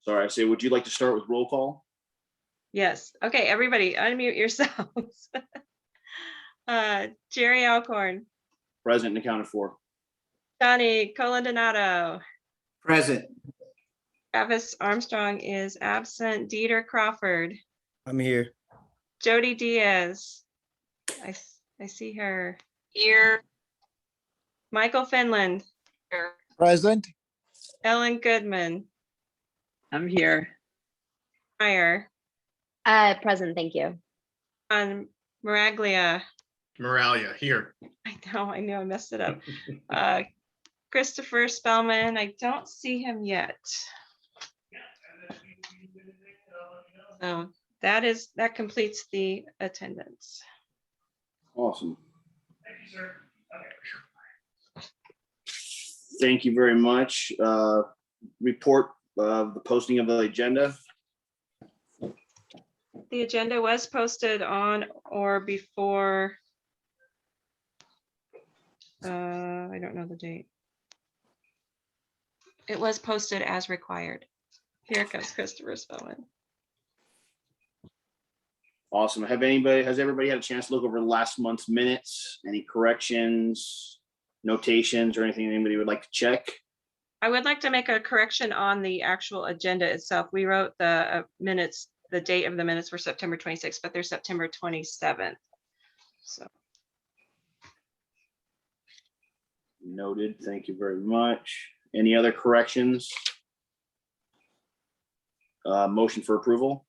Sorry, I say, would you like to start with roll call? Yes. Okay, everybody unmute yourselves. Jerry Alcorn, Present and accounted for. Johnny Coladonato, Present. Travis Armstrong is absent. Dieter Crawford, I'm here. Jody Diaz. I see her here. Michael Finland, Present. Ellen Goodman, I'm here. Meyer, Present, thank you. on Maraglia. Moralia here. I know I messed it up. Christopher Spellman, I don't see him yet. So that completes the attendance. Awesome. Thank you very much. Report of the posting of the agenda. The agenda was posted on or before, I don't know the date. It was posted as required. Here comes Christopher Spellman. Awesome. Has everybody had a chance to look over last month's minutes? Any corrections, notations, or anything anybody would like to check? I would like to make a correction on the actual agenda itself. We wrote the minutes, the date of the minutes were September 26th, but they're September 27th. So Noted. Thank you very much. Any other corrections? Motion for approval.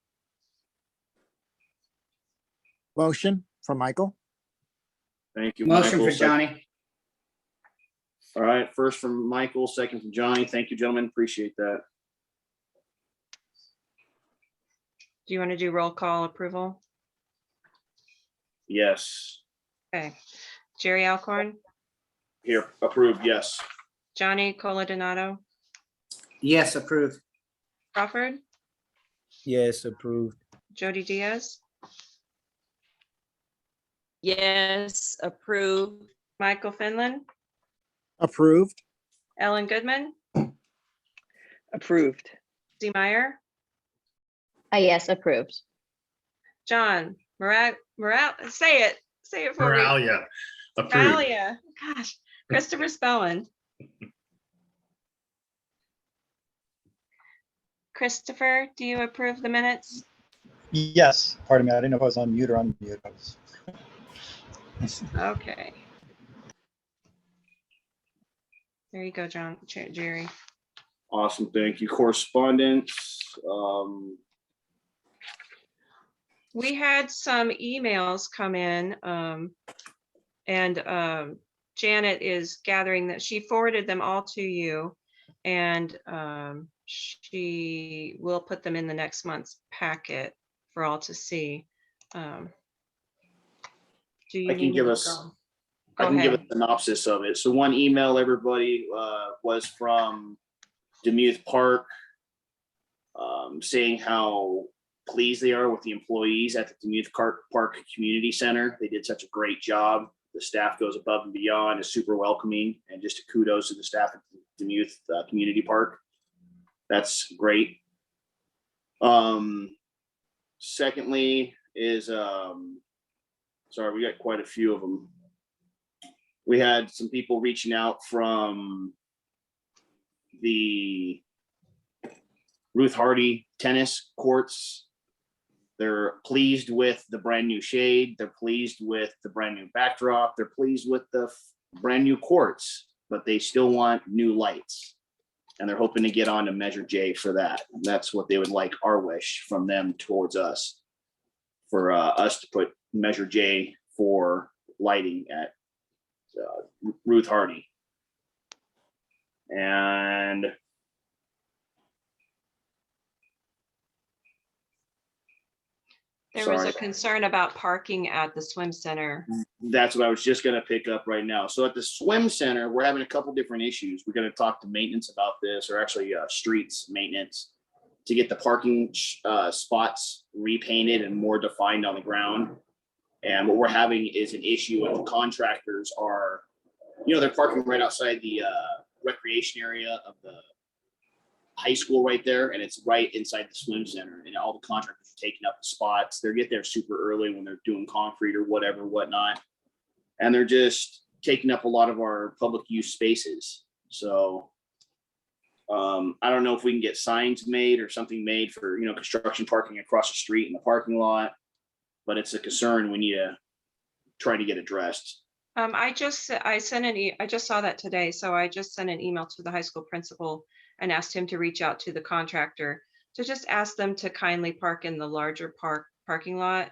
Motion from Michael. Thank you. Motion Michael. for Johnny. All right, first from Michael, second from Johnny. Thank you, gentlemen. Appreciate that. do you want to do roll call approval? Yes. Okay. Jerry Alcorn, Here, approved, yes. Johnny Coladonato, Yes, approved. Crawford, Yes, approved. Jody Diaz, Yes, approved. Michael Finland, Approved. Ellen Goodman, Approved. Z. Meyer, Yes, approved. John say it for me. Moralia approved. Talia, gosh, Christopher Spellman. Christopher, do you approve the minutes? Yes, pardon me. I didn't know if I was on mute or unmute. Okay. There you go, Jerry. Awesome, thank you. Correspondence. We had some emails come in, and Janet is gathering that. She forwarded them all to you, and she will put them in the next month's packet for all to see. Do you I can need give me to us- go? I Go can give ahead. a synopsis of it. So one email, everybody, was from Demuth Park, saying how pleased they are with the employees at the Demuth Park Community Center. They did such a great job. The staff goes above and beyond, is super welcoming, and just a kudos to the staff at the Demuth Community Park. That's great. Secondly is, sorry, we got quite a few of them. We had some people reaching out from the Ruth Hardy tennis courts. They're pleased with the brand new shade. They're pleased with the brand new backdrop. They're pleased with the brand new courts, but they still want new lights. And they're hoping to get on to Measure J for that. And that's what they would like, our wish from them towards us, for us to put Measure J for lighting at Ruth Hardy. And There was a concern about parking at the swim center. that's what I was just gonna pick up right now. So at the swim center, we're having a couple different issues. We're gonna talk to maintenance about this, or actually streets maintenance, to get the parking spots repainted and more defined on the ground. And what we're having is an issue with the contractors are, they're parking right outside the recreation area of the high school right there, and it's right inside the swim center, and all the contractors are taking up the spots. They get there super early when they're doing concrete or whatever, whatnot. And they're just taking up a lot of our public use spaces. So I don't know if we can get signs made or something made for, construction parking across the street in the parking lot, but it's a concern we need to try to get addressed. I just saw that today, so I just sent an email to the high school principal and asked him to reach out to the contractor to just ask them to kindly park in the larger parking lot.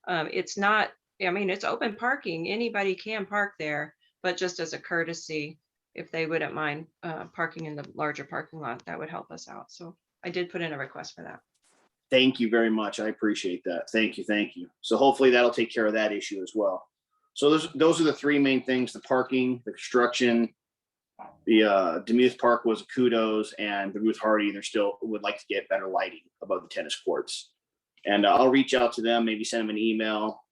It's not, it's open parking. Anybody can park there, but just as a courtesy, if they wouldn't mind parking in the larger parking lot, that would help us out. So I did put in a request for that. Thank you very much. I appreciate that. Thank you. Thank you. So hopefully that'll take care of that issue as well. So those are the three main things: the parking, the construction, the Demuth Park was kudos, and the Ruth Hardy, they still would like to get better lighting above the tennis courts. And I'll reach out to them, maybe send them an email.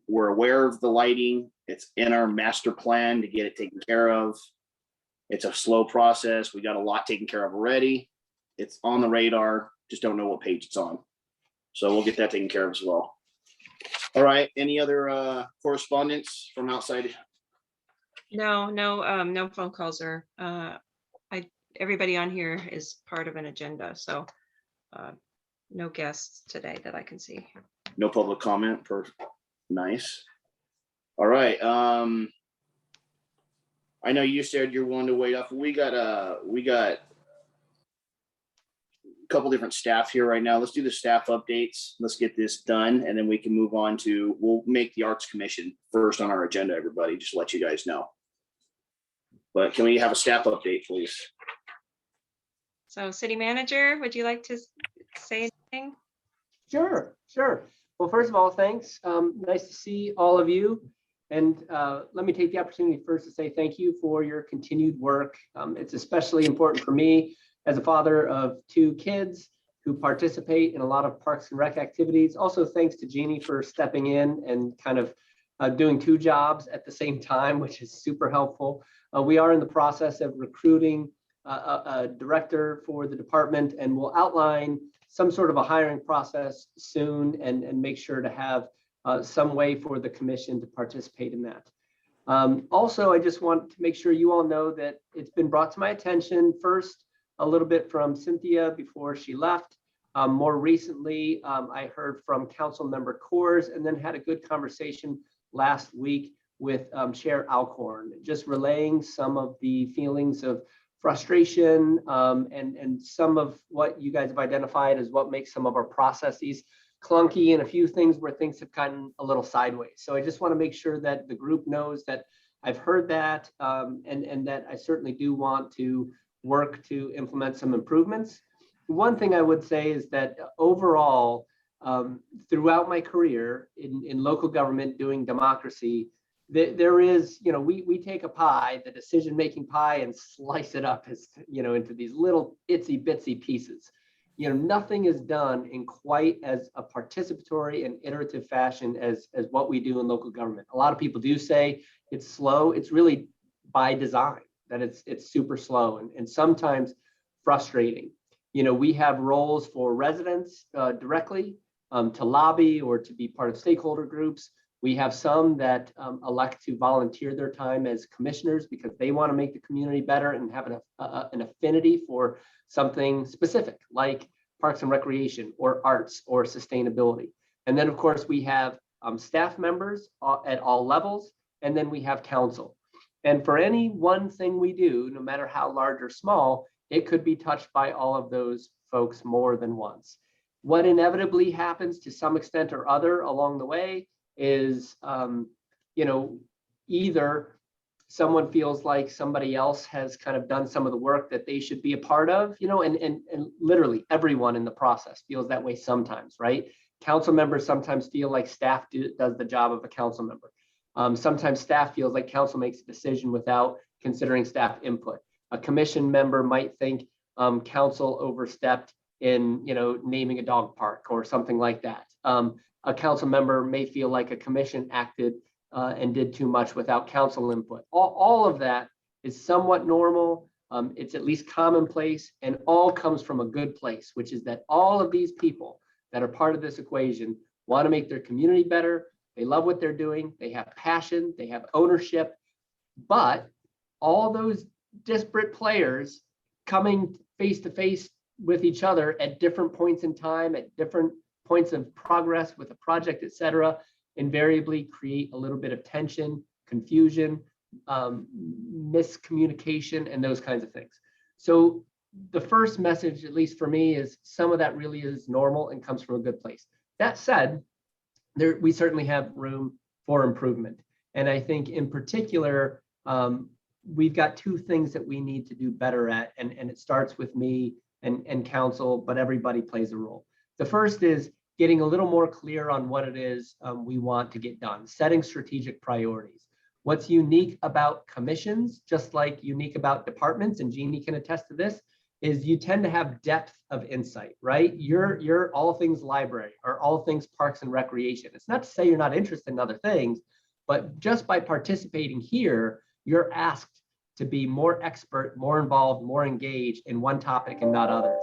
We're aware of the lighting. It's in our master plan to get it taken care of. It's a slow process. We got a lot taken care of already. It's on the radar, just don't know what page it's on. So we'll get that taken care of as well. All right, any other correspondence from outside? No phone calls or everybody on here is part of an agenda, so no guests today that I can see. No public comment. Nice. All right. I know you said you're willing to wait up. We got a couple different staff here right now. Let's do the staff updates. Let's get this done, and then we can move on to, we'll make the Arts Commission first on our agenda, everybody, just to let you guys know. But can we have a staff update, please? So city manager, would you like to say anything? Sure. Well, first of all, thanks. Nice to see all of you. And let me take the opportunity first to say thank you for your continued work. It's especially important for me as a father of two kids who participate in a lot of Parks and Rec activities. Also, thanks to Jeannie for stepping in and kind of doing two jobs at the same time, which is super helpful. We are in the process of recruiting a director for the department, and we'll outline some sort of a hiring process soon and make sure to have some way for the commission to participate in that. Also, I just want to make sure you all know that it's been brought to my attention first a little bit from Cynthia before she left. More recently, I heard from Council Member Coors, and then had a good conversation last week with Chair Alcorn, just relaying some of the feelings of frustration and some of what you guys have identified as what makes some of our processes clunky, and a few things where things have gotten a little sideways. So I just want to make sure that the group knows that I've heard that and that I certainly do want to work to implement some improvements. One thing I would say is that overall, throughout my career in local government doing democracy, there is, we take a pie, the decision-making pie, and slice it up as, into these little itsy bitsy pieces. Nothing is done in quite as a participatory and iterative fashion as what we do in local government. A lot of people do say it's slow. It's really by design that it's super slow and sometimes frustrating. We have roles for residents directly to lobby or to be part of stakeholder groups. We have some that elect to volunteer their time as commissioners because they want to make the community better and have an affinity for something specific like Parks and Recreation or arts or sustainability. And then of course we have staff members at all levels, and then we have council. And for any one thing we do, no matter how large or small, it could be touched by all of those folks more than once. What inevitably happens to some extent or other along the way is, either someone feels like somebody else has kind of done some of the work that they should be a part of, and literally everyone in the process feels that way sometimes, right? Council members sometimes feel like staff does the job of a council member. Sometimes staff feels like council makes a decision without considering staff input. A commission member might think council overstepped in, naming a dog park or something like that. A council member may feel like a commission acted and did too much without council input. All of that is somewhat normal. It's at least commonplace and all comes from a good place, which is that all of these people that are part of this equation want to make their community better. They love what they're doing. They have passion, they have ownership, but all those disparate players coming face to face with each other at different points in time, at different points of progress with a project, et cetera, invariably create a little bit of tension, confusion, miscommunication, and those kinds of things. So the first message, at least for me, is some of that really is normal and comes from a good place. That said, we certainly have room for improvement. And I think in particular, we've got two things that we need to do better at, and it starts with me and council, but everybody plays a role. The first is getting a little more clear on what it is we want to get done, setting strategic priorities. What's unique about commissions, just like unique about departments, and Jeannie can attest to this, is you tend to have depth of insight, right? You're all things library or all things parks and recreation. It's not to say you're not interested in other things, but just by participating here, you're asked to be more expert, more involved, more engaged in one topic and not others.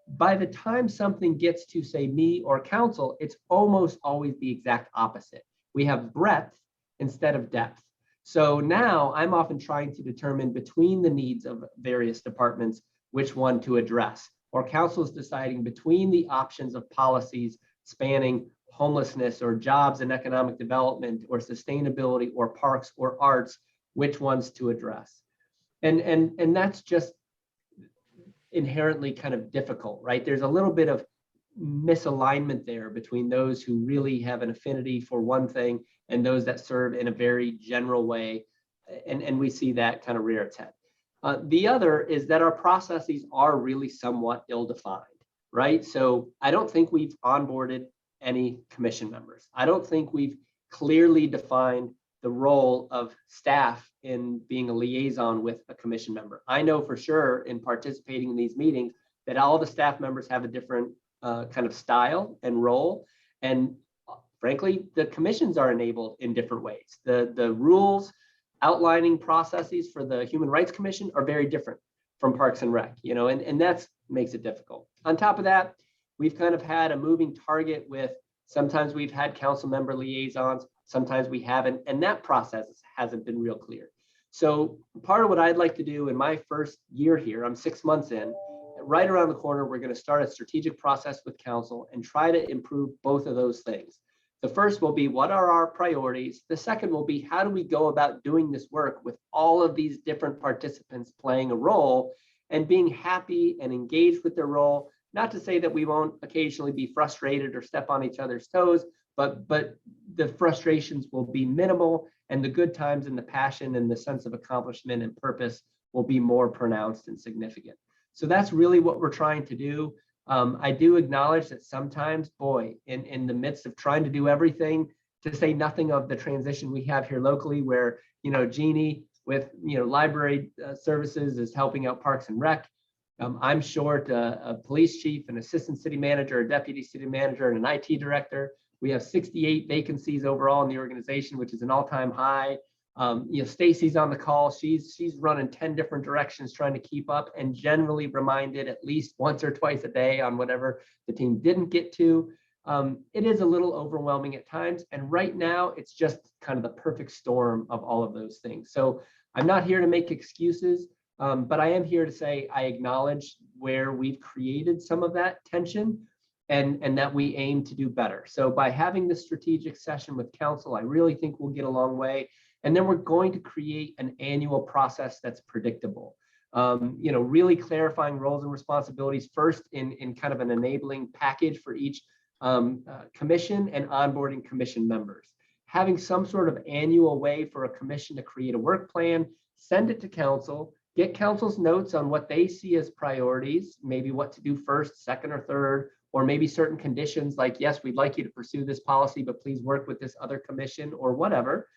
By the time something gets to, say, me or council, it's almost always the exact opposite. We have breadth instead of depth. So now I'm often trying to determine between the needs of various departments which one to address, or council is deciding between the options of policies spanning homelessness or jobs and economic development or sustainability or parks or arts, which ones to address. And that's just inherently kind of difficult, right? There's a little bit of misalignment there between those who really have an affinity for one thing and those that serve in a very general way. And we see that kind of rear its head. The other is that our processes are really somewhat ill-defined, right? So I don't think we've onboarded any commission members. I don't think we've clearly defined the role of staff in being a liaison with a commission member. I know for sure in participating in these meetings that all the staff members have a different kind of style and role. And frankly, the commissions are enabled in different ways. The rules outlining processes for the Human Rights Commission are very different from Parks and Rec, you know, and that makes it difficult. On top of that, we've kind of had a moving target with sometimes we've had council member liaisons, sometimes we haven't, and that process hasn't been real clear. So part of what I'd like to do in my first year here, I'm 6 months in, right around the corner, we're going to start a strategic process with council and try to improve both of those things. The first will be, what are our priorities? The second will be, how do we go about doing this work with all of these different participants playing a role and being happy and engaged with their role? Not to say that we won't occasionally be frustrated or step on each other's toes, but the frustrations will be minimal and the good times and the passion and the sense of accomplishment and purpose will be more pronounced and significant. So that's really what we're trying to do. I do acknowledge that sometimes, boy, in the midst of trying to do everything, to say nothing of the transition we have here locally where, you know, Jeannie with, you know, library services is helping out Parks and Rec. I'm short a police chief, an assistant city manager, a deputy city manager, and an IT director. We have 68 vacancies overall in the organization, which is an all-time high. You know, Stacy's on the call. She's running 10 different directions trying to keep up and generally reminded at least once or twice a day on whatever the team didn't get to. It is a little overwhelming at times. And right now it's just kind of the perfect storm of all of those things. So I'm not here to make excuses, but I am here to say I acknowledge where we've created some of that tension and that we aim to do better. So by having this strategic session with council, I really think we'll get a long way. And then we're going to create an annual process that's predictable. You know, really clarifying roles and responsibilities first in kind of an enabling package for each commission and onboarding commission members. Having some sort of annual way for a commission to create a work plan, send it to council, get council's notes on what they see as priorities, maybe what to do first, second, or third, or maybe certain conditions like, yes, we'd like you to pursue this policy, but please work with this other commission or whatever.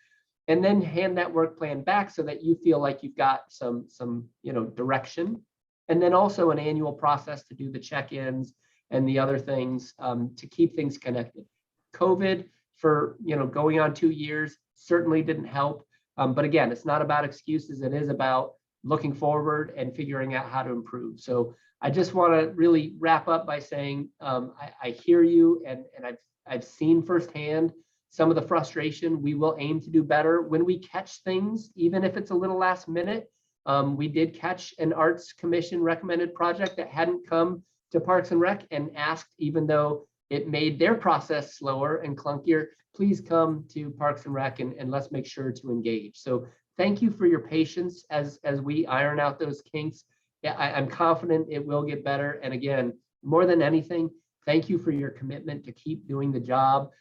And then hand that work plan back so that you feel like you've got some you know, direction. And then also an annual process to do the check-ins and the other things to keep things connected. COVID for, you know, going on 2 years certainly didn't help. But again, it's not about excuses. It is about looking forward and figuring out how to improve. So I just want to really wrap up by saying I hear you, and I've seen firsthand some of the frustration. We will aim to do better when we catch things, even if it's a little last minute. We did catch an Arts Commission recommended project that hadn't come to Parks and Rec and asked, even though it made their process slower and clunkier, please come to Parks and Rec and let's make sure to engage. So thank you for your patience as we iron out those kinks. Yeah, I'm confident it will get better. And again, more than anything, thank you for your commitment to keep doing the job.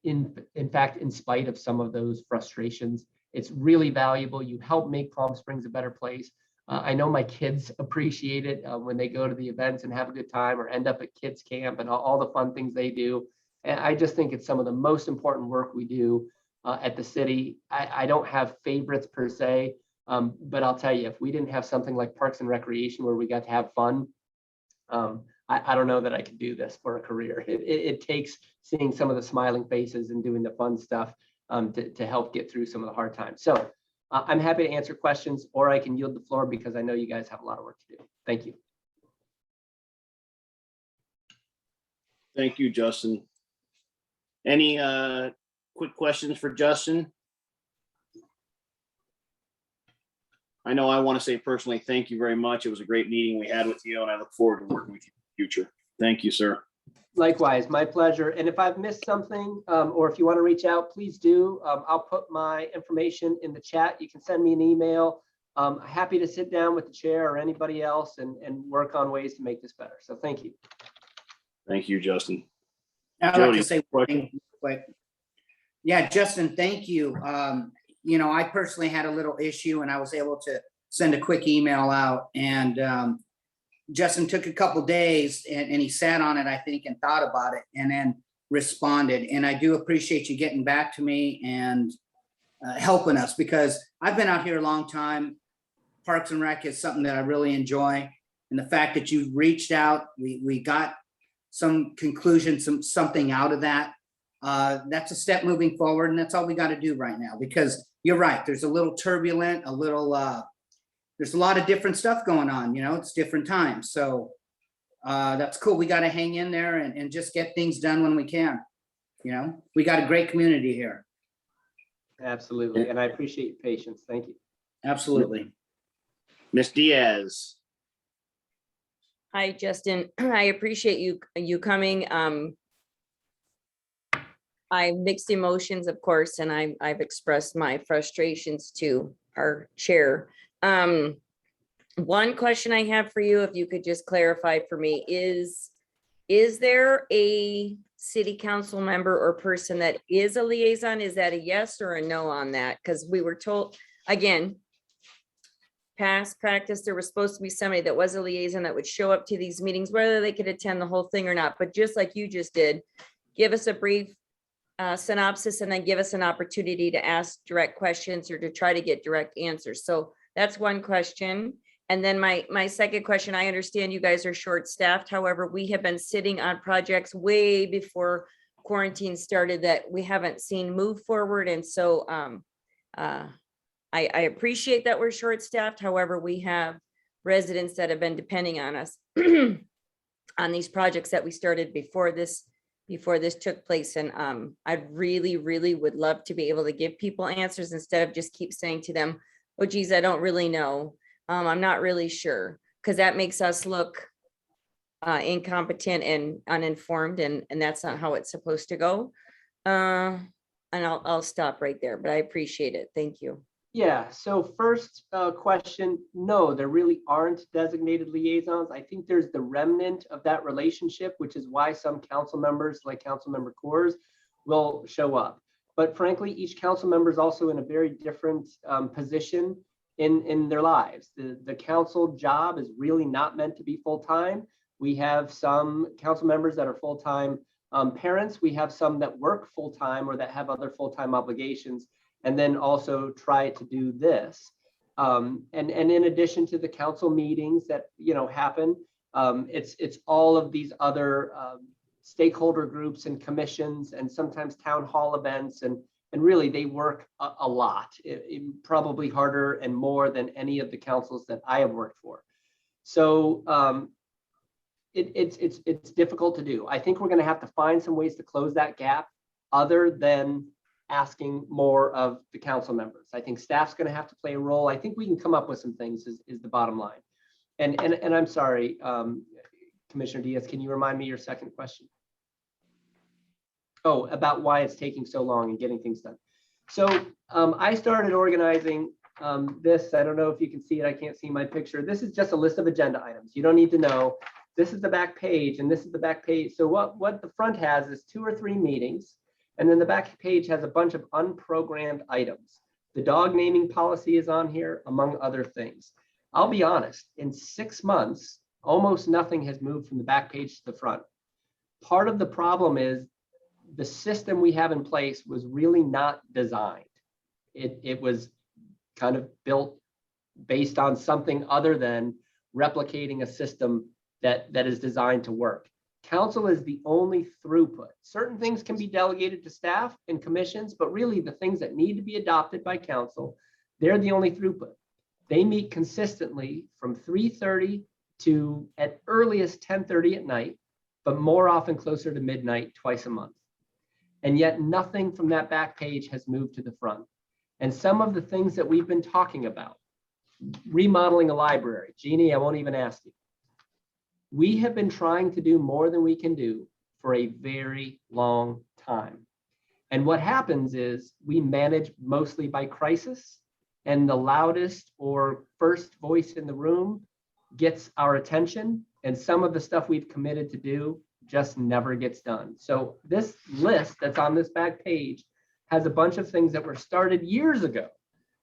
In fact, in spite of some of those frustrations, it's really valuable. You help make Palm Springs a better place. I know my kids appreciate it when they go to the events and have a good time, or end up at kids camp and all the fun things they do. And I just think it's some of the most important work we do at the city. I don't have favorites per se, but I'll tell you, if we didn't have something like Parks and Recreation where we got to have fun, I don't know that I could do this for a career. It takes seeing some of the smiling faces and doing the fun stuff to help get through some of the hard times. So I'm happy to answer questions, or I can yield the floor because I know you guys have a lot of work to do. Thank you. Thank you, Justin. Any quick questions for Justin? I know I want to say personally, thank you very much. It was a great meeting we had with you, and I look forward to working with you in the future. Thank you, sir. Likewise, my pleasure. And if I've missed something, or if you want to reach out, please do. I'll put my information in the chat. You can send me an email. Happy to sit down with the chair or anybody else and work on ways to make this better. So thank you. Thank you, Justin. I'd like Jody, to say one thing real quick. Yeah, Justin, thank you. I personally had a little issue and I was able to send a quick email out, and Justin took a couple days and he sat on it, I think, and thought about it and then responded. And I do appreciate you getting back to me and helping us, because I've been out here a long time. Parks and Rec is something that I really enjoy. And the fact that you reached out, we got some conclusion, something out of that. That's a step moving forward, and that's all we got to do right now, because you're right. There's a little turbulent, there's a lot of different stuff going on, it's different times. So that's cool. We got to hang in there and just get things done when we can. We got a great community here. Absolutely. And I appreciate your patience. Thank you. Absolutely. Ms. Diaz. Hi, Justin. I appreciate you coming. I mixed emotions, of course, and I've expressed my frustrations to our chair. One question I have for you, if you could just clarify for me, is there a city council member or person that is a liaison? Is that a yes or a no on that? Because we were told, again, past practice, there was supposed to be somebody that was a liaison that would show up to these meetings, whether they could attend the whole thing or not. But just like you just did, give us a brief synopsis and then give us an opportunity to ask direct questions or to try to get direct answers. So that's one question. And then my second question, I understand you guys are short-staffed. However, we have been sitting on projects way before quarantine started that we haven't seen move forward. And so I appreciate that we're short-staffed. However, we have residents that have been depending on us on these projects that we started before this took place. And I really would love to be able to give people answers instead of just keep saying to them, oh, geez, I don't really know. I'm not really sure, because that makes us look incompetent and uninformed, and that's not how it's supposed to go. And I'll stop right there, but I appreciate it. Thank you. Yeah, so first question, no, there really aren't designated liaisons. I think there's the remnant of that relationship, which is why some council members, like Councilmember Coors, will show up. But frankly, each council member is also in a very different position in their lives. The council job is really not meant to be full-time. We have some council members that are full-time parents. We have some that work full-time or that have other full-time obligations, and then also try to do this. And in addition to the council meetings that happen, it's all of these other stakeholder groups and commissions, and sometimes town hall events And really, they work a lot, probably harder and more than any of the councils that I have worked for. So it's difficult to do. I think we're going to have to find some ways to close that gap other than asking more of the council members. I think staff's going to have to play a role. I think we can come up with some things is the bottom line. And I'm sorry, Commissioner Diaz, can you remind me your second question? Oh, about why it's taking so long and getting things done. So I started organizing this. I don't know if you can see it. I can't see my picture. This is just a list of agenda items. You don't need to know. This is the back page and this is the back page. So what the front has is 2 or 3 meetings. And then the back page has a bunch of unprogrammed items. The dog naming policy is on here, among other things. I'll be honest, in 6 months, almost nothing has moved from the back page to the front. Part of the problem is the system we have in place was really not designed. It was kind of built based on something other than replicating a system that is designed to work. Council is the only throughput. Certain things can be delegated to staff and commissions, but really the things that need to be adopted by council, they're the only throughput. They meet consistently from 3:30 to at earliest 10:30 at night, but more often closer to midnight twice a month. And yet nothing from that back page has moved to the front. And some of the things that we've been talking about, remodeling a library, Jeannie, I won't even ask you. We have been trying to do more than we can do for a very long time. And what happens is we manage mostly by crisis, and the loudest or first voice in the room gets our attention, and some of the stuff we've committed to do just never gets done. So this list that's on this back page has a bunch of things that were started years ago,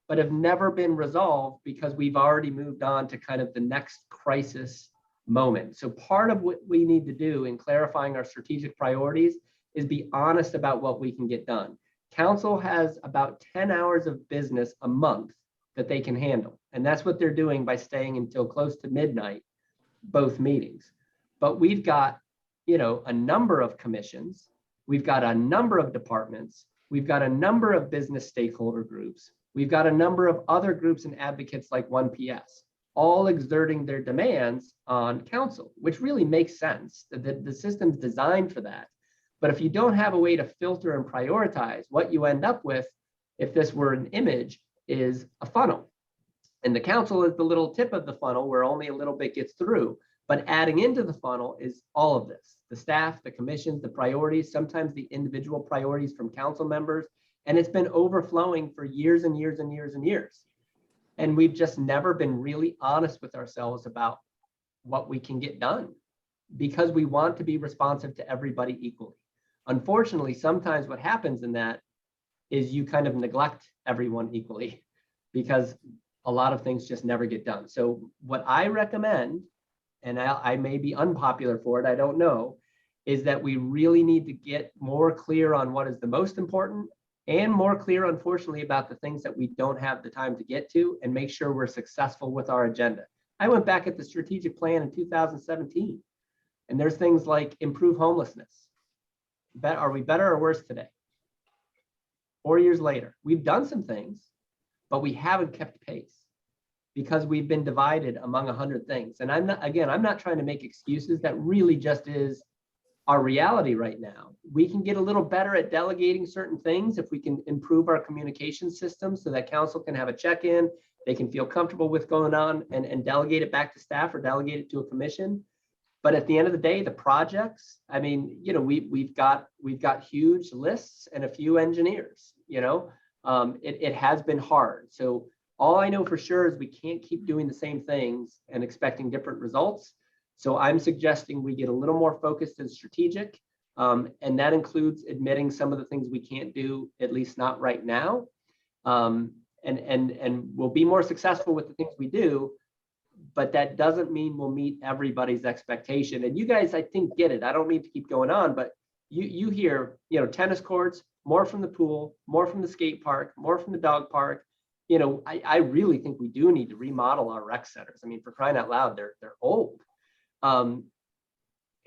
but have never been resolved because we've already moved on to kind of the next crisis moment. So part of what we need to do in clarifying our strategic priorities is be honest about what we can get done. Council has about 10 hours of business a month that they can handle. And that's what they're doing by staying until close to midnight, both meetings. But we've got, a number of commissions. We've got a number of departments. We've got a number of business stakeholder groups. We've got a number of other groups and advocates like 1PS, all exerting their demands on council, which really makes sense. The system's designed for that. But if you don't have a way to filter and prioritize, what you end up with, if this were an image, is a funnel. And the council is the little tip of the funnel where only a little bit gets through. But adding into the funnel is all of this, the staff, the commissions, the priorities, sometimes the individual priorities from council members. And it's been overflowing for years and years and years and years. And we've just never been really honest with ourselves about what we can get done because we want to be responsive to everybody equally. Unfortunately, sometimes what happens in that is you kind of neglect everyone equally because a lot of things just never get done. So what I recommend, and I may be unpopular for it, I don't know, is that we really need to get more clear on what is the most important and more clear, unfortunately, about the things that we don't have the time to get to and make sure we're successful with our agenda. I went back at the strategic plan in 2017, and there's things like improve homelessness. Are we better or worse today? 4 years later, we've done some things, but we haven't kept pace because we've been divided among 100 things. And I'm not trying to make excuses. That really just is our reality right now. We can get a little better at delegating certain things if we can improve our communication system so that council can have a check-in, they can feel comfortable with going on and delegate it back to staff or delegate it to a commission. But at the end of the day, the projects, I mean, we've got huge lists and a few engineers, it has been hard. So all I know for sure is we can't keep doing the same things and expecting different results. So I'm suggesting we get a little more focused and strategic. And that includes admitting some of the things we can't do, at least not right now. And we'll be more successful with the things we do, but that doesn't mean we'll meet everybody's expectation. And you guys, I think, get it. I don't mean to keep going on, but you hear, tennis courts, more from the pool, more from the skate park, more from the dog park. I really think we do need to remodel our rec centers. I mean, for crying out loud, they're old. And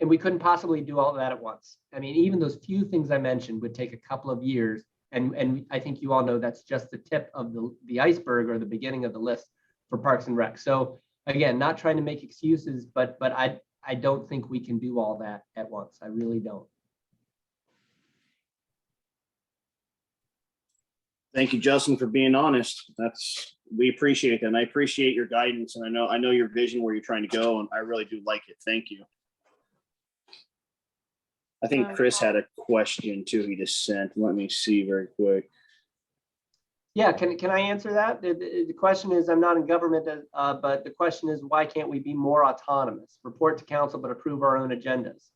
we couldn't possibly do all of that at once. I mean, even those few things I mentioned would take a couple of years And I think you all know that's just the tip of the iceberg or the beginning of the list for Parks and Rec. So again, not trying to make excuses, but I don't think we can do all that at once. I really don't. Thank you, Justin, for being honest. We appreciate that. And I appreciate your guidance. And I know your vision where you're trying to go, and I really do like it. Thank you. I think Chris had a question too. He just sent. Let me see very quick. Yeah, can I answer that? The question is, I'm not in government, but the question is, why can't we be more autonomous? Report to council, but approve our own agendas.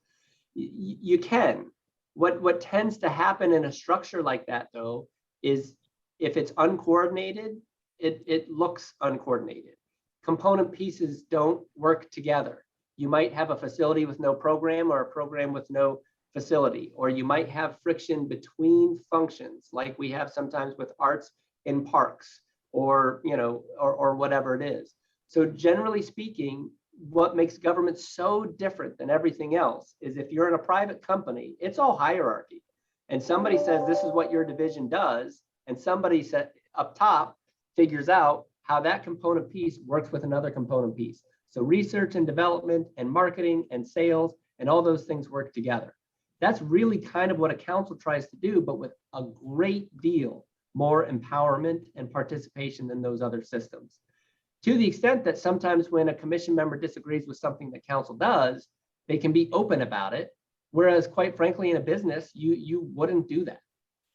You can. What tends to happen in a structure like that, though, is if it's uncoordinated, it looks uncoordinated. Component pieces don't work together. You might have a facility with no program or a program with no facility, or you might have friction between functions like we have sometimes with arts in parks, or whatever it is. So generally speaking, what makes government so different than everything else is if you're in a private company, it's all hierarchy. And somebody says, this is what your division does. And somebody up top figures out how that component piece works with another component piece. So research and development and marketing and sales and all those things work together. That's really kind of what a council tries to do, but with a great deal more empowerment and participation than those other systems. To the extent that sometimes when a commission member disagrees with something that council does, they can be open about it. Whereas quite frankly, in a business, you wouldn't do that,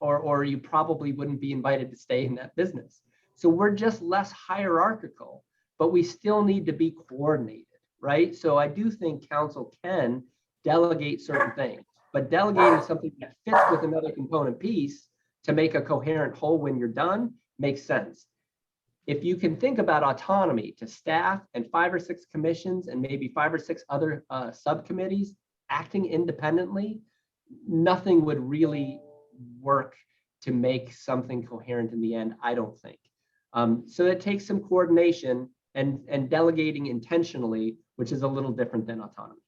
or you probably wouldn't be invited to stay in that business. So we're just less hierarchical, but we still need to be coordinated, right? So I do think council can delegate certain things, but delegating something that fits with another component piece to make a coherent whole when you're done makes sense. If you can think about autonomy to staff and 5 or 6 commissions and maybe 5 or 6 other subcommittees acting independently, nothing would really work to make something coherent in the end, I don't think. So it takes some coordination and delegating intentionally, which is a little different than autonomy.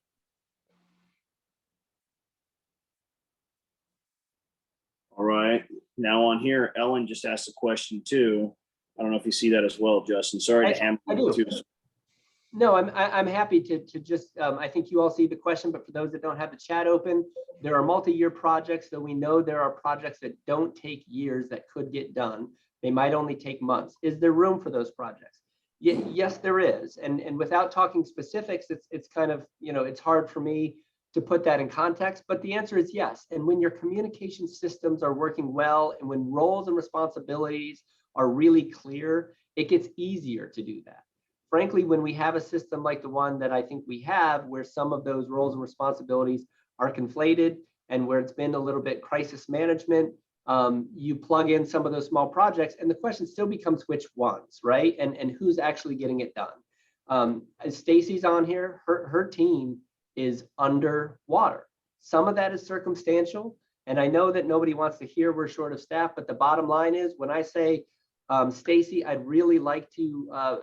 All right. Now on here, Ellen just asked a question too. I don't know if you see that as well, Justin. Sorry to hammer you too. No, I'm happy to just, I think you all see the question, but for those that don't have the chat open, there are multi-year projects, so we know there are projects that don't take years that could get done. They might only take months. Is there room for those projects? Yes, there is. And without talking specifics, it's kind of, it's hard for me to put that in context, but the answer is yes. And when your communication systems are working well, and when roles and responsibilities are really clear, it gets easier to do that. Frankly, when we have a system like the one that I think we have, where some of those roles and responsibilities are conflated and where it's been a little bit crisis management, you plug in some of those small projects and the question still becomes which ones, right? And who's actually getting it done. As Stacy's on here, her team is underwater. Some of that is circumstantial. And I know that nobody wants to hear we're short of staff, but the bottom line is when I say, Stacy, I'd really like to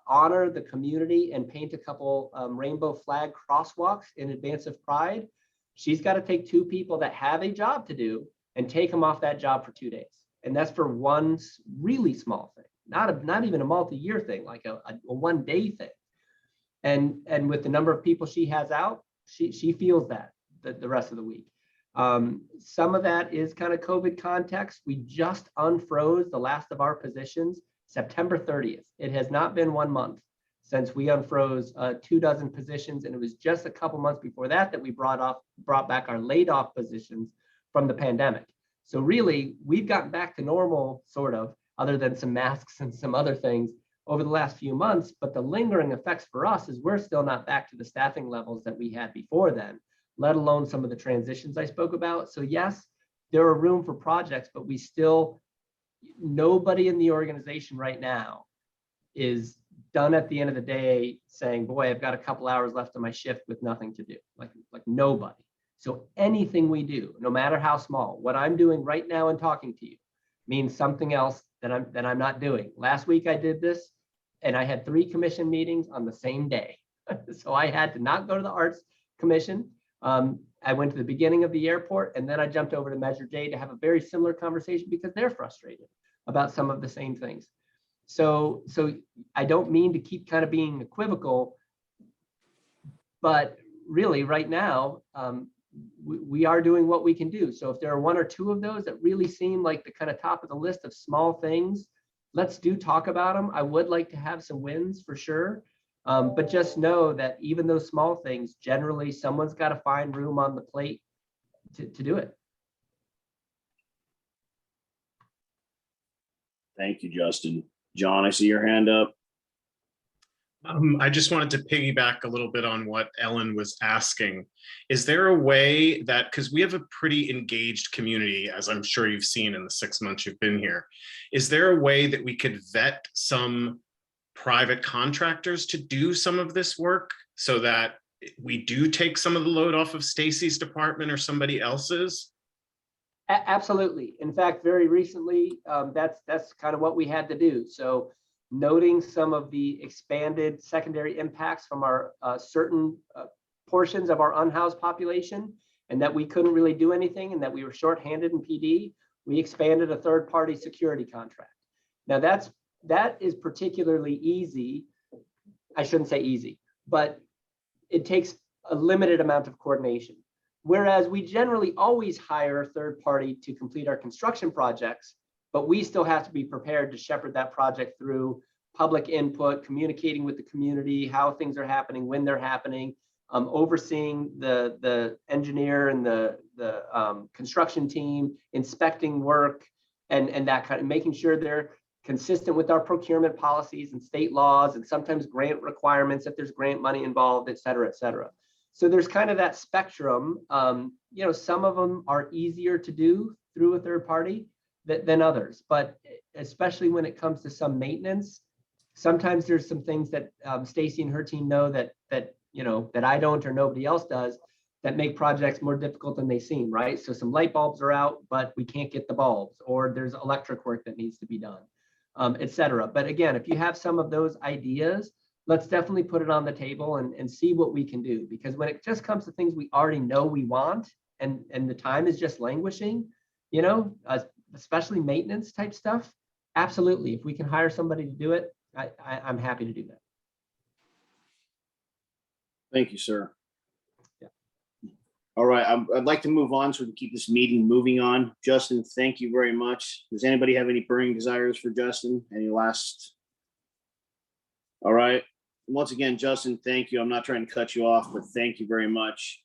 honor the community and paint a couple rainbow flag crosswalks in advance of Pride, she's got to take 2 people that have a job to do and take them off that job for 2 days. And that's for one really small thing, not even a multi-year thing, like a 1-day thing. And with the number of people she has out, she feels that the rest of the week. Some of that is kind of COVID context. We just unfroze the last of our positions September 30th. It has not been 1 month since we unfroze 24 positions, and it was just a couple months before that we brought back our laid off positions from the pandemic. So really, we've gotten back to normal, sort of, other than some masks and some other things over the last few months. But the lingering effects for us is we're still not back to the staffing levels that we had before then, let alone some of the transitions I spoke about. So yes, there are room for projects, but we still, nobody in the organization right now is done at the end of the day saying, boy, I've got a couple hours left of my shift with nothing to do, like nobody. So anything we do, no matter how small, what I'm doing right now and talking to you means something else that I'm not doing. Last week I did this and I had 3 commission meetings on the same day. So I had to not go to the Arts Commission. I went to the beginning of the airport and then I jumped over to Measure J to have a very similar conversation because they're frustrated about some of the same things. So I don't mean to keep kind of being equivocal, but really right now, we are doing what we can do. So if there are one or two of those that really seem like the kind of top of the list of small things, let's talk about them. I would like to have some wins for sure. But just know that even those small things, generally someone's got to find room on the plate to do it. Thank you, Justin. John, I see your hand up. I just wanted to piggyback a little bit on what Ellen was asking. Is there a way that, because we have a pretty engaged community, as I'm sure you've seen in the 6 months you've been here, is there a way that we could vet some private contractors to do some of this work so that we do take some of the load off of Stacy's department or somebody else's? Absolutely. In fact, very recently, that's kind of what we had to do. So noting some of the expanded secondary impacts from our certain portions of our unhoused population, and that we couldn't really do anything and that we were shorthanded in PD, we expanded a third-party security contract. Now that is particularly easy. I shouldn't say easy, but it takes a limited amount of coordination. Whereas we generally always hire a third party to complete our construction projects, but we still have to be prepared to shepherd that project through public input, communicating with the community, how things are happening, when they're happening, overseeing the engineer and the construction team, inspecting work, and that kind of making sure they're consistent with our procurement policies and state laws, and sometimes grant requirements if there's grant money involved, et cetera, et cetera. So there's kind of that spectrum. Some of them are easier to do through a third party than others, but especially when it comes to some maintenance, sometimes there's some things that Stacy and her team know that I don't or nobody else does that make projects more difficult than they seem, right? So some light bulbs are out, but we can't get the bulbs, or there's electric work that needs to be done, et cetera. But again, if you have some of those ideas, let's definitely put it on the table and see what we can do. Because when it just comes to things we already know we want and the time is just languishing, especially maintenance type stuff, absolutely. If we can hire somebody to do it, I'm happy to do that. Thank you, sir. Yeah. All right, I'd like to move on so we can keep this meeting moving on. Justin, thank you very much. Does anybody have any burning desires for Justin? Any last? All right. Once again, Justin, thank you. I'm not trying to cut you off, but thank you very much.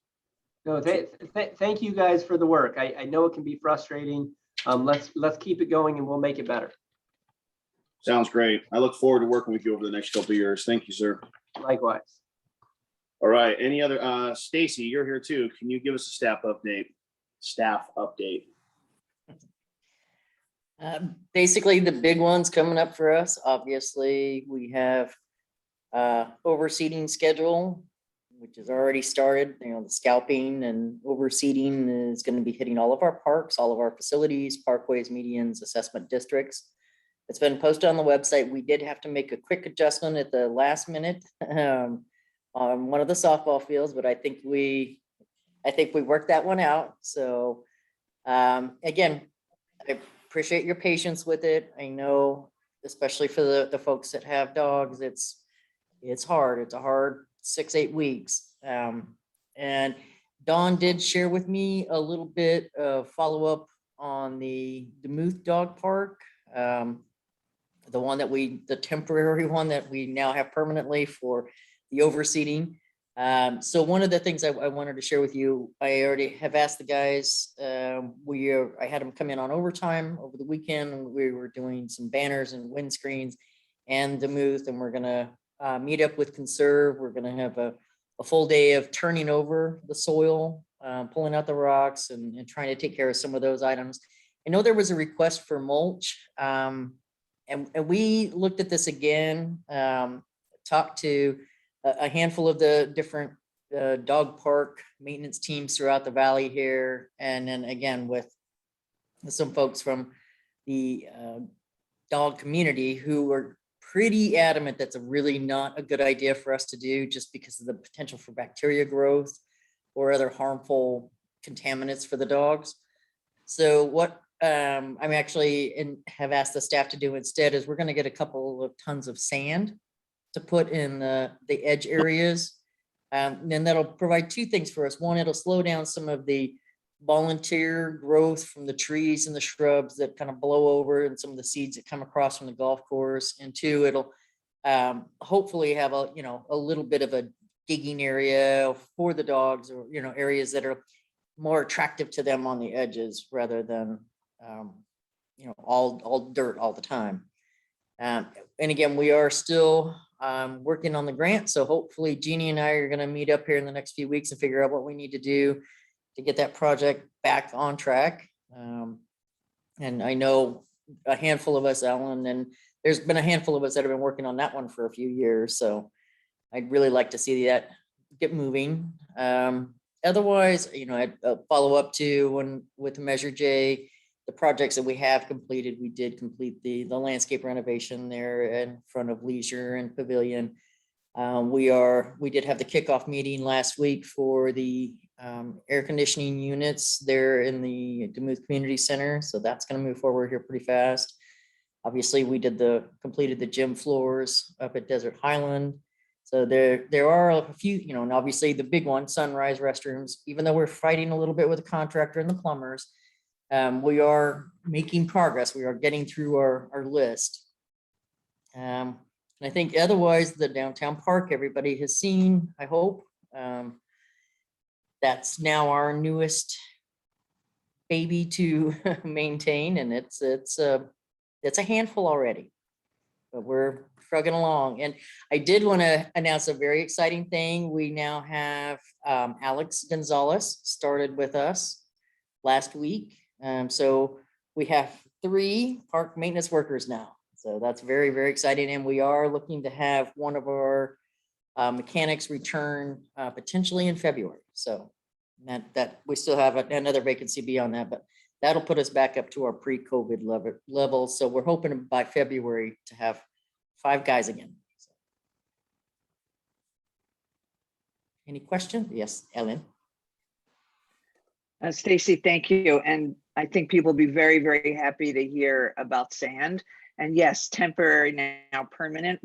No, thank you guys for the work. I know it can be frustrating. Let's keep it going and we'll make it better. Sounds great. I look forward to working with you over the next couple of years. Thank you, sir. Likewise. All right. Any other, Stacy, you're here too. Can you give us a staff update? Basically, the big ones coming up for us, obviously, we have overseeding schedule, which has already started. The scalping and overseeding is going to be hitting all of our parks, all of our facilities, parkways, medians, assessment districts. It's been posted on the website. We did have to make a quick adjustment at the last minute on one of the softball fields, but I think we worked that one out. So again, I appreciate your patience with it. I know, especially for the folks that have dogs, it's hard. It's a hard 6-8 weeks. And Dawn did share with me a little bit of follow-up on the Demuth Dog Park. The temporary one that we now have permanently for the overseeding. So one of the things I wanted to share with you, I already have asked the guys, I had them come in on overtime over the weekend. We were doing some banners and windscreens and Demuth, and we're gonna meet up with Conserve. We're gonna have a full day of turning over the soil, pulling out the rocks and trying to take care of some of those items. I know there was a request for mulch, and we looked at this again, talked to a handful of the different dog park maintenance teams throughout the valley here. And then again, with some folks from the dog community who are pretty adamant that's really not a good idea for us to do just because of the potential for bacteria growth. or other harmful contaminants for the dogs. So what I'm actually have asked the staff to do instead is we're going to get a couple of tons of sand to put in the edge areas. Then that'll provide two things for us. One, it'll slow down some of the volunteer growth from the trees and the shrubs that kind of blow over and some of the seeds that come across from the golf course. And two, it'll hopefully have a little bit of a digging area for the dogs, or areas that are more attractive to them on the edges rather than all dirt all the time. And again, we are still working on the grant, so hopefully Jeannie and I are going to meet up here in the next few weeks and figure out what we need to do to get that project back on track. And I know a handful of us, Ellen, and there's been a handful of us that have been working on that one for a few years, so I'd really like to see that get moving. Otherwise, I'd follow up to with Measure J, the projects that we have completed. We did complete the landscape renovation there in front of Leisure and Pavilion. We did have the kickoff meeting last week for the air conditioning units there in the Duluth Community Center. So that's going to move forward here pretty fast. Obviously, we completed the gym floors up at Desert Highland. So there are a few, and obviously the big one, Sunrise restrooms, even though we're fighting a little bit with the contractor and the plumbers, we are making progress. We are getting through our list. And I think otherwise the downtown park, everybody has seen, I hope. That's now our newest baby to maintain, and it's a handful already, but we're trucking along. And I did want to announce a very exciting thing. We now have Alex Gonzalez started with us last week. So we have 3 park maintenance workers now. So that's very, very exciting. And we are looking to have one of our mechanics return potentially in February. So that we still have another vacancy beyond that, but that'll put us back up to our pre-COVID level. So we're hoping by February to have 5 guys again. So. Any questions? Yes, Ellen. Stacy, thank you. And I think people will be very, very happy to hear about sand. And yes, temporary now permanent.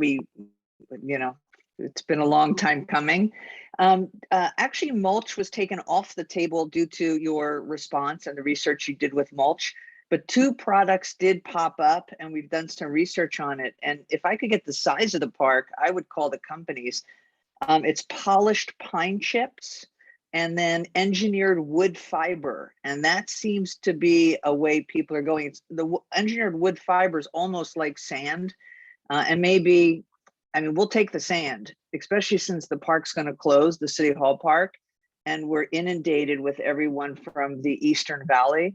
It's been a long time coming. Actually, mulch was taken off the table due to your response and the research you did with mulch. But 2 products did pop up, and we've done some research on it. And if I could get the size of the park, I would call the companies. It's polished pine chips and then engineered wood fiber. And that seems to be a way people are going. The engineered wood fiber is almost like sand. And maybe, we'll take the sand, especially since the park's going to close, the City Hall Park, and we're inundated with everyone from the Eastern Valley.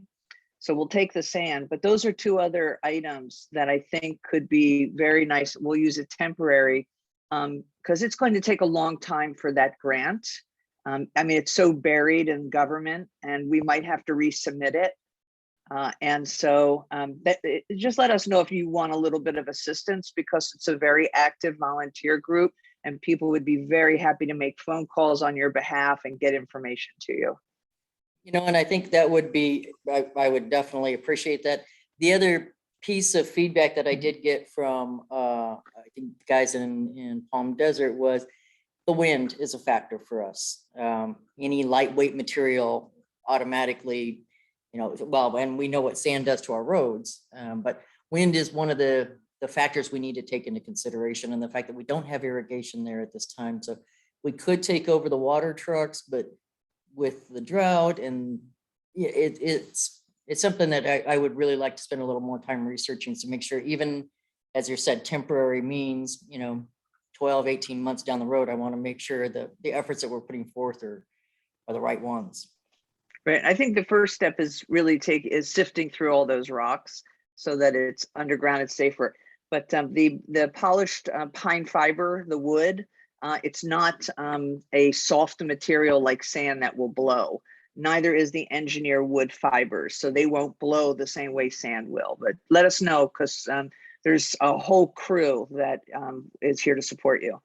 So we'll take the sand, but those are 2 other items that I think could be very nice. We'll use it temporary because it's going to take a long time for that grant. It's so buried in government, and we might have to resubmit it. And so just let us know if you want a little bit of assistance, because it's a very active volunteer group and people would be very happy to make phone calls on your behalf and get information to you. And I think that would be, I would definitely appreciate that. The other piece of feedback that I did get from, I think guys in Palm Desert was the wind is a factor for us. Any lightweight material automatically, and we know what sand does to our roads, but wind is one of the factors we need to take into consideration, and the fact that we don't have irrigation there at this time. So we could take over the water trucks, but with the drought, and it's something that I would really like to spend a little more time researching to make sure, even as you said, temporary means, 12, 18 months down the road, I want to make sure that the efforts that we're putting forth are the right ones. Right. I think the first step is really sifting through all those rocks so that it's underground, it's safer. But the polished pine fiber, the wood, it's not a soft material like sand that will blow. Neither is the engineered wood fibers, so they won't blow the same way sand will. But let us know, because there's a whole crew that is here to support you.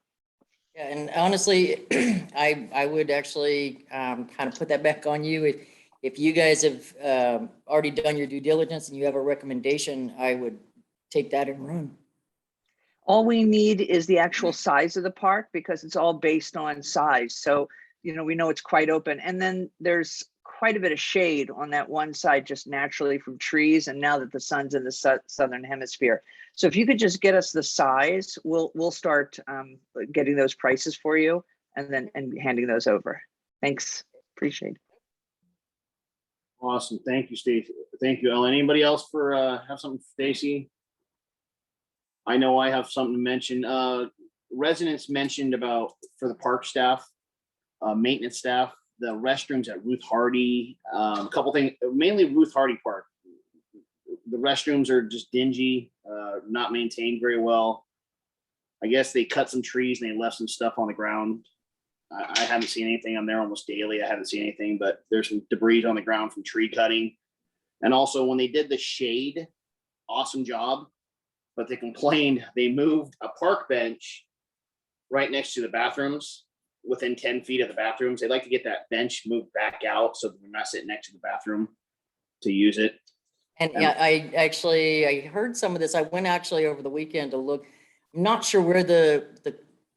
Yeah, and honestly, I would actually kind of put that back on you. If you guys have already done your due diligence and you have a recommendation, I would take that and run. All we need is the actual size of the park because it's all based on size. So, you know, we know it's quite open. And then there's quite a bit of shade on that one side just naturally from trees. And now that the sun's in the southern hemisphere. So if you could just get us the size, we'll start getting those prices for you and handing those over. Thanks. Appreciate it. Awesome. Thank you, Stacy. Thank you, Ellen. Anybody else for have something for Stacy? I know I have something to mention. Residents mentioned about for the park staff, maintenance staff, the restrooms at Ruth Hardy, a couple things, mainly Ruth Hardy Park. The restrooms are just dingy, not maintained very well. I guess they cut some trees and they left some stuff on the ground. I haven't seen anything. I'm there almost daily. I haven't seen anything, but there's some debris on the ground from tree cutting. And also when they did the shade, awesome job. But they complained they moved a park bench right next to the bathrooms, within 10 feet of the bathrooms. They'd like to get that bench moved back out so they're not sitting next to the bathroom to use it. And yeah, I heard some of this. I went actually over the weekend to look. I'm not sure where the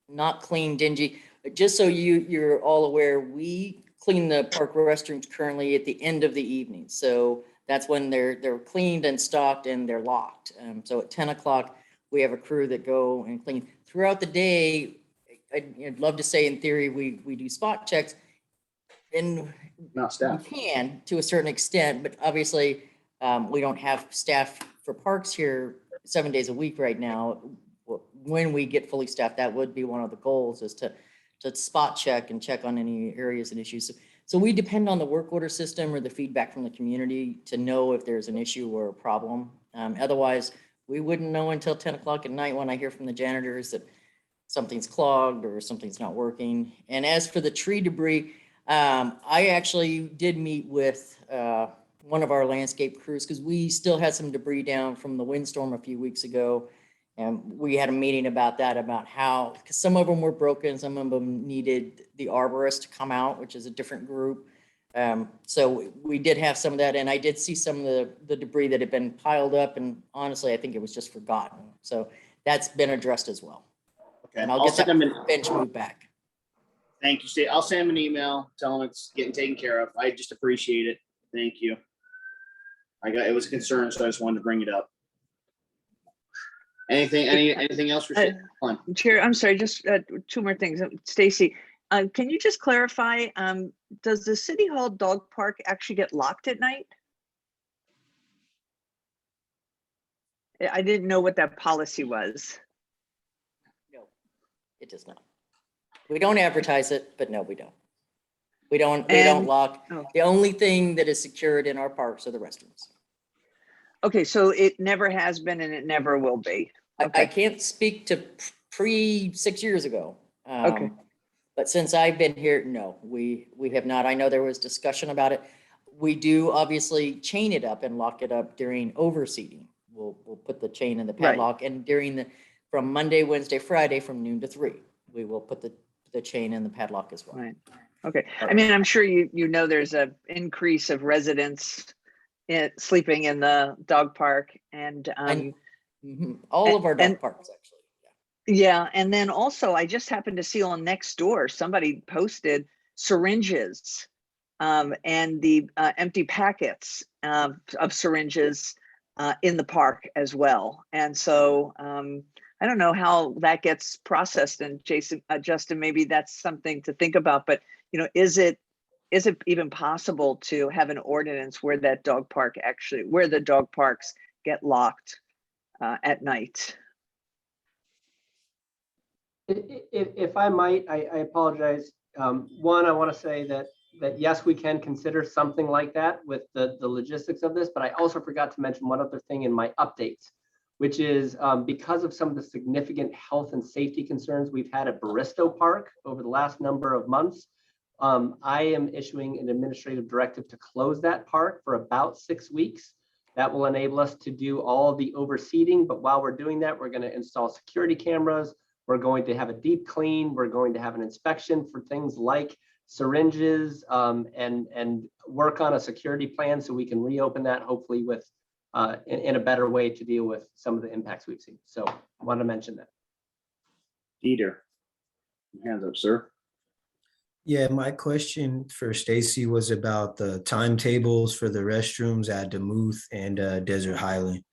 not clean, dingy, but just so you're all aware, we clean the park restrooms currently at the end of the evening. So that's when they're cleaned and stocked and they're locked. So at 10 o'clock, we have a crew that go and clean. Throughout the day, I'd love to say in theory, we do spot checks. And not staff. we can to a certain extent, but obviously we don't have staff for parks here 7 days a week right now. When we get fully staffed, that would be one of the goals, is to spot check and check on any areas and issues. So we depend on the work order system or the feedback from the community to know if there's an issue or a problem. Otherwise, we wouldn't know until 10 o'clock at night when I hear from the janitors that something's clogged or something's not working. And as for the tree debris, I actually did meet with one of our landscape crews because we still had some debris down from the windstorm a few weeks ago. And we had a meeting about that, about how, because some of them were broken, some of them needed the arborist to come out, which is a different group. So we did have some of that, and I did see some of the debris that had been piled up, and honestly, I think it was just forgotten. So that's been addressed as well. Okay, And I'll get send that them an, bench moved back. thank you, Steve. I'll send them an email, tell them it's getting taken care of. I just appreciate it. Thank you. It was a concern, so I just wanted to bring it up. Anything else for Chair, I'm sorry, just two more things. Stacy, can you just clarify, does the City Hall dog park actually get locked at night? I didn't know what that policy was. No, it does not. We don't advertise it, but no, we don't. We don't lock. Oh. The only thing that is secured in our parks are the restrooms. Okay, so it never has been and it never will be. Okay. I can't speak to pre 6 years ago. Okay. But since I've been here, no, we have not. I know there was discussion about it. We do obviously chain it up and lock it up during overseating. We'll put the chain in the padlock, and during from Monday, Wednesday, Friday from noon to 3, we will put the chain in the padlock as well. Right. Okay. I mean, I'm sure you know there's a increase of residents sleeping in the dog park, and all of our dog parks actually. Yeah, and then also I just happened to see on Nextdoor somebody posted syringes and the empty packets of syringes in the park as well. And so I don't know how that gets processed. And Justin, maybe that's something to think about. But you know, is it even possible to have an ordinance where that dog park where the dog parks get locked at night? If I might, I apologize. One, I want to say that yes, we can consider something like that with the logistics of this, but I also forgot to mention one other thing in my updates, which is because of some of the significant health and safety concerns we've had at Barristo Park over the last number of months, I am issuing an administrative directive to close that park for about 6 weeks. That will enable us to do all of the overseeding, but while we're doing that, we're going to install security cameras. We're going to have a deep clean. We're going to have an inspection for things like syringes, and work on a security plan so we can reopen that hopefully with in a better way to deal with some of the impacts we've seen. So I want to mention that. Dieter, hands up, sir. Yeah, my question for Stacy was about the timetables for the restrooms at Demuth and Desert Highland.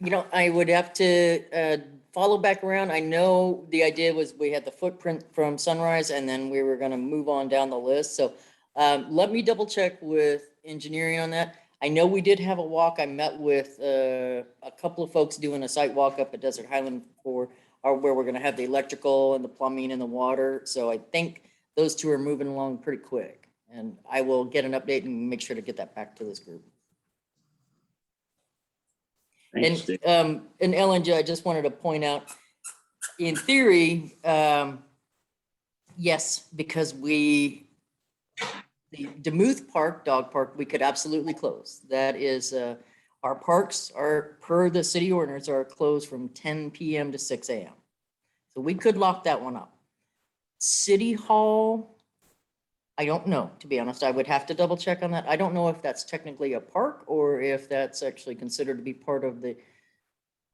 You know, I would have to follow back around. I know the idea was we had the footprint from Sunrise and then we were gonna move on down the list. So let me double check with engineering on that. I know we did have a walk. I met with a couple of folks doing a site walk up at Desert Highland for where we're gonna have the electrical and the plumbing and the water. So I think those two are moving along pretty quick. And I will get an update and make sure to get that back to this group. Thanks, Steve. And Ellen, I just wanted to point out, in theory, yes, because the Demuth Park, dog park, we could absolutely close. That is, our parks are, per the city ordinance, are closed from 10 PM to 6 AM. So we could lock that one up. City Hall, I don't know, to be honest. I would have to double check on that. I don't know if that's technically a park or if that's actually considered to be part of the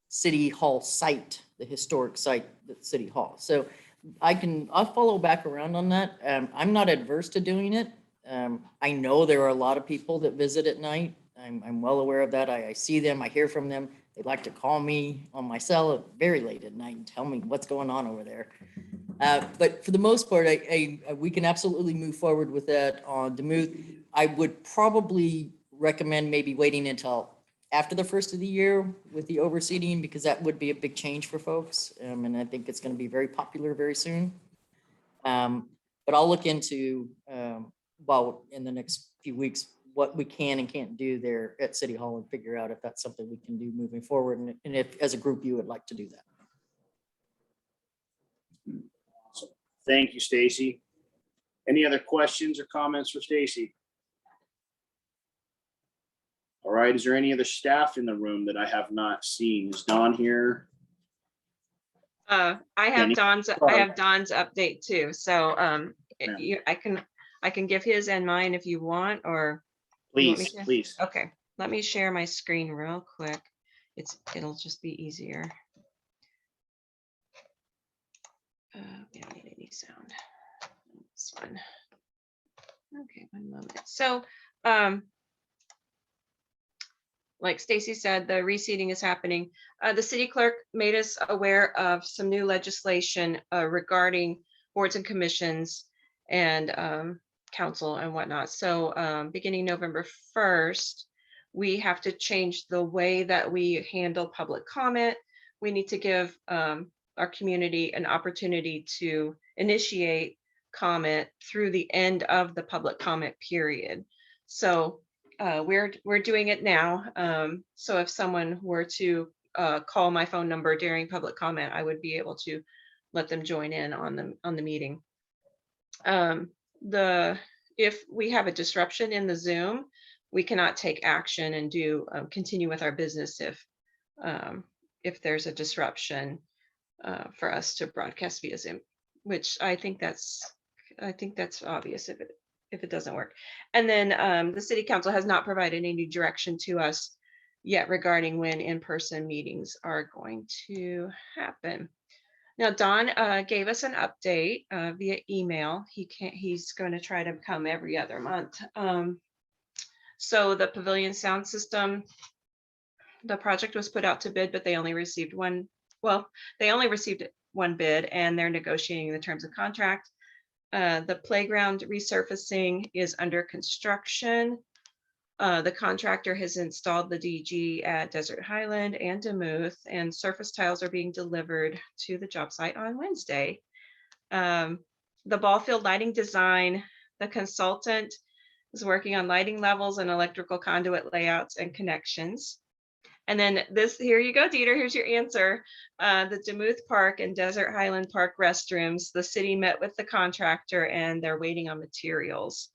City Hall site, the historic site, the City Hall. So I'll follow back around on that. I'm not adverse to doing it. I know there are a lot of people that visit at night. I'm well aware of that. I see them, I hear from them. They like to call me on my cell very late at night and tell me what's going on over there. But for the most part, we can absolutely move forward with that on Demuth. I would probably recommend maybe waiting until after the first of the year with the overseeding, because that would be a big change for folks. And I think it's going to be very popular very soon. But I'll look into, well, in the next few weeks, what we can and can't do there at City Hall and figure out if that's something we can do moving forward. And if, as a group, you would like to do that. Awesome. Thank you, Stacy. Any other questions or comments for Stacy? All right, is there any other staff in the room that I have not seen? Is Dawn here? I have Don's update too. So I can give his and mine if you want, or you want me Please, to? please. Okay, let me share my screen real quick. It'll just be easier. We don't need any sound. This one. Okay, one moment. So like Stacy said, the reseeding is happening. The city clerk made us aware of some new legislation regarding boards and commissions and council and whatnot. So beginning November 1st, we have to change the way that we handle public comment. We need to give our community an opportunity to initiate comment through the end of the public comment period. So we're doing it now. So if someone were to call my phone number during public comment, I would be able to let them join in on the meeting. If we have a disruption in the Zoom, we cannot take action and continue with our business if there's a disruption for us to broadcast via Zoom, which I think that's obvious if it doesn't work. And then the city council has not provided any direction to us yet regarding when in-person meetings are going to happen. Now, Don gave us an update via email. He's going to try to come every other month. So the Pavilion sound system, the project was put out to bid, but they only received one. Well, they only received one bid, and they're negotiating the terms of contract. The playground resurfacing is under construction. The contractor has installed the DG at Desert Highland and Demuth, and surface tiles are being delivered to the job site on Wednesday. The ball field lighting design, the consultant is working on lighting levels and electrical conduit layouts and connections. And then here you go, Dieter, here's your answer. The Demuth Park and Desert Highland Park restrooms, the city met with the contractor and they're waiting on materials.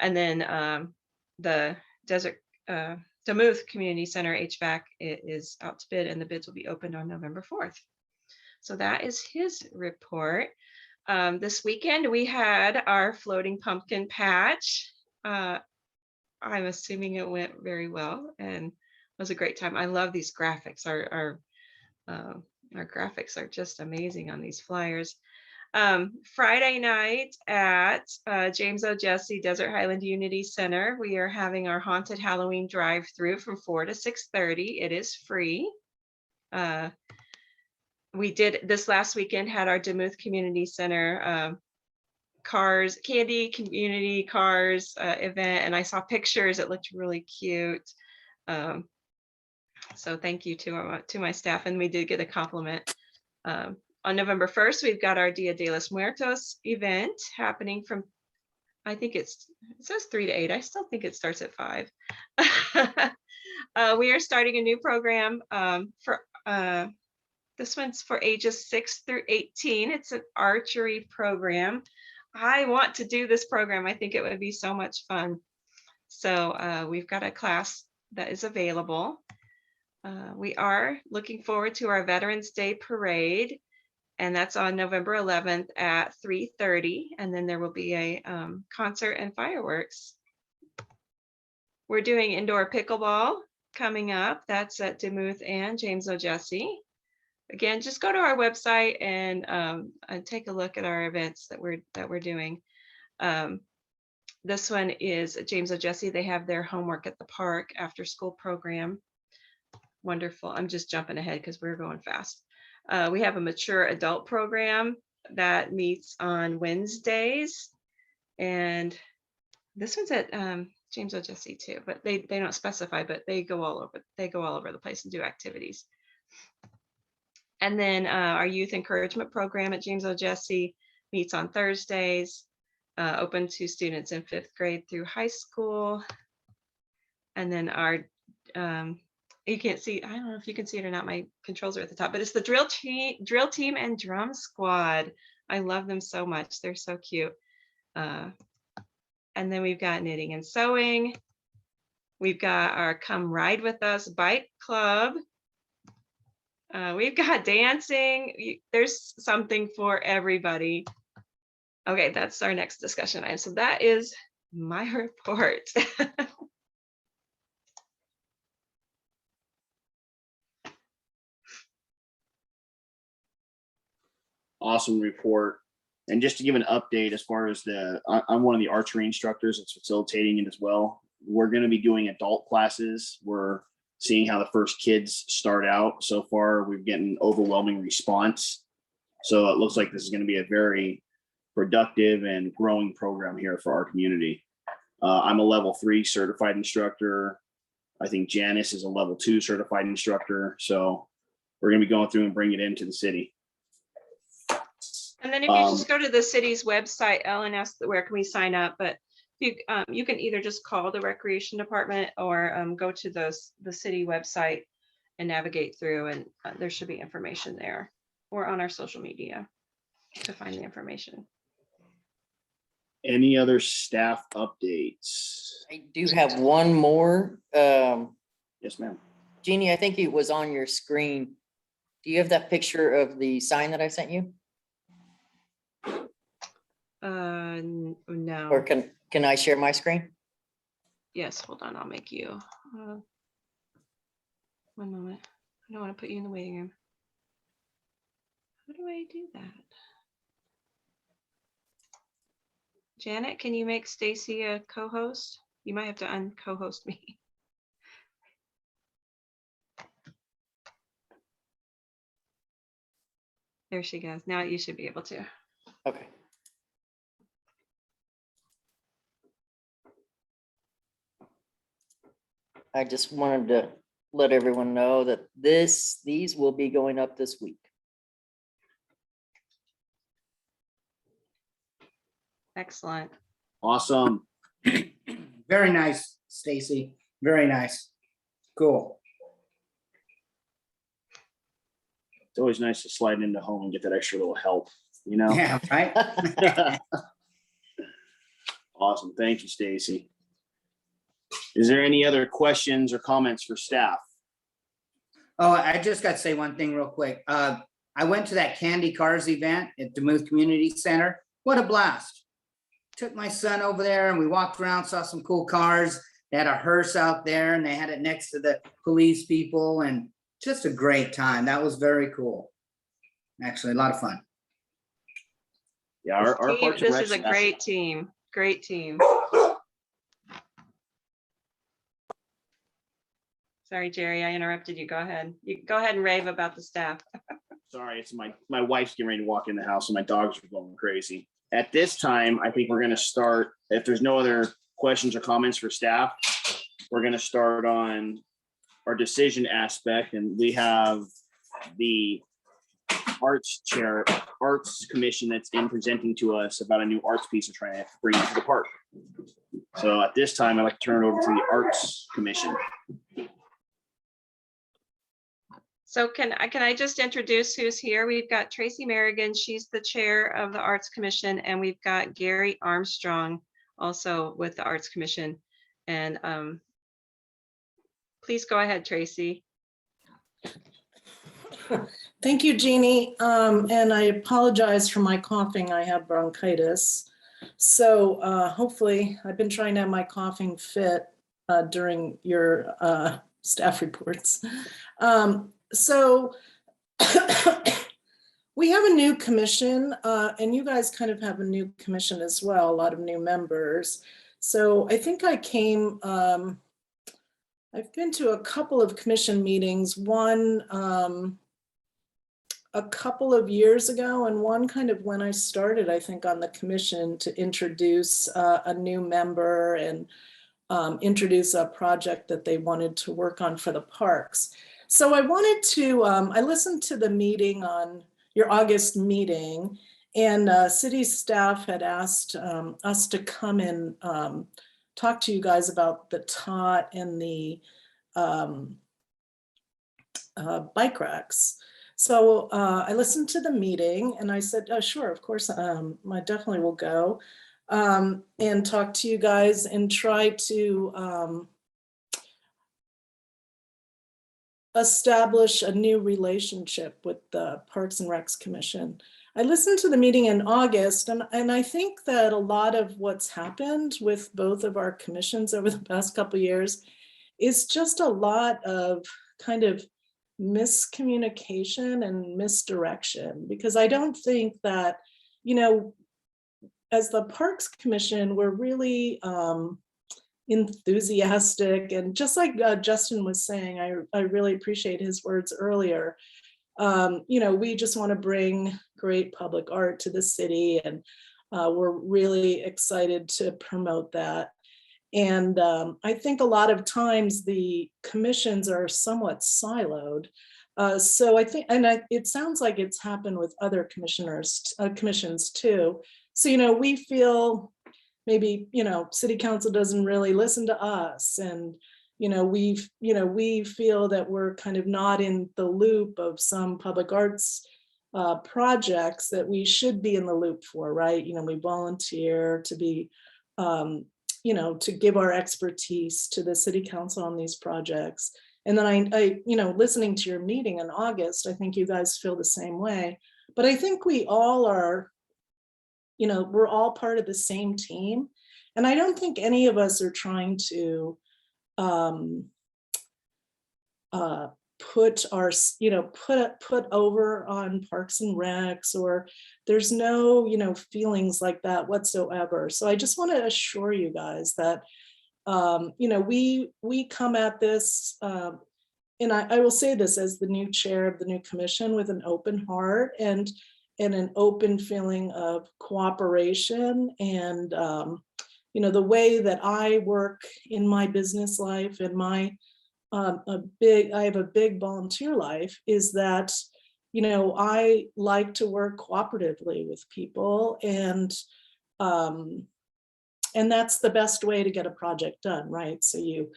And then the Demuth Community Center HVAC is out to bid and the bids will be opened on November 4th. So that is his report. This weekend, we had our floating pumpkin patch. I'm assuming it went very well and was a great time. I love these graphics. Our graphics are just amazing on these flyers. Friday night at James O. Jesse Desert Highland Unity Center, we are having our haunted Halloween drive-through from 4 to 6:30. It is free. We did this last weekend, had our Demuth Community Center cars, candy community cars event, and I saw pictures. It looked really cute. So thank you to my staff, and we did get a compliment. On November 1st, we've got our Dia de los Muertos event happening from, I think it says 3 to 8. I still think it starts at 5. We are starting a new program for this one's for ages 6 through 18. It's an archery program. I want to do this program. I think it would be so much fun. So we've got a class that is available. We are looking forward to our Veterans Day Parade, and that's on November 11th at 3:30. And then there will be a concert and fireworks. We're doing indoor pickleball coming up. That's at Demuth and James O. Jesse. Again, just go to our website and take a look at our events that we're doing. This one is James O. Jesse. They have their homework at the park after school program. Wonderful. I'm just jumping ahead because we're going fast. We have a mature adult program that meets on Wednesdays, and this one's at James O. Jesse too, but they don't specify, but they go all over. They go all over the place and do activities. And then our youth encouragement program at James O. Jesse meets on Thursdays, open to students in 5th grade through high school. And then our, you can't see, I don't know if you can see it or not, my controls are at the top, but it's the drill team and drum squad. I love them so much. They're so cute. And then we've got knitting and sewing. We've got our Come Ride With Us bike club. We've got dancing. There's something for everybody. Okay, that's our next discussion item. So that is my report. Awesome report. And just to give an update as far as I'm one of the archery instructors that's facilitating it as well. We're going to be doing adult classes. We're seeing how the first kids start out. So far, we're getting overwhelming response. So it looks like this is going to be a very productive and growing program here for our community. I'm a level 3 certified instructor. I think Janice is a level 2 certified instructor. So we're going to be going through and bringing it into the city. And then if you just go to the city's website, Ellen asked where can we sign up, but you can either just call the recreation department or go to the city website and navigate through, and there should be information there, or on our social media to find the information. Any other staff updates? I do have one more. Yes, ma'am. Jeannie, I think it was on your screen. Do you have that picture of the sign that I sent you? No. Or can I share my screen? Yes, hold on, I'll make you. One moment. I don't want to put you in the waiting room. How do I do that? Janet, can you make Stacy a co-host? You might have to un-co-host me. There she goes. Now you should be able to. Okay. I just wanted to let everyone know that these will be going up this week. Excellent. Awesome. Very nice, Stacy. Very nice. Cool. It's always nice to slide into home and get that extra little help, you know? Yeah, right? Awesome. Thank you, Stacy. Is there any other questions or comments for staff? Oh, I just got to say one thing real quick. I went to that Candy Cars event at Duluth Community Center. What a blast. Took my son over there and we walked around, saw some cool cars. They had a hearse out there and they had it next to the police people, and just a great time. That was very cool. Actually, a lot of fun. Yeah, our Team- Parks and This Rec is a staff- great team, great team. Sorry, Jerry, I interrupted you. Go ahead. You go ahead and rave about the staff. Sorry, it's my wife's getting ready to walk in the house and my dogs are going crazy. At this time, I think we're gonna start, if there's no other questions or comments for staff, we're gonna start on our decision aspect, and we have the Arts Commission that's in presenting to us about a new arts piece of trying to bring to the park. So at this time, I'd like to turn it over to the Arts Commission. So can I just introduce who's here? We've got Tracy Merrigan, she's the chair of the Arts Commission, and we've got Gary Armstrong also with the Arts Commission. And please go ahead, Tracy. Thank you, Jeannie. And I apologize for my coughing. I have bronchitis. So hopefully, I've been trying to have my coughing fit during your staff reports. So we have a new commission, and you guys kind of have a new commission as well, a lot of new members. So I think I came, I've been to a couple of commission meetings, one a couple of years ago, and one kind of when I started, I think, on the commission to introduce a new member and introduce a project that they wanted to work on for the parks. So I wanted to, I listened to the meeting on your August meeting, and city staff had asked us to come and talk to you guys about the tot and the bike racks. So I listened to the meeting and I said, oh, sure, of course, I definitely will go and talk to you guys and try to establish a new relationship with the Parks and Recs Commission. I listened to the meeting in August, and I think that a lot of what's happened with both of our commissions over the past couple of years is just a lot of kind of miscommunication and misdirection, because I don't think that, you know, as the Parks Commission, we're really enthusiastic, and just like Justin was saying, I really appreciate his words earlier. You know, we just want to bring great public art to the city, and we're really excited to promote that. And I think a lot of times the commissions are somewhat siloed. So I think, and it sounds like it's happened with other commissions too. So, you know, we feel maybe, you know, city council doesn't really listen to us, and you know, we feel that we're kind of not in the loop of some public arts projects that we should be in the loop for, right? You know, we volunteer to be, you know, to give our expertise to the city council on these projects. And then I, you know, listening to your meeting in August, I think you guys feel the same way. But I think we all are, you know, we're all part of the same team. And I don't think any of us are trying to put our, you know, put over on Parks and Recs, or there's no, you know, feelings like that whatsoever. So I just want to assure you guys that, you know, we come at this, and I will say this as the new chair of the new commission, with an open heart and an open feeling of cooperation. And, you know, the way that I work in my business life and my, I have a big volunteer life, is that, you know, I like to work cooperatively with people, and that's the best way to get a project done, right? So you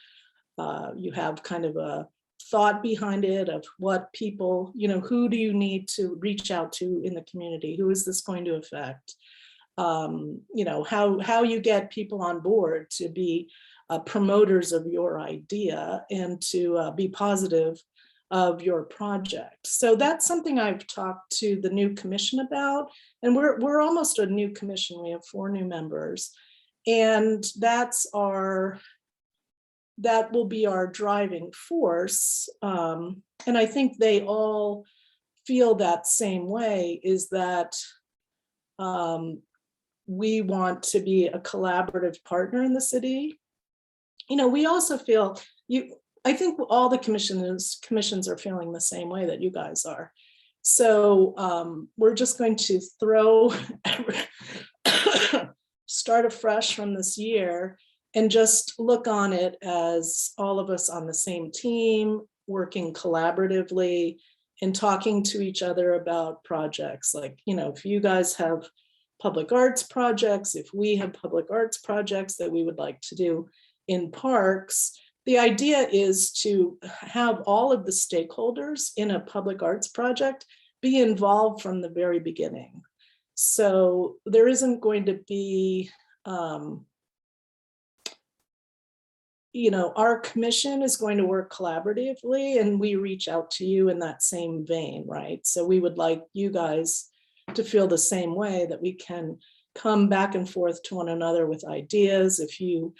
have kind of a thought behind it of what people, you know, who do you need to reach out to in the community? Who is this going to affect? You know, how you get people on board to be promoters of your idea and to be positive of your project. So that's something I've talked to the new commission about, and we're almost a new commission. We have 4 new members, and that will be our driving force. And I think they all feel that same way, is that we want to be a collaborative partner in the city. You know, we also feel I think all the commissions are feeling the same way that you guys are. So we're just going to start afresh from this year and just look on it as all of us on the same team, working collaboratively and talking to each other about projects. Like, you know, if you guys have public arts projects, if we have public arts projects that we would like to do in parks, the idea is to have all of the stakeholders in a public arts project be involved from the very beginning. So there isn't going to be, you know, our commission is going to work collaboratively, and we reach out to you in that same vein, right? So we would like you guys to feel the same way, that we can come back and forth to one another with ideas. If you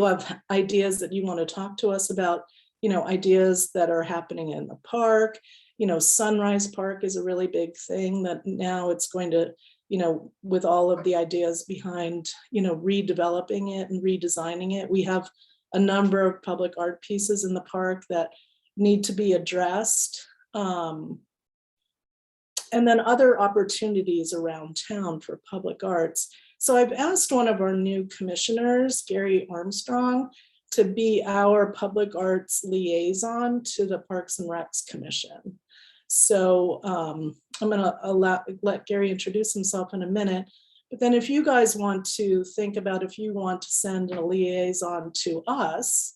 have ideas that you want to talk to us about, you know, ideas that are happening in the park, you know, Sunrise Park is a really big thing that now it's going to, you know, with all of the ideas behind, you know, redeveloping it and redesigning it. We have a number of public art pieces in the park that need to be addressed. And then other opportunities around town for public arts. So I've asked one of our new commissioners, Gary Armstrong, to be our public arts liaison to the Parks and Recs Commission. So I'm gonna let Gary introduce himself in a minute. But then if you guys want to think about if you want to send a liaison to us,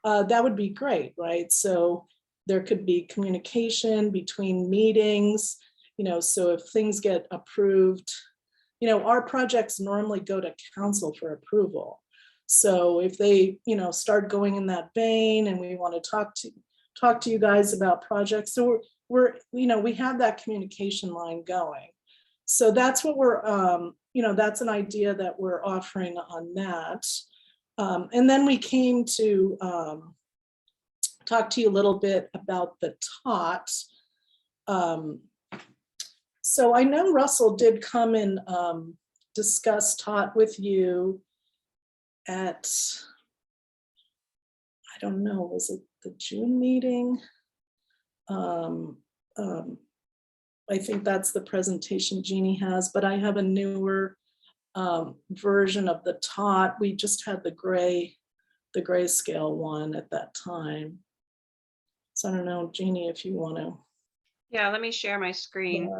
that would be great, right? So there could be communication between meetings, you know, so if things get approved, you know, our projects normally go to council for approval. So if they, you know, start going in that vein and we want to talk to you guys about projects, so we're you know, we have that communication line going. So that's what we're, you know, that's an idea that we're offering on that. And then we came to talk to you a little bit about the tot. So I know Russell did come and discuss tot with you at, I don't know, was it the June meeting? I think that's the presentation Jeannie has, but I have a newer version of the tot. We just had the grayscale one at that time. So I don't know, Jeannie, if you want to. Yeah, let me share my screen.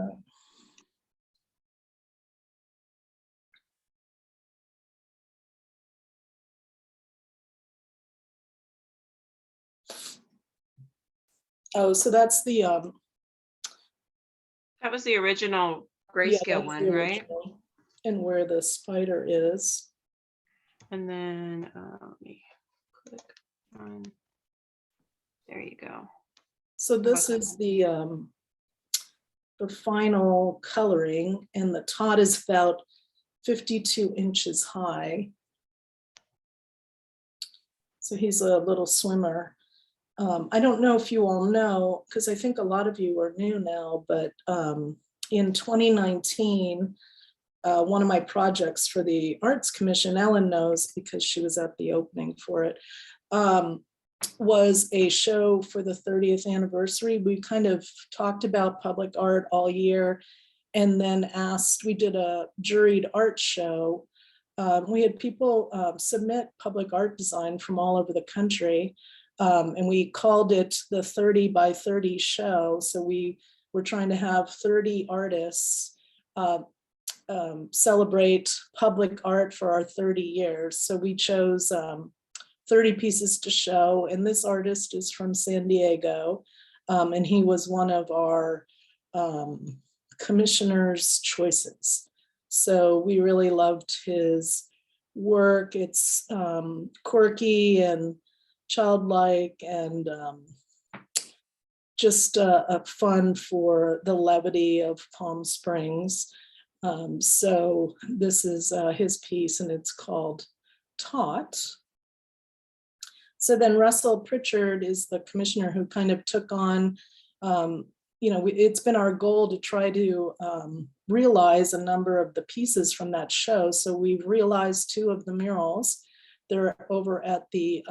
Oh, so that's the That was the original grayscale one, right? And where the spider is. And then let me click on. There you go. So this is the final coloring, and the tot is about 52 inches high. So he's a little swimmer. I don't know if you all know, because I think a lot of you are new now, but in 2019, one of my projects for the Arts Commission, Ellen knows because she was at the opening for it, was a show for the 30th anniversary. We kind of talked about public art all year and then we did a juried art show. We had people submit public art design from all over the country. And we called it the 30 by 30 show. So we were trying to have 30 artists celebrate public art for our 30 years. So we chose 30 pieces to show. And this artist is from San Diego. And he was one of our commissioner's choices. So we really loved his work. It's quirky and childlike and just a fun for the levity of Palm Springs. So this is his piece, and it's called Taught. So then Russell Pritchard is the commissioner who kind of took on, it's been our goal to try to realize a number of the pieces from that show. So we've realized 2 of the murals. They're over at the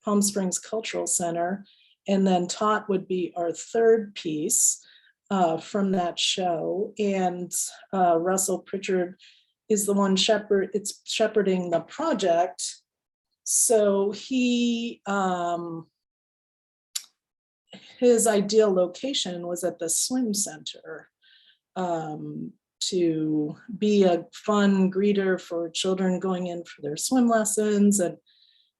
Palm Springs Cultural Center. And then Tot would be our 3rd piece from that show. And Russell Pritchard is the one shepherding the project. So he, his ideal location was at the swim center to be a fun greeter for children going in for their swim lessons, and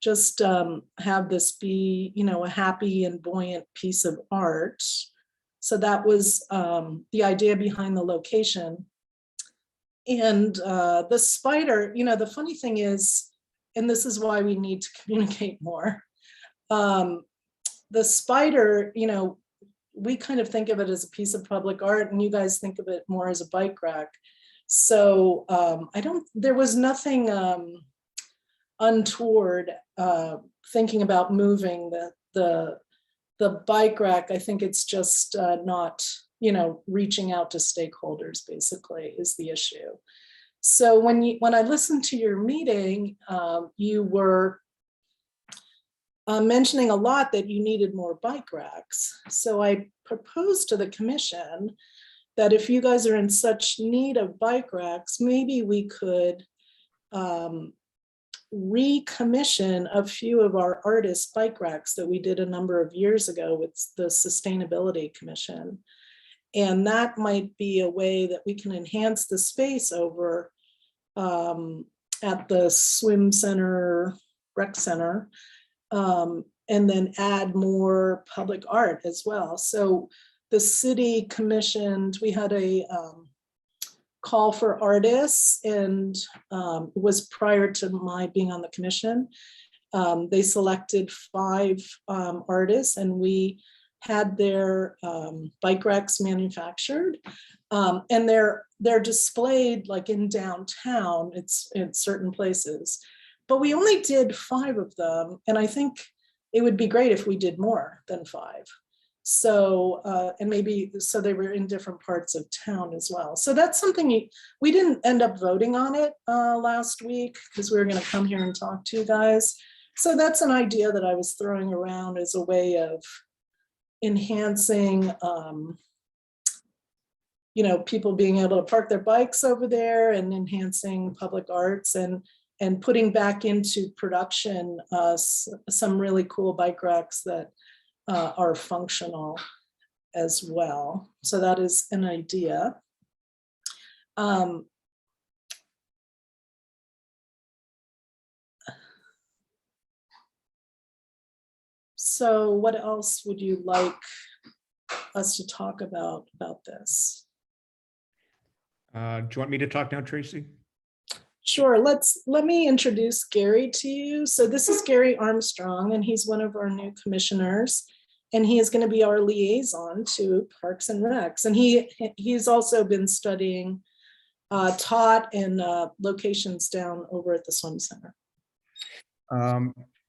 just have this be, a happy and buoyant piece of art. So that was the idea behind the location. And the spider, the funny thing is, and this is why we need to communicate more. The spider, we kind of think of it as a piece of public art, and you guys think of it more as a bike rack. So there was nothing untoward thinking about moving the bike rack. I think it's just not, reaching out to stakeholders, basically, is the issue. So when I listened to your meeting, you were mentioning a lot that you needed more bike racks. So I proposed to the commission that if you guys are in such need of bike racks, maybe we could recommission a few of our artist bike racks that we did a number of years ago with the Sustainability Commission. And that might be a way that we can enhance the space over at the swim center, rec center, and then add more public art as well. So the city commissioned, we had a call for artists, and it was prior to my being on the commission. They selected 5 artists, and we had their bike racks manufactured, and they're displayed like in downtown. It's in certain places, but we only did 5 of them, and I think it would be great if we did more than 5. So and maybe so they were in different parts of town as well. So that's something we didn't end up voting on it last week because we were going to come here and talk to you guys. So that's an idea that I was throwing around as a way of enhancing, people being able to park their bikes over there, and enhancing public arts, and putting back into production some really cool bike racks that are functional as well. So that is an idea. So what else would you like us to talk about this? Do you want me to talk now, Tracy? Sure, let me introduce Gary to you. So this is Gary Armstrong, and he's one of our new commissioners, and he is going to be our liaison to Parks and Recs. And he's also been studying Tot and locations down over at the swim center.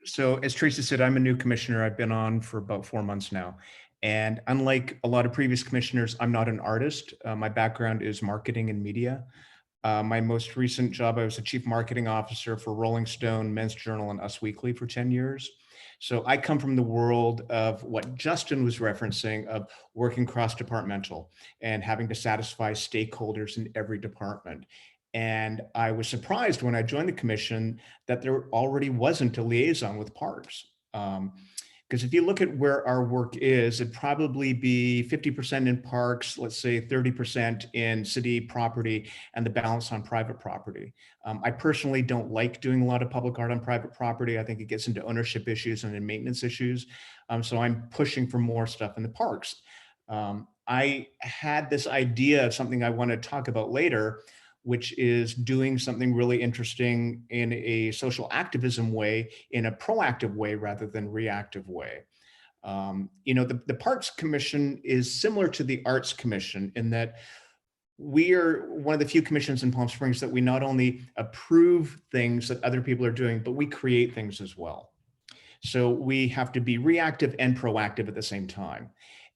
So as Tracy said, I'm a new commissioner. I've been on for about 4 months now. And unlike a lot of previous commissioners, I'm not an artist. My background is marketing and media. My most recent job, I was the chief marketing officer for Rolling Stone, Men's Journal, and Us Weekly for 10 years. So I come from the world of what Justin was referencing, of working cross-departmental and having to satisfy stakeholders in every department. And I was surprised when I joined the commission that there already wasn't a liaison with parks. Because if you look at where our work is, it'd probably be 50% in parks, let's say 30% in city property, and the balance on private property. I personally don't like doing a lot of public art on private property. I think it gets into ownership issues and in maintenance issues. So I'm pushing for more stuff in the parks. I had this idea of something I want to talk about later, which is doing something really interesting in a social activism way, in a proactive way rather than reactive way. The Parks Commission is similar to the Arts Commission in that we are one of the few commissions in Palm Springs that we not only approve things that other people are doing, but we create things as well. So we have to be reactive and proactive at the same time.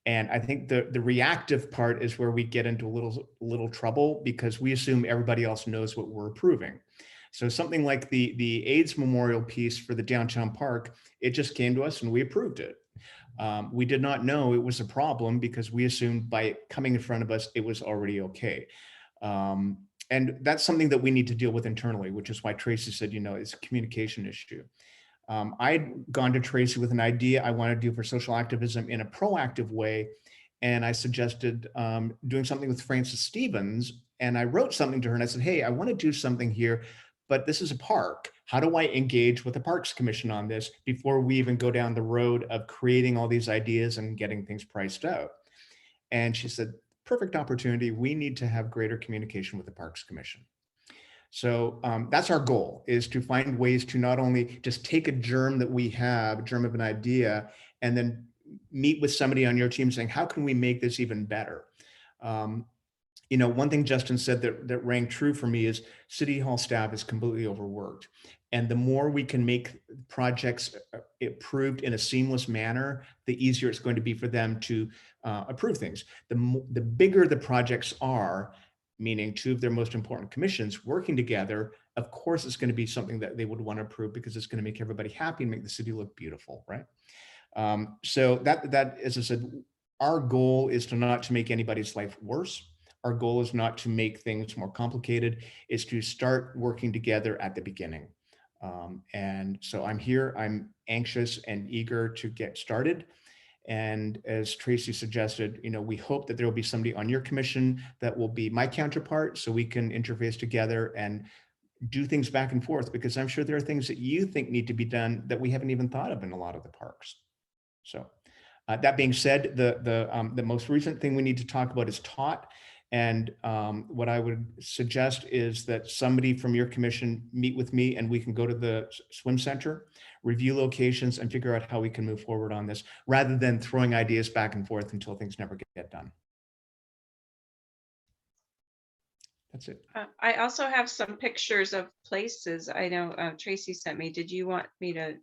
And I think the reactive part is where we get into a little trouble because we assume everybody else knows what we're approving. So something like the AIDS memorial piece for the downtown park, it just came to us and we approved it. We did not know it was a problem because we assumed by it coming in front of us, it was already okay. And that's something that we need to deal with internally, which is why Tracy said, it's a communication issue. I'd gone to Tracy with an idea I want to do for social activism in a proactive way. And I suggested doing something with Frances Stevens. And I wrote something to her and I said, hey, I want to do something here, but this is a park. How do I engage with the Parks Commission on this before we even go down the road of creating all these ideas and getting things priced out? And she said, perfect opportunity. We need to have greater communication with the Parks Commission. So that's our goal, is to find ways to not only just take a germ that we have, a germ of an idea, and then meet with somebody on your team saying, how can we make this even better? One thing Justin said that rang true for me is City Hall staff is completely overworked. And the more we can make projects approved in a seamless manner, the easier it's going to be for them to approve things. The bigger the projects are, meaning two of their most important commissions working together, of course, it's going to be something that they would want to approve because it's going to make everybody happy and make the city look beautiful, right? So that, as I said, our goal is not to make anybody's life worse. Our goal is not to make things more complicated, is to start working together at the beginning. And so I'm here, I'm anxious and eager to get started. And as Tracy suggested, we hope that there will be somebody on your commission that will be my counterpart so we can interface together and do things back and forth, because I'm sure there are things that you think need to be done that we haven't even thought of in a lot of the parks. So that being said, the most recent thing we need to talk about is TOT. And what I would suggest is that somebody from your commission meet with me and we can go to the swim center, review locations and figure out how we can move forward on this rather than throwing ideas back and forth until things never get done. That's it. I also have some pictures of places. I know Tracy sent me. Did you want me to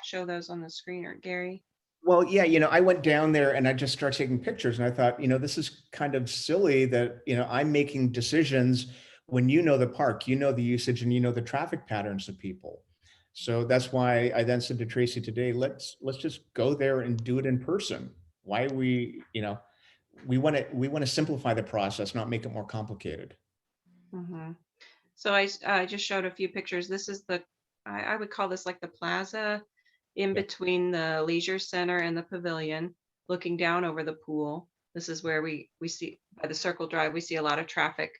show those on the screen, or Gary? Well, yeah, I went down there and I just started taking pictures and I thought, this is kind of silly that, I'm making decisions when the park, the usage and the traffic patterns of people. So that's why I then said to Tracy today, let's just go there and do it in person. Why we want to simplify the process, not make it more complicated. Mm-hmm. So I just showed a few pictures. This is I would call this like the plaza in between the leisure center and the pavilion, looking down over the pool. This is where we see by the Circle Drive, we see a lot of traffic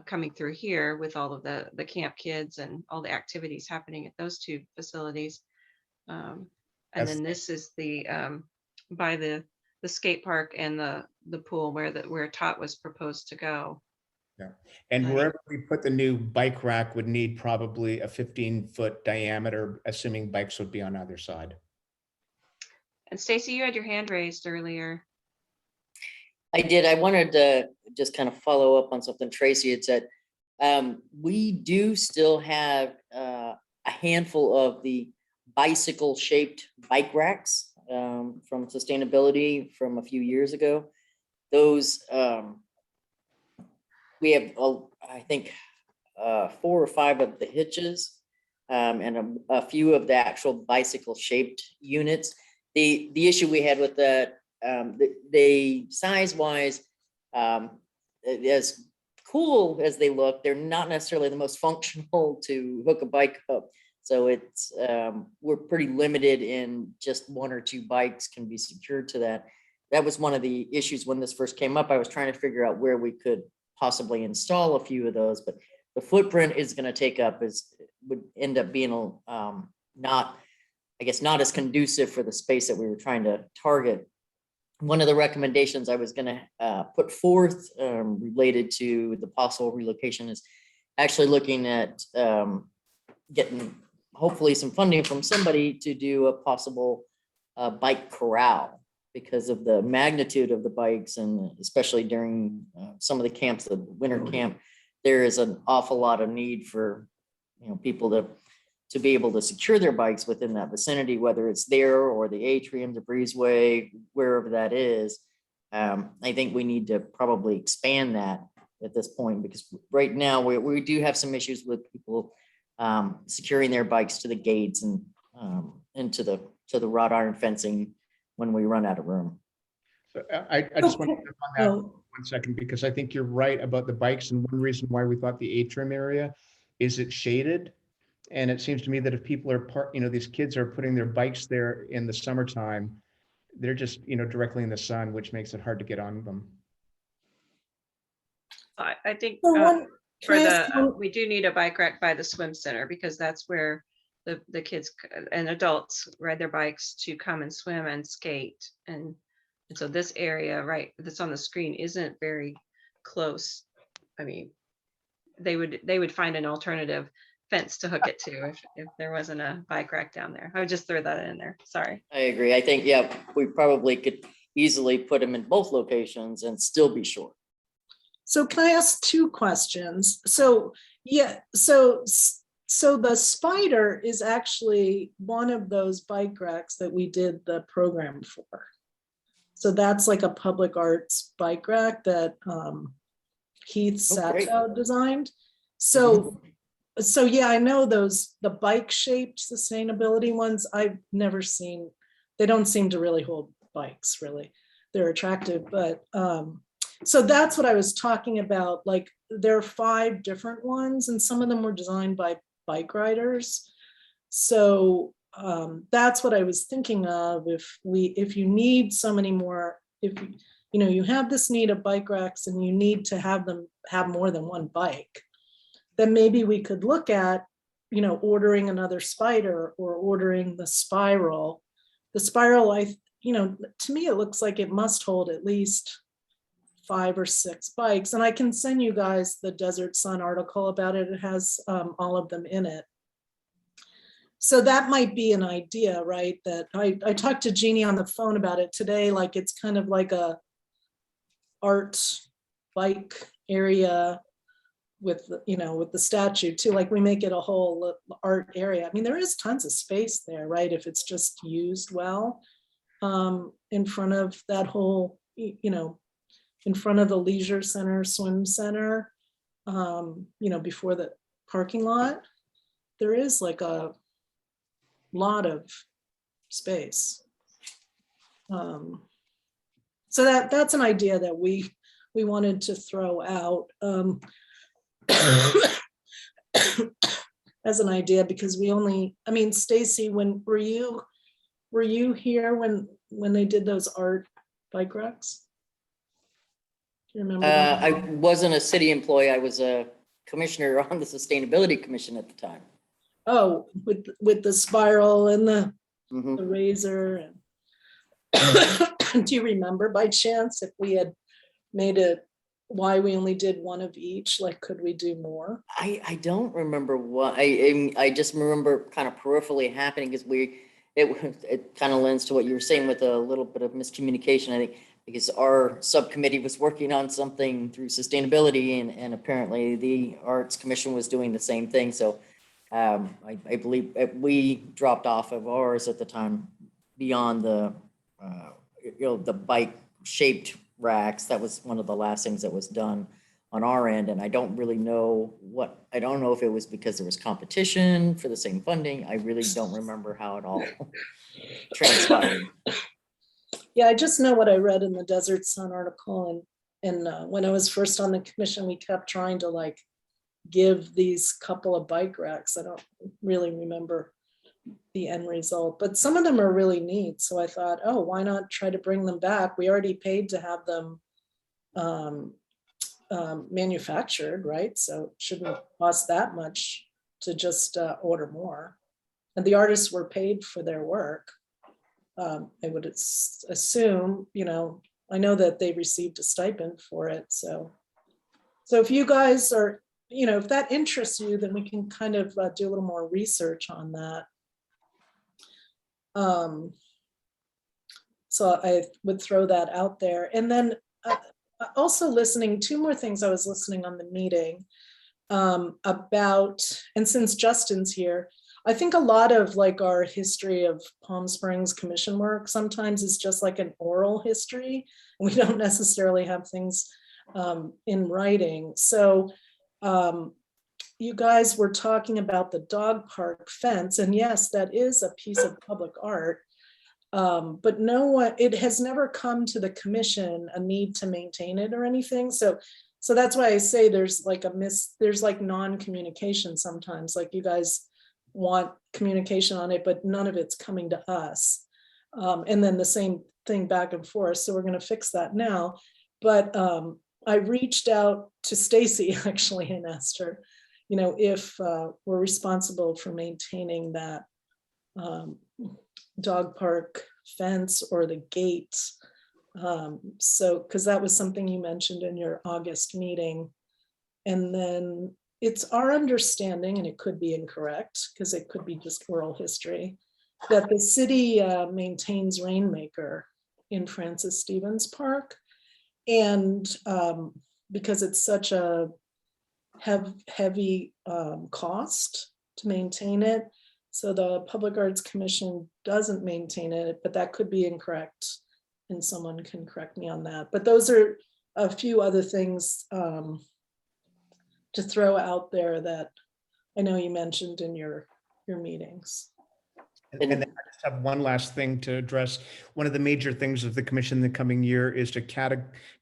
coming through here with all of the camp kids and all the activities happening at those two facilities. And then this is the by the skate park and the pool where TOT was proposed to go. Yeah. And wherever we put the new bike rack would need probably a 15-foot diameter, assuming bikes would be on either side. And Stacy, you had your hand raised earlier. I did. I wanted to just kind of follow up on something Tracy had said. We do still have a handful of the bicycle-shaped bike racks from sustainability from a few years ago. Those we have, I think, 4 or 5 of the hitches and a few of the actual bicycle-shaped units. The issue we had with that, they size-wise, as cool as they look, they're not necessarily the most functional to hook a bike up. So it's we're pretty limited in just 1 or 2 bikes can be secured to that. That was one of the issues when this first came up. I was trying to figure out where we could possibly install a few of those, but the footprint is going to take up would end up being not as conducive for the space that we were trying to target. one of the recommendations I was gonna put forth related to the possible relocation is actually looking at getting hopefully some funding from somebody to do a possible bike corral because of the magnitude of the bikes, and especially during some of the camps, the winter camp, there is an awful lot of need for, you know, people to be able to secure their bikes within that vicinity, whether it's there or the atrium, the breezeway, wherever that is. I think we need to probably expand that at this point, because right now we do have some issues with people securing their bikes to the gates and into the wrought iron fencing when we run out of room. So I just want to jump on that for 1 second, because I think you're right about the bikes. And one reason why we thought the atrium area is it's shaded. And it seems to me that if people are these kids are putting their bikes there in the summertime, they're just, directly in the sun, which makes it hard to get on them. I think So one- for can I ask the, one- we do need a bike rack by the swim center, because that's where the kids and adults ride their bikes to come and swim and skate. And so this area, right, that's on the screen isn't very close. I mean, they would find an alternative fence to hook it to if there wasn't a bike rack down there. I would just throw that in there. Sorry. I agree. I think, yeah, we probably could easily put them in both locations and still be short. So can I ask two questions? So, yeah, so the Spider is actually one of those bike racks that we did the program for. So that's like a public arts bike rack that Heath great. Satchow designed. So, so yeah, I know the bike shaped sustainability ones I've never seen. They don't seem to really hold bikes, really. They're attractive, but so that's what I was talking about. Like there are 5 different ones, and some of them were designed by bike riders. So that's what I was thinking of. If you need so many more, if you have this need of bike racks and you need to have them have more than one bike, then maybe we could look at, ordering another Spider or ordering the Spiral. The Spiral, to me, it looks like it must hold at least 5 or 6 bikes. And I can send you guys the Desert Sun article about it. It has all of them in it. So that might be an idea, right? That I talked to Jeannie on the phone about it today. Like it's kind of like a art bike area with the statue too. Like we make it a whole art area. I mean, there is tons of space there, right? If it's just used well, in front of that whole, in front of the leisure center, swim center, before the parking lot, there is like a lot of space. So that's an idea that we wanted to throw out as an idea, because Stacy, when were you here when they did those art bike racks? Do you remember? I wasn't a city employee. I was a commissioner on the Sustainability Commission at the time. Oh, with the Spiral and the razor. And do you remember by chance if we had made it, why we only did one of each? Like, could we do more? I don't remember what, I just remember kind of peripherally happening because it kind of lends to what you were saying with a little bit of miscommunication, I think, because our subcommittee was working on something through sustainability and apparently the Arts Commission was doing the same thing. So I believe we dropped off of ours at the time beyond the, the bike shaped racks. That was one of the last things that was done on our end. And I don't really know I don't know if it was because there was competition for the same funding. I really don't remember how it all transpired. Yeah, I just know what I read in the Desert Sun article. And when I was first on the commission, we kept trying to give these couple of bike racks. I don't really remember the end result, but some of them are really neat. So I thought, oh, why not try to bring them back? We already paid to have them manufactured, right? So it shouldn't cost that much to just order more. And the artists were paid for their work. I would assume, I know that they received a stipend for it, so. So if you guys are, if that interests you, then we can kind of do a little more research on that. So I would throw that out there. And then also listening, two more things I was listening on the meeting about, and since Justin's here, I think a lot of like our history of Palm Springs commission work sometimes is just like an oral history. We don't necessarily have things in writing. So you guys were talking about the dog park fence, and yes, that is a piece of public art. But it has never come to the commission a need to maintain it or anything. So that's why I say there's like there's like non-communication sometimes, like you guys want communication on it, but none of it's coming to us. And then the same thing back and forth. So we're going to fix that now. But I reached out to Stacy actually and asked her, if we're responsible for maintaining that dog park fence or the gates. So, because that was something you mentioned in your August meeting. And then it's our understanding, and it could be incorrect because it could be just oral history, that the city maintains Rainmaker in Francis Stevens Park. And because it's such a heavy cost to maintain it, so the Public Arts Commission doesn't maintain it, but that could be incorrect, and someone can correct me on that. But those are a few other things to throw out there that I know you mentioned in your meetings. And then I just have one last thing to address. One of the major things of the commission in the coming year is to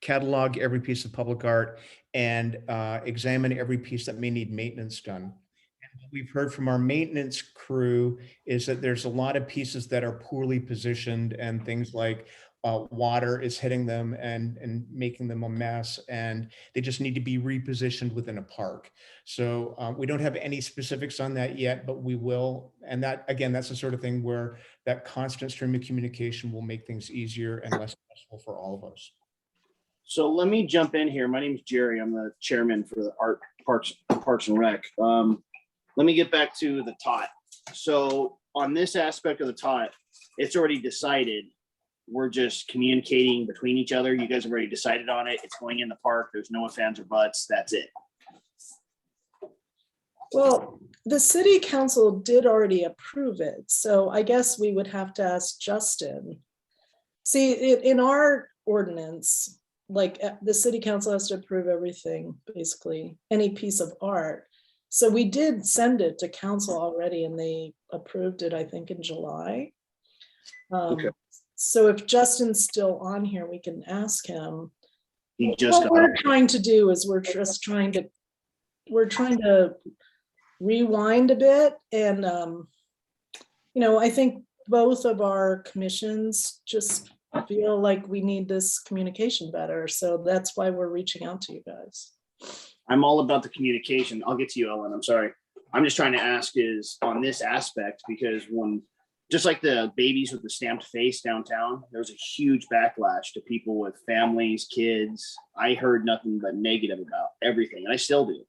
catalog every piece of public art and examine every piece that may need maintenance done. And what we've heard from our maintenance crew is that there's a lot of pieces that are poorly positioned, and things like water is hitting them and making them a mess, and they just need to be repositioned within a park. So we don't have any specifics on that yet, but we will. And that, again, that's the sort of thing where that constant stream of communication will make things easier and less stressful for all of us. So let me jump in here. My name is Jerry. I'm the chairman for the Parks and Rec. Let me get back to the tot. So on this aspect of the tot, it's already decided. We're just communicating between each other. You guys have already decided on it. It's going in the park. There's no ifs, ands, or buts. That's it. Well, the city council did already approve it. So I guess we would have to ask Justin. See, in our ordinance, like the city council has to approve everything, basically, any piece of art. So we did send it to council already, and they approved it, I think, in July. Okay. So if Justin's still on here, we can ask him. He just What we're trying to do is we're trying to rewind a bit. And, I think both of our commissions just feel like we need this communication better. So that's why we're reaching out to you guys. I'm all about the communication. I'll get to you, Ellen. I'm sorry. I'm just trying to ask is on this aspect, because just like the babies with the stamped face downtown, there was a huge backlash to people with families, kids. I heard nothing but negative about everything, and I still do.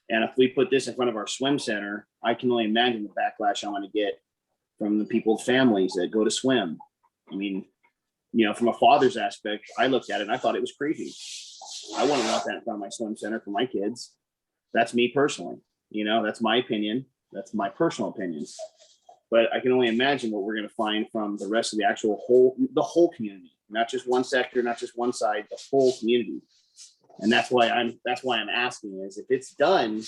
And if we put this in front of our swim center, I can only imagine the backlash I'm going to get from the people with families that go to swim. I mean, from a father's aspect, I looked at it and I thought it was crazy. I wouldn't want that in front of my swim center for my kids. That's me personally. That's my opinion. That's my personal opinion. But I can only imagine what we're going to find from the rest of the whole community, not just one sector, not just one side, the whole community. And that's why I'm asking is if it's done,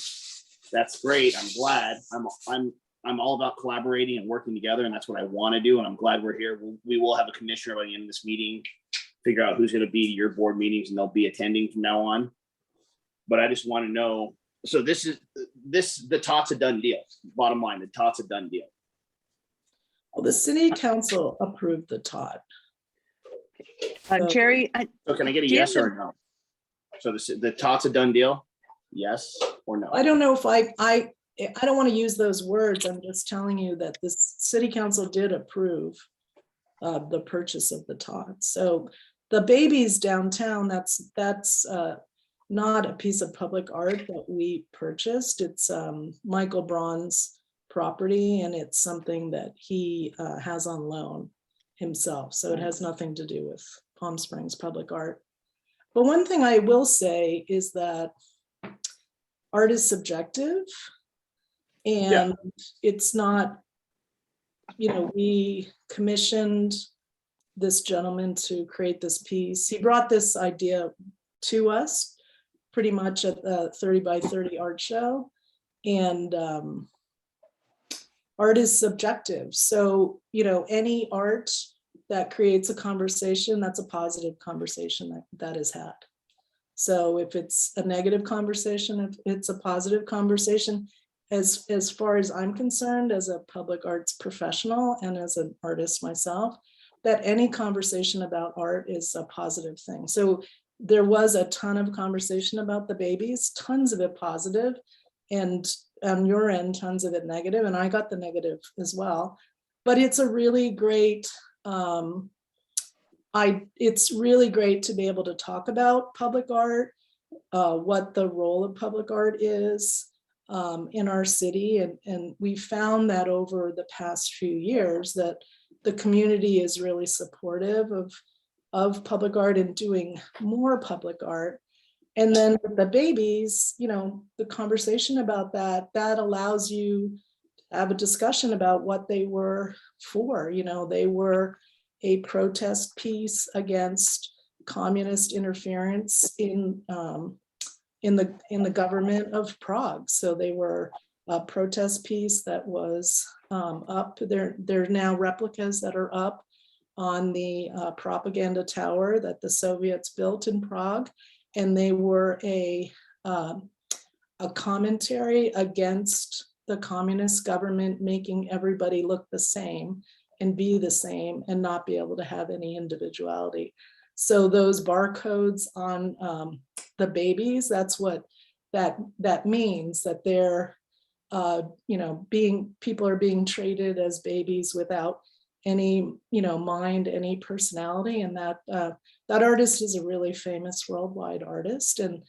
that's great. I'm glad. I'm all about collaborating and working together, and that's what I want to do. And I'm glad we're here. We will have a commissioner by the end of this meeting, figure out who's going to be to your board meetings, and they'll be attending from now on. But I just want to know. So the TOT's a done deal. Bottom line, the TOT's a done deal. Well, the city council approved the tot. Jerry, So can I get a yes or a no? So the TOT's a done deal? Yes or no? I don't know if I don't want to use those words. I'm just telling you that this city council did approve the purchase of the tots. So the babies downtown, that's not a piece of public art that we purchased. It's Michael Braun's property, and it's something that he has on loan himself. So it has nothing to do with Palm Springs public art. But one thing I will say is that art is subjective, and it's not, we commissioned this gentleman to create this piece. He brought this idea to us pretty much at the 30 by 30 art show. And art is subjective. So, any art that creates a conversation, that's a positive conversation that is had. So if it's a negative conversation, if it's a positive conversation, as far as I'm concerned, as a public arts professional and as an artist myself, that any conversation about art is a positive thing. So there was a ton of conversation about the babies, tons of it positive, and on your end, tons of it negative, and I got the negative as well. But it's a really great, it's really great to be able to talk about public art, what the role of public art is in our city. And we found that over the past few years that the community is really supportive of public art and doing more public art. And then with the babies, the conversation about that allows you to have a discussion about what they were for. They were a protest piece against communist interference in the government of Prague. So they were a protest piece that was up. There are now replicas that are up on the propaganda tower that the Soviets built in Prague, and they were a commentary against the communist government making everybody look the same and be the same and not be able to have any individuality. So those barcodes on the babies, that's what that means, that they're people are being treated as babies without any mind, any personality. And that artist is a really famous worldwide artist, and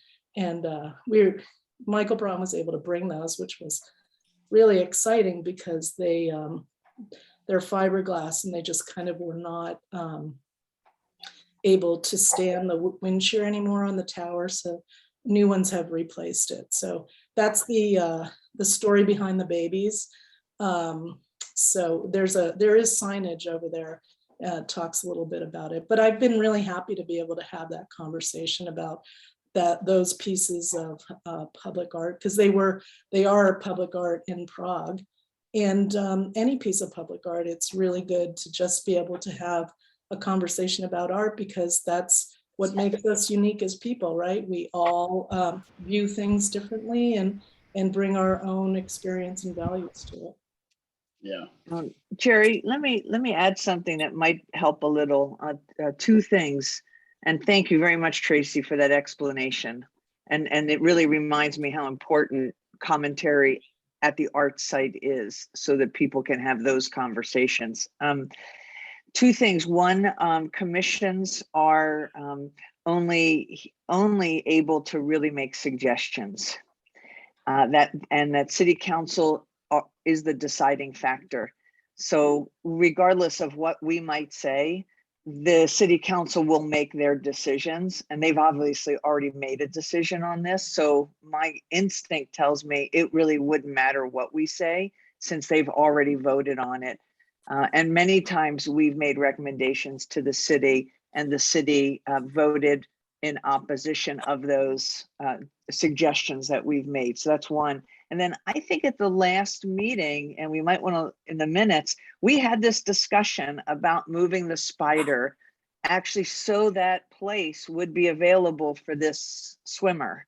Michael Braun was able to bring those, which was really exciting because they're fiberglass and they just kind of were not able to stand the wind shear anymore on the tower, so new ones have replaced it. So that's the story behind the babies. So there is signage over there, talks a little bit about it, but I've been really happy to be able to have that conversation about those pieces of public art, because they are public art in Prague. And any piece of public art, it's really good to just be able to have a conversation about art, because that's what makes us unique as people, right? We all view things differently and bring our own experience and values to it. Yeah. Jerry, let me add something that might help a little. Two things, and thank you very much, Tracy, for that explanation. And it really reminds me how important commentary at the art site is, so that people can have those conversations. Two things. One, commissions are only able to really make suggestions. That city council is the deciding factor. So regardless of what we might say, the city council will make their decisions, and they've obviously already made a decision on this. So my instinct tells me it really wouldn't matter what we say, since they've already voted on it. And many times we've made recommendations to the city, and the city voted in opposition of those suggestions that we've made. So that's one. And then I think at the last meeting, and we might want to, in the minutes, we had this discussion about moving the Spider, actually, so that place would be available for this swimmer.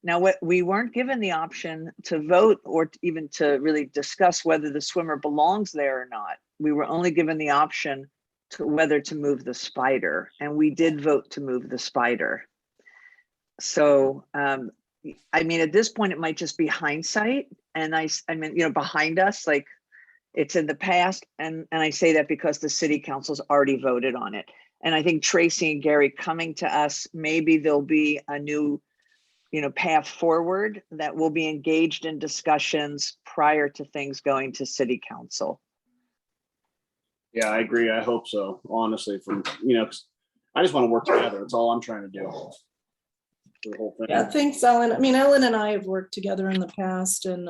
Now, we weren't given the option to vote or even to really discuss whether the swimmer belongs there or not. We were only given the option to whether to move the Spider, and we did vote to move the Spider. So, I mean, at this point, it might just be hindsight. And I mean, behind us, like, It's in the past, and I say that because the city council's already voted on it. And I think Tracy and Gary coming to us, maybe there'll be a new, path forward that will be engaged in discussions prior to things going to city council. Yeah, I agree. I hope so, honestly, 'cause I just want to work together. That's all I'm trying to do. The whole thing. Yeah, thanks, Ellen. I mean, Ellen and I have worked together in the past, and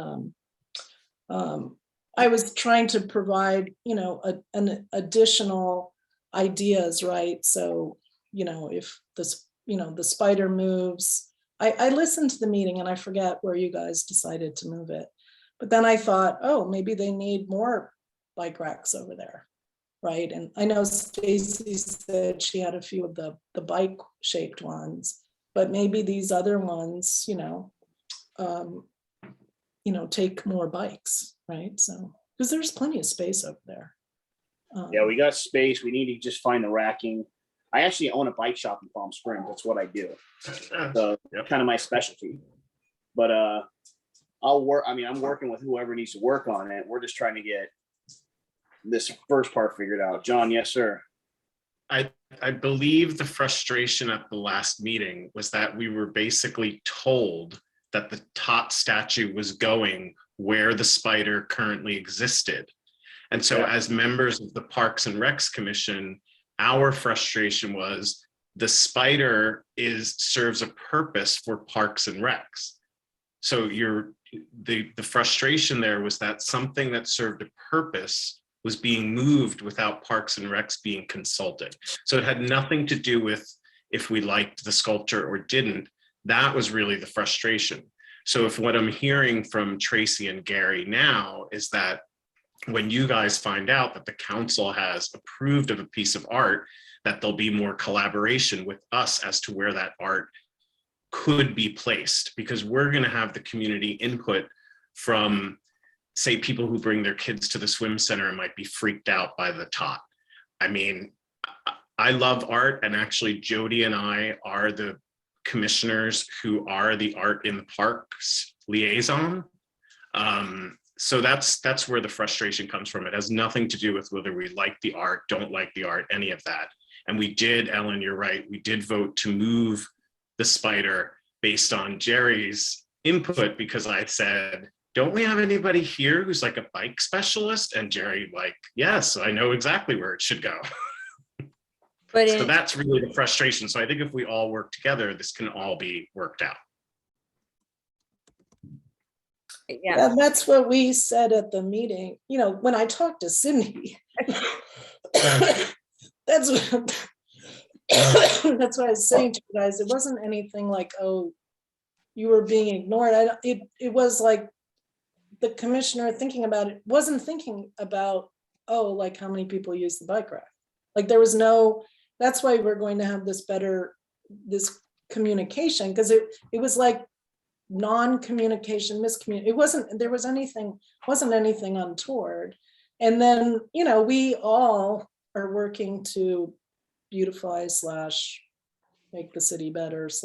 I was trying to provide, an additional ideas, right? So, if this, the spider moves, I listened to the meeting and I forget where you guys decided to move it. But then I thought, oh, maybe they need more bike racks over there, right? And I know Stacy said she had a few of the bike shaped ones, but maybe these other ones, take more bikes, right? So, because there's plenty of space over there. Yeah, we got space. We need to just find the racking. I actually own a bike shop in Palm Springs. That's what I do. So kind of my specialty. But I'll work. I mean, I'm working with whoever needs to work on it. We're just trying to get this first part figured out. John, yes, sir. I believe the frustration at the last meeting was that we were basically told that the tot statue was going where the spider currently existed. And so as members of the Parks and Recs Commission, our frustration was the spider serves a purpose for Parks and Recs. So the frustration there was that something that served a purpose was being moved without Parks and Recs being consulted. So it had nothing to do with if we liked the sculpture or didn't. That was really the frustration. So if what I'm hearing from Tracy and Gary now is that when you guys find out that the council has approved of a piece of art, that there'll be more collaboration with us as to where that art could be placed, because we're going to have the community input from, say, people who bring their kids to the swim center and might be freaked out by the tot. I mean, I love art, and actually Jody and I are the commissioners who are the art in the parks liaison. So that's where the frustration comes from. It has nothing to do with whether we like the art, don't like the art, any of that. And we did, Ellen, you're right, we did vote to move the spider based on Jerry's input, because I said, don't we have anybody here who's like a bike specialist? And Jerry yes, I know exactly where it should go. But So that's really the frustration. So I think if we all work together, this can all be worked out. yeah, That's what we said at the meeting, when I talked to Cindy. That's what that's what I was saying to you guys. It wasn't anything like, oh, you were being ignored. It was like the commissioner wasn't thinking about, oh, like how many people use the bike rack. Like there was no, that's why we're going to have this communication, because it was like non-communication, miscommunication. Wasn't anything untoward. And then, we all are working to beautify / make the city better /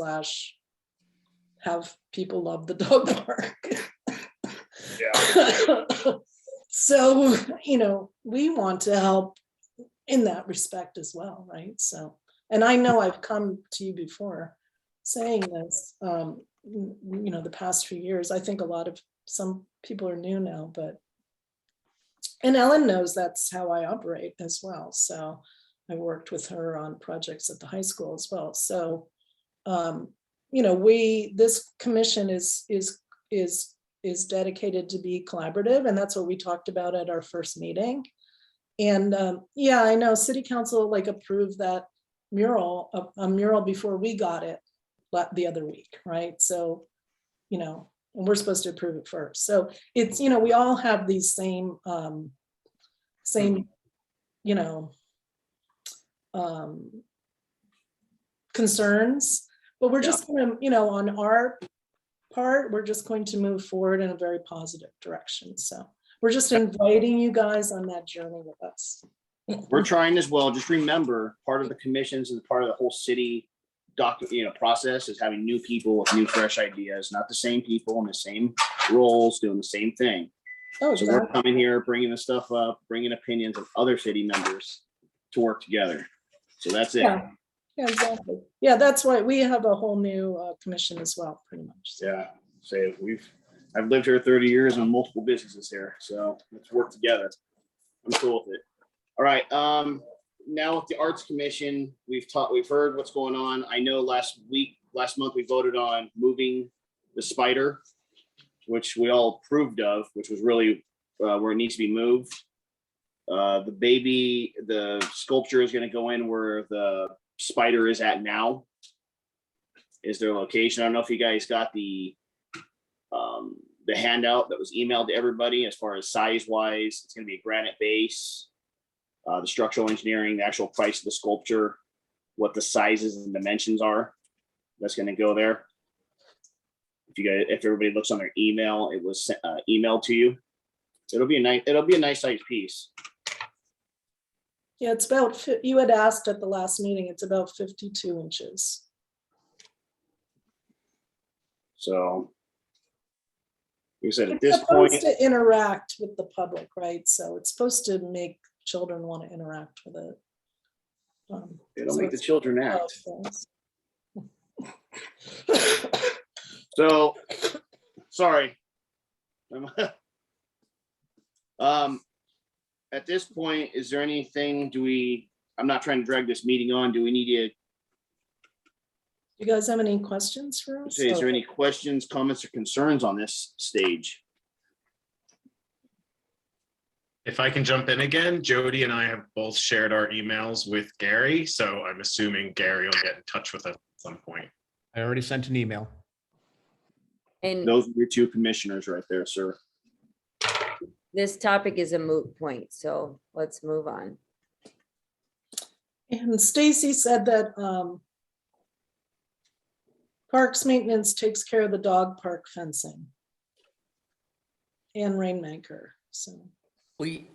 have people love the dog park. Yeah. So, we want to help in that respect as well, right? So, and I know I've come to you before saying this, the past few years. I think some people are new now, and Ellen knows that's how I operate as well. So I worked with her on projects at the high school as well. So, this commission is dedicated to be collaborative, and that's what we talked about at our first meeting. And I know City Council approved that a mural before we got it the other week, right? So, and we're supposed to approve it first. So it's, we all have these same concerns, but we're just going to, on our part, we're just going to move forward in a very positive direction. So we're just inviting you guys on that journey with us. We're trying as well. Just remember, part of the commissions and part of the whole city process is having new people with new fresh ideas, not the same people in the same roles doing the same thing. Oh, So we're exactly. coming here, bringing the stuff up, bringing opinions of other city members to work together. So that's it. Yeah, yeah, exactly. Yeah, that's why we have a whole new commission as well, pretty much. Yeah, say I've lived here 30 years and multiple businesses here, so let's work together. I'm cool with it. All right, now with the Arts Commission, we've heard what's going on. I know last month we voted on moving the spider, which we all approved of, which was really where it needs to be moved. The sculpture is going to go in where the spider is at now. Is their location. I don't know if you guys got the handout that was emailed to everybody as far as size wise. It's going to be a granite base, the structural engineering, the actual price of the sculpture, what the sizes and dimensions are. That's going to go there. If everybody looks on their email, it was emailed to you. It'll be a nice size piece. Yeah, it's about, you had asked at the last meeting, it's about 52 inches. So, like I said, at It's this point, supposed to interact with the public, right? So it's supposed to make children want to interact with it. it'll So make the it's- children act. Oh, So, sorry. At this point, is there anything, I'm not trying to drag this meeting on. Do we need to, You guys have any questions for us? is there any questions, comments, or concerns on this stage? If I can jump in again, Jody and I have both shared our emails with Gary, so I'm assuming Gary will get in touch with us at some point. I already sent an email. And Those are your two commissioners right there, sir. this topic is a moot point, so let's move on. And Stacy said that Parks Maintenance takes care of the dog park fencing and Rainmaker, so.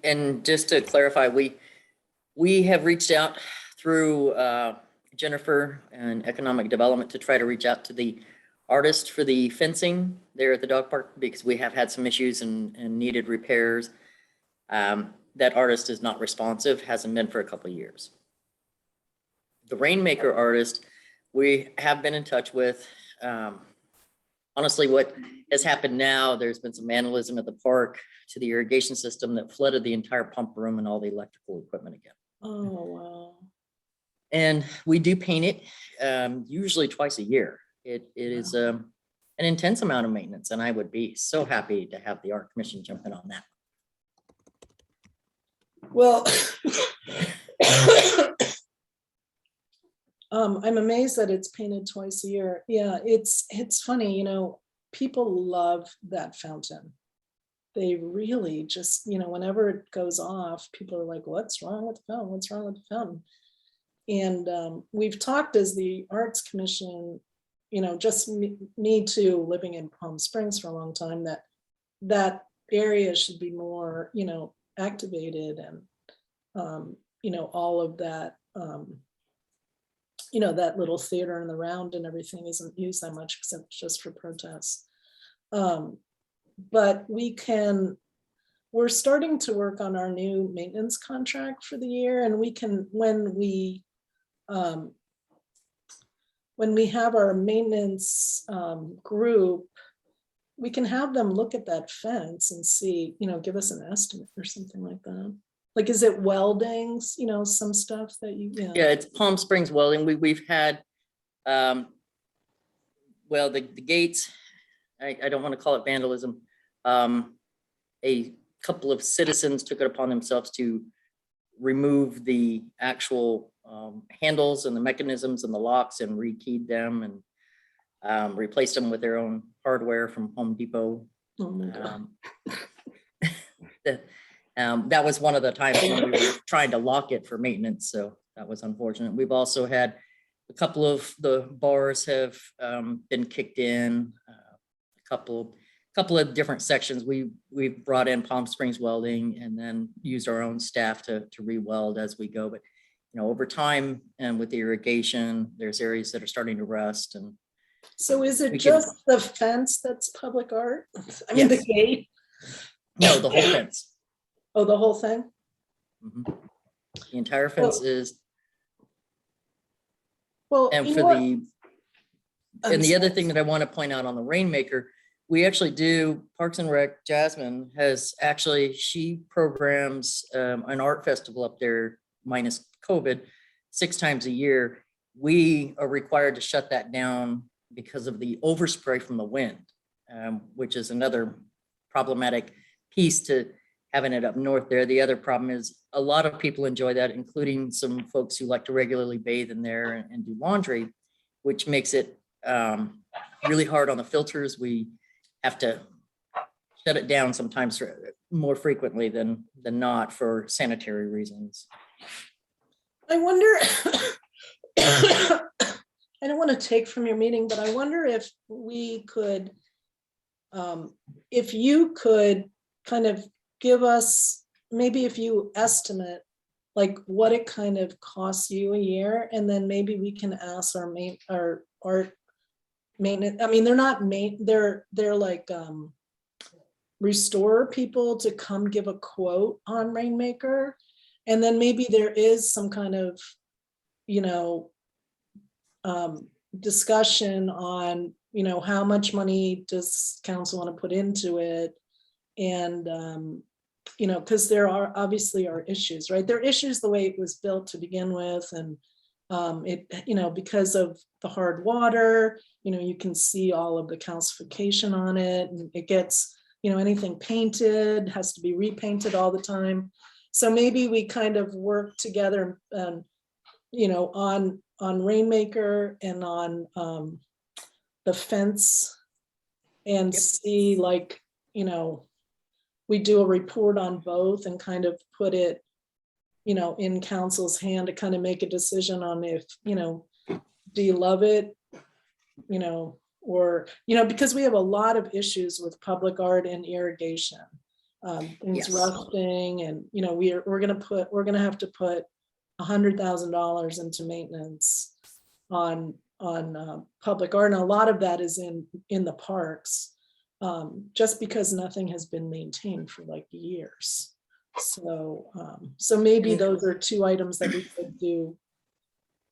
And just to clarify, we have reached out through Jennifer and Economic Development to try to reach out to the artist for the fencing there at the dog park, because we have had some issues and needed repairs. That artist is not responsive, hasn't been for a couple of years. The Rainmaker artist, we have been in touch with. Honestly, what has happened now, there's been some vandalism at the park to the irrigation system that flooded the entire pump room and all the electrical equipment again. Oh, wow. And we do paint it usually twice a year. It is an intense amount of maintenance, and I would be so happy to have the Art Commission jump in on that. Well, I'm amazed that it's painted twice a year. Yeah, it's funny, people love that fountain. They really just, whenever it goes off, people are like, what's wrong with the fountain? What's wrong with the fountain? And we've talked as the Arts Commission, just me too, living in Palm Springs for a long time, that area should be more, activated, and, all of that, that little theater in the round and everything isn't used that much except just for protests. But we're starting to work on our new maintenance contract for the year, and we can, when we have our maintenance group, we can have them look at that fence and see, give us an estimate or something like that. Like, is it welding, some stuff that you, Yeah, it's Palm Springs welding. We've had, well, the gates, I don't want to call it vandalism. A couple of citizens took it upon themselves to remove the actual handles and the mechanisms and the locks and rekeyed them and replaced them with their own hardware from Home Depot. Oh my God. That was one of the times when we were trying to lock it for maintenance, so that was unfortunate. We've also had a couple of the bars have been kicked in, a couple of different sections. We've brought in Palm Springs Welding and then used our own staff to re-weld as we go. But over time and with the irrigation, there's areas that are starting to rust. And so is it just the fence that's public art? I mean, Yes. the gate? No, the whole fence. Oh, the whole thing? Mhm. The entire fence is, Well, and you for know what? the, I'm and the other sorry. thing that I want to point out on the Rainmaker, we actually do, Parks and Rec, Jasmine has actually, she programs an art festival up there minus COVID 6 times a year. We are required to shut that down because of the overspray from the wind, which is another problematic piece to having it up north there. The other problem is a lot of people enjoy that, including some folks who like to regularly bathe in there and do laundry, which makes it really hard on the filters. We have to shut it down sometimes more frequently than not for sanitary reasons. I wonder, I don't want to take from your meeting, but I wonder if we could, if you could kind of give us, maybe if you estimate like what it kind of costs you a year, and then maybe we can ask our art maintenance. I mean, they're not they're like restore people to come give a quote on Rainmaker. And then maybe there is some kind of, you know, discussion on, you know, how much money does council want to put into it? And, you know, because there are obviously are issues, right? There are issues the way it was built to begin with. And it, you know, because of the hard water, you know, you can see all of the calcification on it, and it gets, you know, anything painted has to be repainted all the time. So maybe we kind of work together, you know, on Rainmaker and on the fence, and see, like, you know, we do a report on both and kind of put it, you know, in council's hand to kind of make a decision on if, you know, do you love it, you know, or, you know, because we have a lot of issues with public art and irrigation. Things Yes. rusting, and, you know, we're gonna have to put $100,000 into maintenance on public art, and a lot of that is in the parks, just because nothing has been maintained for like years. So maybe those are 2 items that we could do.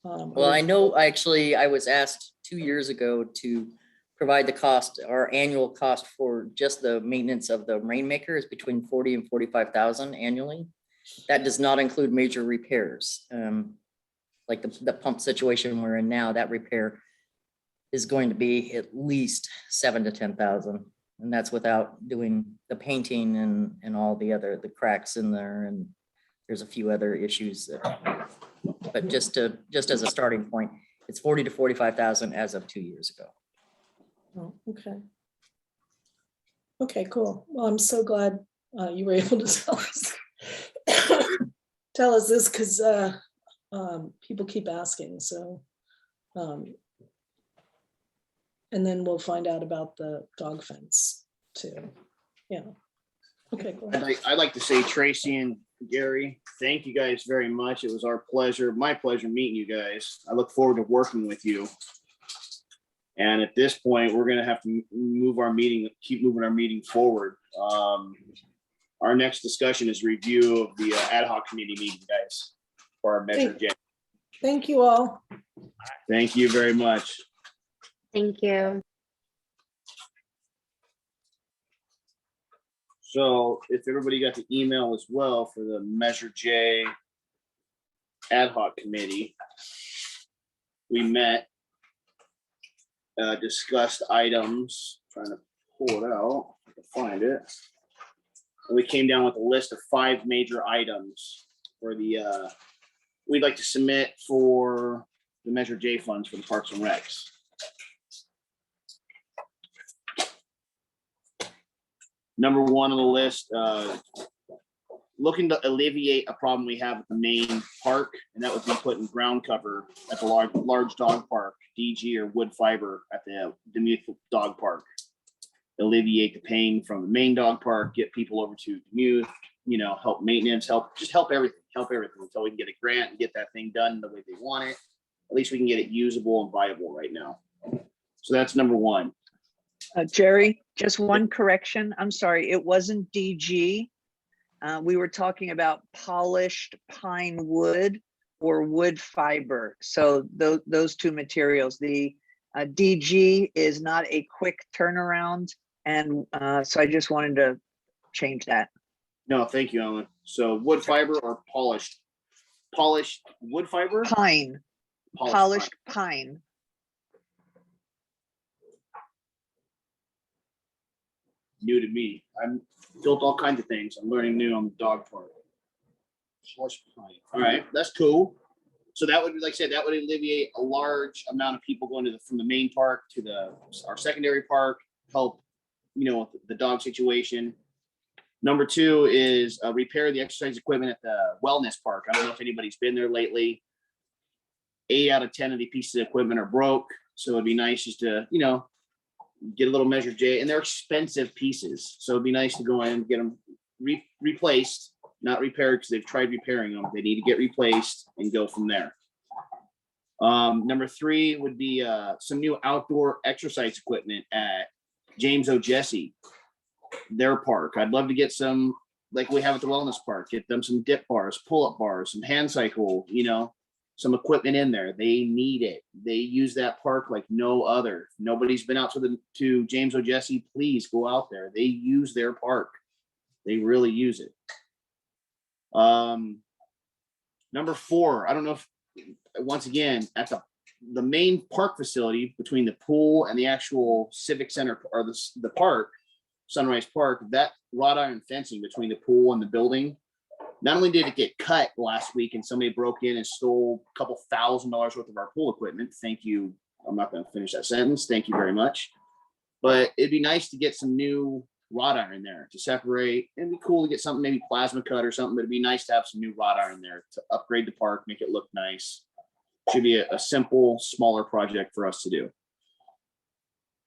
Well, I know, I was asked 2 years ago to provide the cost, our annual cost for just the maintenance of the Rainmaker is between 40 and 45,000 annually. That does not include major repairs. Like the pump situation we're in now, that repair is going to be at least 7 to 10,000. And that's without doing the painting and all the cracks in there. And there's a few other issues. But just as a starting point, it's 40 to 45,000 as of 2 years ago. Oh, okay. Okay, cool. Well, I'm so glad you were able to tell us this, because people keep asking. So, and then we'll find out about the dog fence too. Yeah. Okay, cool. I'd like to say, Tracy and Gary, thank you guys very much. It was my pleasure meeting you guys. I look forward to working with you. And at this point, we're going to have to keep moving our meeting forward. Our next discussion is review of the ad hoc committee meeting, guys, for our Measure J. Thank you all. Thank you very much. Thank you. So if everybody got the email as well for the Measure J ad hoc committee, we met, discussed items, trying to pull it out, I can find it. And we came down with a list of 5 major items for the, we'd like to submit for the Measure J funds for the Parks and Recs. Number 1 on the list, looking to alleviate a problem we have at the main park, and that would be putting ground cover at the large dog park, DG or wood fiber at the Demuth Dog Park. Alleviate the pain from the main dog park, get people over to Demuth, you know, help maintenance, help everything until we can get a grant and get that thing done the way they want it. At least we can get it usable and viable right now. So that's number 1. Jerry, just one correction. I'm sorry, it wasn't DG. We were talking about polished pine wood or wood fiber. So those two materials, the DG is not a quick turnaround. And so I just wanted to change that. No, thank you, Ellen. So wood fiber or polished wood fiber? Pine, polished pine. New to me. I'm built all kinds of things. I'm learning new on the dog part. Polished pine. All right, that's cool. So that would, like I said, that would alleviate a large amount of people going to from the main park to our secondary park, help, with the dog situation. Number 2 is repair the exercise equipment at the wellness park. I don't know if anybody's been there lately. 8 out of 10 of the pieces of equipment are broke. So it'd be nice just to, get a little Measure J, and they're expensive pieces. So it'd be nice to go in and get them replaced, not repaired, because they've tried repairing them. They need to get replaced and go from there. Number 3 would be some new outdoor exercise equipment at James O. Jesse, their park. I'd love to get some, like we have at the wellness park, get them some dip bars, pull-up bars, some hand cycle, some equipment in there. They need it. They use that park like no other. Nobody's been out to James O. Jesse. Please go out there. They use their park. They really use it. Number 4, I don't know if, once again, at the main park facility between the pool and the actual civic center or the park, Sunrise Park, that wrought iron fencing between the pool and the building, not only did it get cut last week and somebody broke in and stole a couple $1,000 worth of our pool equipment. Thank you. I'm not going to finish that sentence. Thank you very much. But it'd be nice to get some new wrought iron there to separate. It'd be cool to get something, maybe plasma cut or something, but it'd be nice to have some new wrought iron there to upgrade the park, make it look nice. Should be a simple, smaller project for us to do.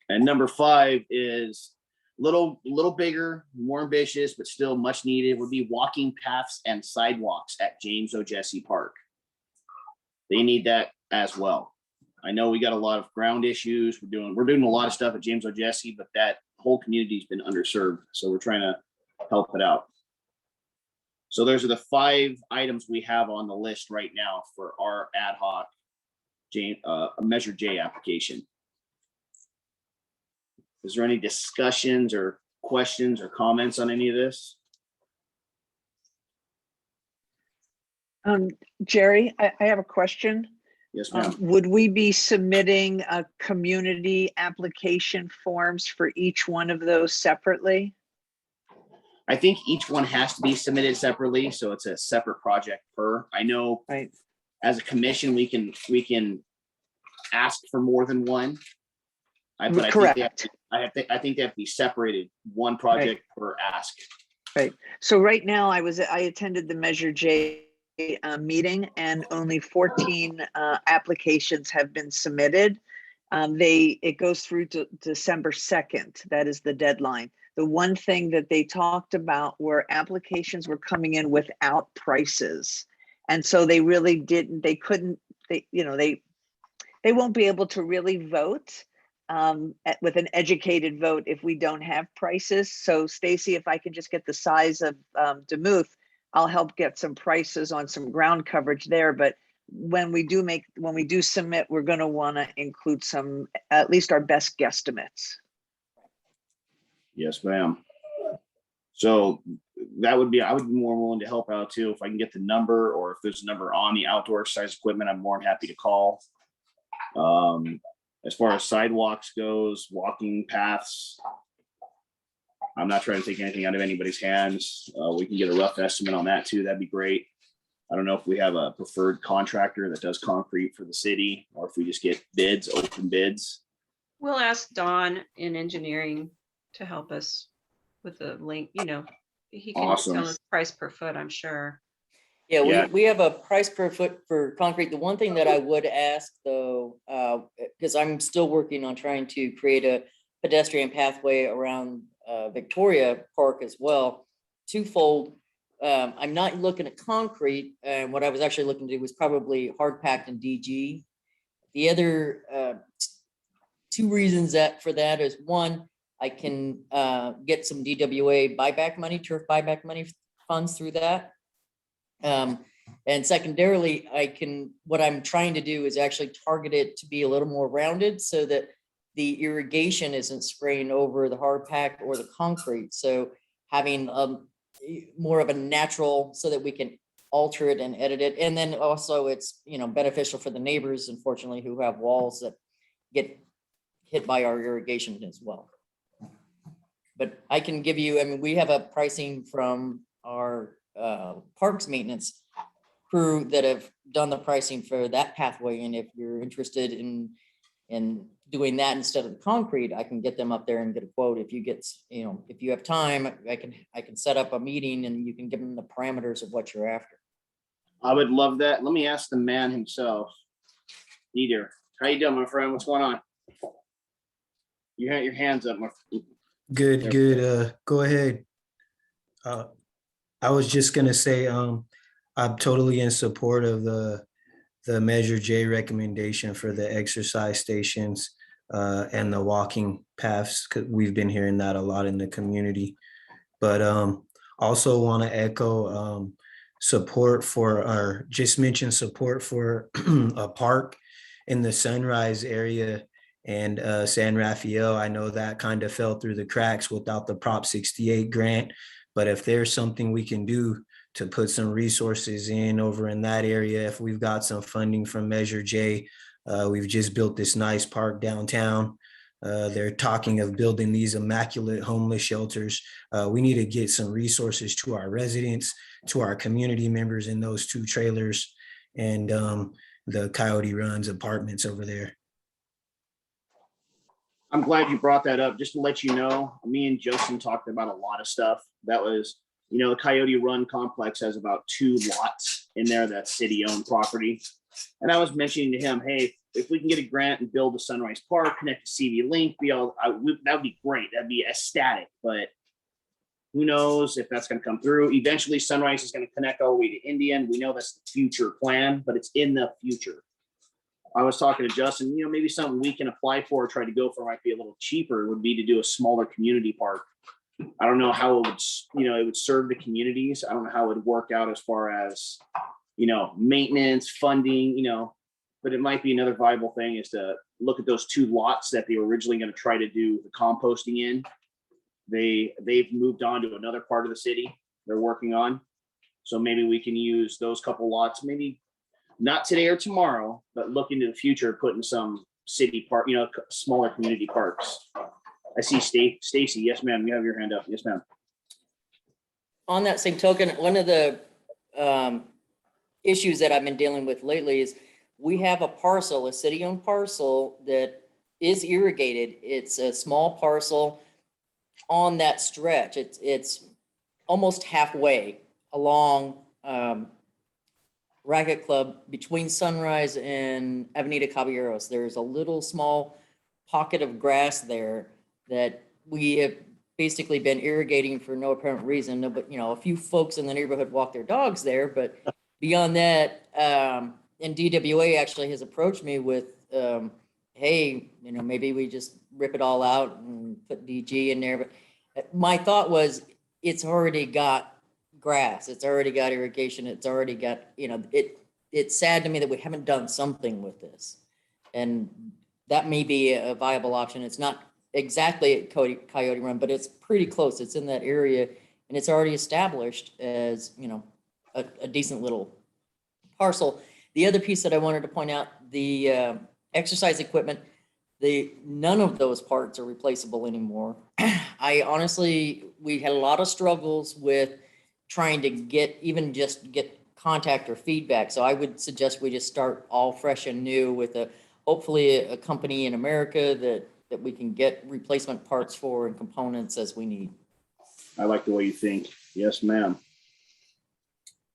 And number 5 is little bigger, more ambitious, but still much needed, would be walking paths and sidewalks at James O. Jesse Park. They need that as well. I know we got a lot of ground issues. We're doing a lot of stuff at James O. Jesse, but that whole community's been underserved. So we're trying to help it out. So those are the 5 items we have on the list right now for our ad hoc Measure J application. Is there any discussions or questions or comments on any of this? Jerry, I have a question. Yes, ma'am. Would we be submitting community application forms for each one of those separately? I think each one has to be submitted separately, so it's a separate project per. I know, right, as a commission, we can ask for more than one. But correct. I think they have to be separated, one project per ask. Right. So right now, I attended the Measure J meeting, and only 14 applications have been submitted. It goes through to December 2nd. That is the deadline. The one thing that they talked about were applications were coming in without prices, and so they really didn't. They couldn't. They won't be able to really vote with an educated vote if we don't have prices. So Stacy, if I can just get the size of Demuth, I'll help get some prices on some ground coverage there. But when we do submit, we're going to want to include at least our best guesstimates. Yes, ma'am. So I would be more willing to help out too. If I can get the number, or if there's a number on the outdoor exercise equipment, I'm more than happy to call. As far as sidewalks goes, walking paths, I'm not trying to take anything out of anybody's hands. We can get a rough estimate on that too. That'd be great. I don't know if we have a preferred contractor that does concrete for the city, or if we just get open bids. We'll ask Don in engineering to help us with the link. He can Awesome. tell us price per foot, I'm sure. Yeah, we have a price per foot for concrete. The one thing that I would ask though, because I'm still working on trying to create a pedestrian pathway around Victoria Park as well, twofold. I'm not looking at concrete, and what I was actually looking to do was probably hard packed and DG. The other 2 reasons for that is, one, I can get some DWA buyback money, turf buyback money funds through that. And secondarily, what I'm trying to do is actually target it to be a little more rounded so that the irrigation isn't spraying over the hard pack or the concrete. So having more of a natural so that we can alter it and edit it. And then also it's, beneficial for the neighbors, unfortunately, who have walls that get hit by our irrigation as well. But I can give you, we have a pricing from our parks maintenance crew that have done the pricing for that pathway. And if you're interested in doing that instead of the concrete, I can get them up there and get a quote. If you have time, I can set up a meeting and you can give them the parameters of what you're after. I would love that. Let me ask the man himself. Either. How you doing, my friend? What's going on? You had your hands up, my friend. Good, good. Go ahead. I was just gonna say, I'm totally in support of the Measure J recommendation for the exercise stations and the walking paths, because we've been hearing that a lot in the community. But also want to echo support for, or just mention support for a park in the Sunrise area and San Rafael. I know that kind of fell through the cracks without the Prop 68 grant, but if there's something we can do to put some resources in over in that area, if we've got some funding from Measure J, we've just built this nice park downtown. They're talking of building these immaculate homeless shelters. We need to get some resources to our residents, to our community members in those 2 trailers and the Coyote Runs apartments over there. I'm glad you brought that up. Just to let you know, me and Justin talked about a lot of stuff. That was, the Coyote Run complex has about 2 lots in there that's city-owned property. And I was mentioning to him, hey, if we can get a grant and build a Sunrise Park, connect to CV Link, that would be great. That'd be ecstatic. But who knows if that's going to come through. Eventually, Sunrise is going to connect all the way to Indian. We know that's the future plan, but it's in the future. I was talking to Justin, maybe something we can apply for or try to go for might be a little cheaper would be to do a smaller community park. I don't know how it would, it would serve the communities. I don't know how it would work out as far as, maintenance, funding, but it might be another viable thing is to look at those 2 lots that they were originally going to try to do the composting in. They've moved on to another part of the city they're working on. So maybe we can use those couple lots, maybe not today or tomorrow, but look into the future, putting some city park, smaller community parks. I see Stacy. Yes, ma'am. You have your hand up. Yes, ma'am. On that same token, one of the issues that I've been dealing with lately is we have a city-owned parcel that is irrigated. It's a small parcel on that stretch. It's almost halfway along Racket Club between Sunrise and Avenida Caballeros. There's a little small pocket of grass there that we have basically been irrigating for no apparent reason. No, but a few folks in the neighborhood walk their dogs there, but beyond that, and DWA actually has approached me with, hey, maybe we just rip it all out and put DG in there. But my thought was, it's already got grass, it's already got irrigation, it's already got, it's sad to me that we haven't done something with this. And that may be a viable option. It's not exactly at Coyote Run, but it's pretty close. It's in that area and it's already established as, a decent little parcel. The other piece that I wanted to point out, the exercise equipment, none of those parts are replaceable anymore. I honestly, we had a lot of struggles with trying to get contact or feedback. So I would suggest we just start all fresh and new with hopefully a company in America that we can get replacement parts for and components as we need. I like the way you think. Yes, ma'am.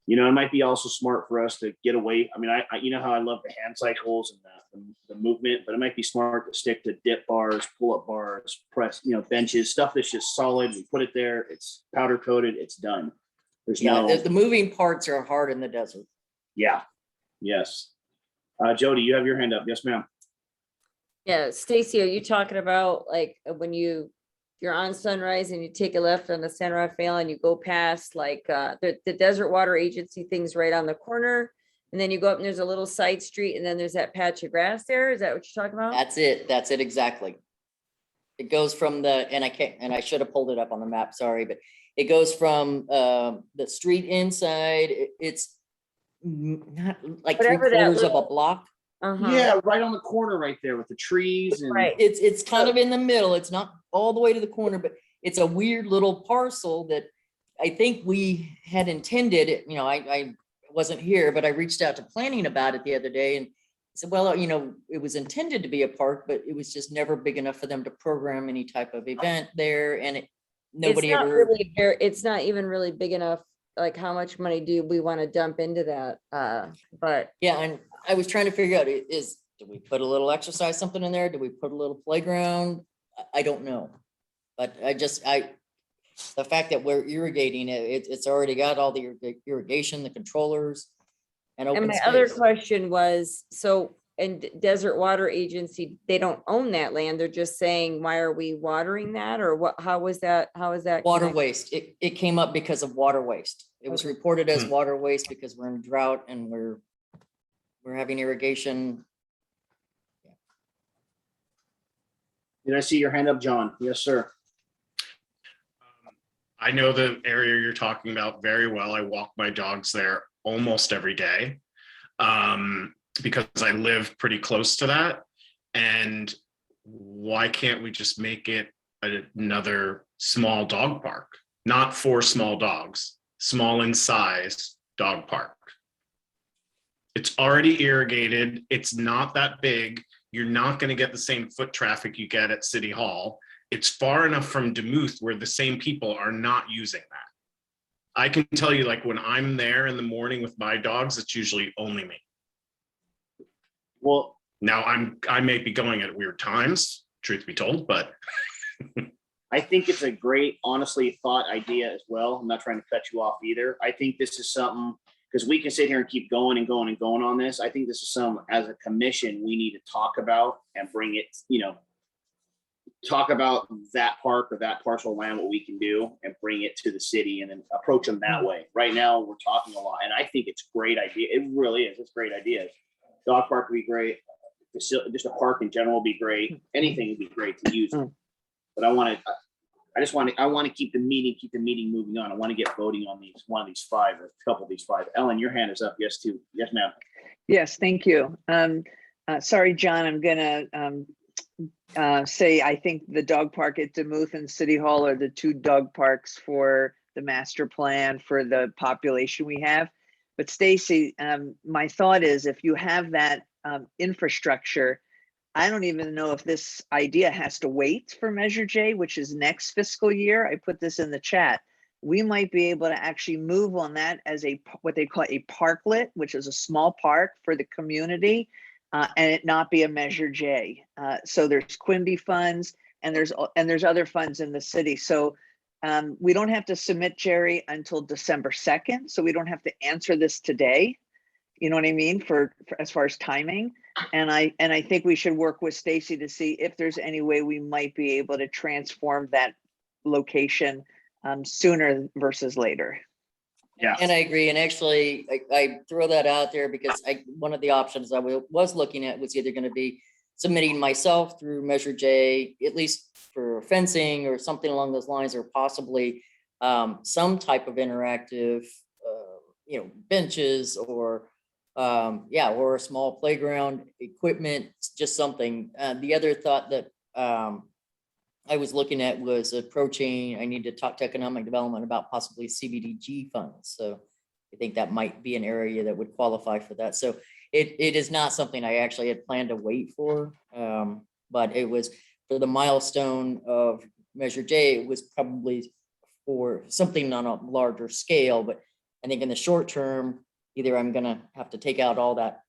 It might be also smart for us to get away. I mean, I how I love the hand cycles and the movement, but it might be smart to stick to dip bars, pull-up bars, press, benches, stuff that's just solid. We put it there, it's powder coated, it's done. There's the moving parts are hard in the desert. Yeah. Yes. Jody, you have your hand up. Yes, ma'am. Yeah, Stacy, are you talking about like when you you're on Sunrise and you take a left on the San Rafael and you go past like the Desert Water Agency things right on the corner. And then you go up and there's a little side street and then there's that patch of grass there. Is that what you're talking about? That's it exactly. It goes from I should have pulled it up on the map, sorry, but it goes from the street inside. It's not like Whatever that 3/4 of a block. Uh-huh. Yeah, right on the corner right there with the trees and. Right. It's kind of in the middle. It's not all the way to the corner, but it's a weird little parcel that I think we had intended, I wasn't here, but I reached out to planning about it the other day and said, well, it was intended to be a park, but it was just never big enough for them to program any type of event there. And nobody it's not ever. really it's not even really big enough. Like how much money do we want to dump into that? But Yeah, and I was trying to figure out do we put a little exercise something in there? Do we put a little playground? I don't know. But the fact that we're irrigating it's already got all the irrigation, the controllers and open and my space. other question was, so and Desert Water Agency, they don't own that land. They're just saying, why are we watering that? Or what, how is that? Water connected? waste. It came up because of water waste. It was reported as water waste because we're in drought and we're having irrigation. Did I see your hand up, John? Yes, sir. I know the area you're talking about very well. I walk my dogs there almost every day because I live pretty close to that. And why can't we just make it another small dog park? Not for small dogs, small in size dog park. It's already irrigated. It's not that big. You're not going to get the same foot traffic you get at City Hall. It's far enough from Duluth where the same people are not using that. I can tell you, like when I'm there in the morning with my dogs, it's usually only me. Well, now I may be going at weird times, truth be told, but I think it's a great, honestly thought idea as well. I'm not trying to cut you off either. I think this is something, because we can sit here and keep going and going and going on this. I think this is something as a commission we need to talk about and bring it, talk about that park or that parcel of land, what we can do and bring it to the city and then approach them that way. Right now we're talking a lot and I think it's a great idea. It really is. It's great ideas. Dog park would be great. Just a park in general would be great. Anything would be great to use. But I want to keep the meeting moving on. I want to get voting on one of these five or a couple of these five. Ellen, your hand is up. Yes, too. Yes, ma'am. Yes, thank you. Sorry, John, I'm gonna say I think the dog park at Duluth and City Hall are the two dog parks for the master plan for the population we have. But Stacy, my thought is if you have that infrastructure, I don't even know if this idea has to wait for Measure J, which is next fiscal year. I put this in the chat. We might be able to actually move on that as what they call a parklet, which is a small park for the community, and it not be a Measure J. So there's Quimby funds and there's other funds in the city. So we don't have to submit, Jerry, until December 2nd. So we don't have to answer this today. You know what I mean? For as far as timing. And I think we should work with Stacy to see if there's any way we might be able to transform that location sooner versus later. Yeah. And I agree. And actually, I throw that out there because one of the options I was looking at was either going to be submitting myself through Measure J, at least for fencing or something along those lines, or possibly some type of interactive, benches or or a small playground equipment, just something. The other thought that I was looking at was approaching, I need to talk to economic development about possibly CBDG funds. So I think that might be an area that would qualify for that. So it is not something I actually had planned to wait for, but it was for the milestone of Measure J. It was probably for something on a larger scale, but I think in the short term, either I'm gonna have to take out all that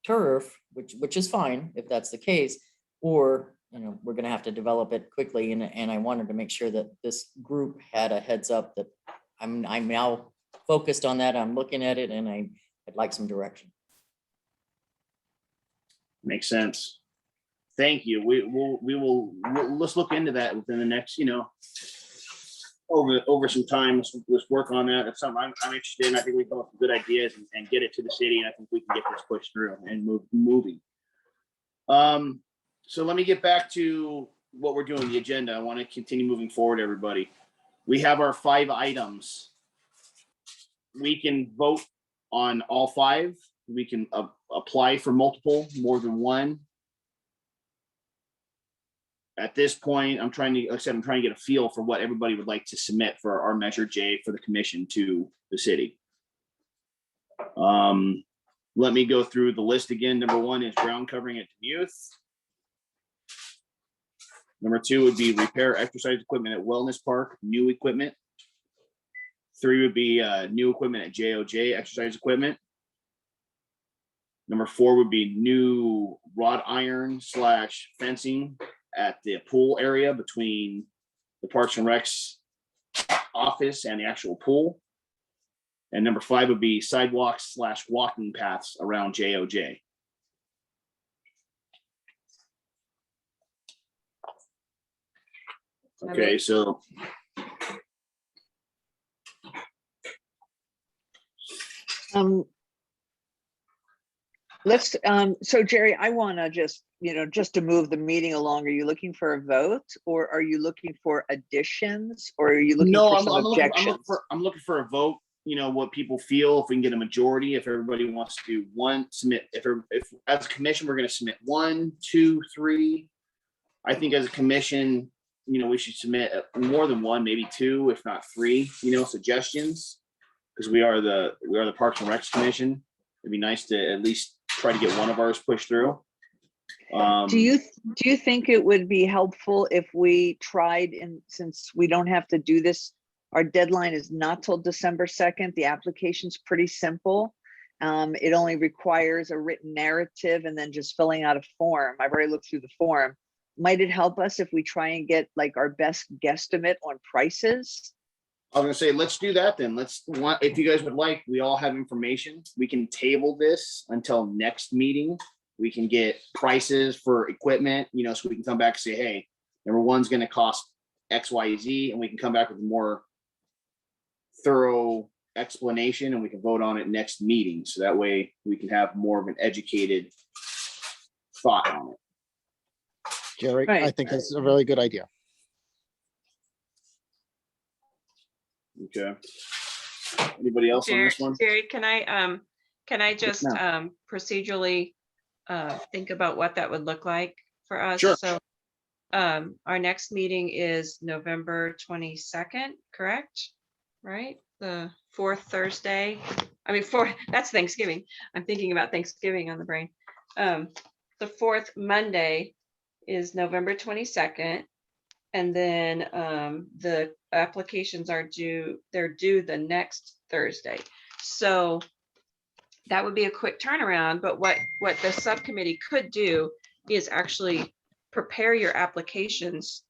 turf, which is fine if that's the case, or we're gonna have to develop it quickly. And I wanted to make sure that this group had a heads up that I'm now focused on that. I'm looking at it and I'd like some direction. Makes sense. Thank you. Let's look into that within the next, over some time. Let's work on that. That's something I'm interested in. I think we come up with good ideas and get it to the city. And I think we can get this pushed through and moving. So let me get back to what we're doing, the agenda. I want to continue moving forward, everybody. We have our 5 items. We can vote on all 5. We can apply for multiple, more than one. At this point, I'm trying to get a feel for what everybody would like to submit for our Measure J for the commission to the city. Let me go through the list again. Number 1 is ground covering at Youth. Number 2 would be repair exercise equipment at Wellness Park, new equipment. 3 would be new equipment at JOJ, exercise equipment. Number 4 would be new wrought iron / fencing at the pool area between the Parks and Recs office and the actual pool. And number 5 would be sidewalks / walking paths around JOJ. Okay, so Let's, so Jerry, I want to just to move the meeting along, are you looking for a vote, or are you looking for additions, or are you looking for some objections? I'm looking for a vote, what people feel, if we can get a majority, if everybody wants to submit, if as a commission, we're going to submit 1, 2, 3. I think as a commission, we should submit more than 1, maybe 2, if not 3, suggestions, because we are the Parks and Recs Commission. It'd be nice to at least try to get one of ours pushed through. Do you think it would be helpful if we tried, and since we don't have to do this, our deadline is not till December 2nd. The application's pretty simple. It only requires a written narrative and then just filling out a form. I've already looked through the form. Might it help us if we try and get like our best guesstimate on prices? I was gonna say, let's do that then. If you guys would like, we all have information. We can table this until next meeting. We can get prices for equipment, so we can come back and say, hey, number 1's gonna cost X, Y, Z, and we can come back with a more thorough explanation and we can vote on it next meeting. So that way we can have more of an educated thought on it. Jerry, I think that's a really good idea. Okay. Anybody else on this one? Jerry, can I just procedurally think about what that would look like for us? Sure. So our next meeting is November 22nd, correct? Right? The 4th Thursday. That's Thanksgiving. I'm thinking about Thanksgiving on the brain. The 4th Monday is November 22nd. And then the applications are due the next Thursday. So that would be a quick turnaround. But what the subcommittee could do is actually prepare your applications.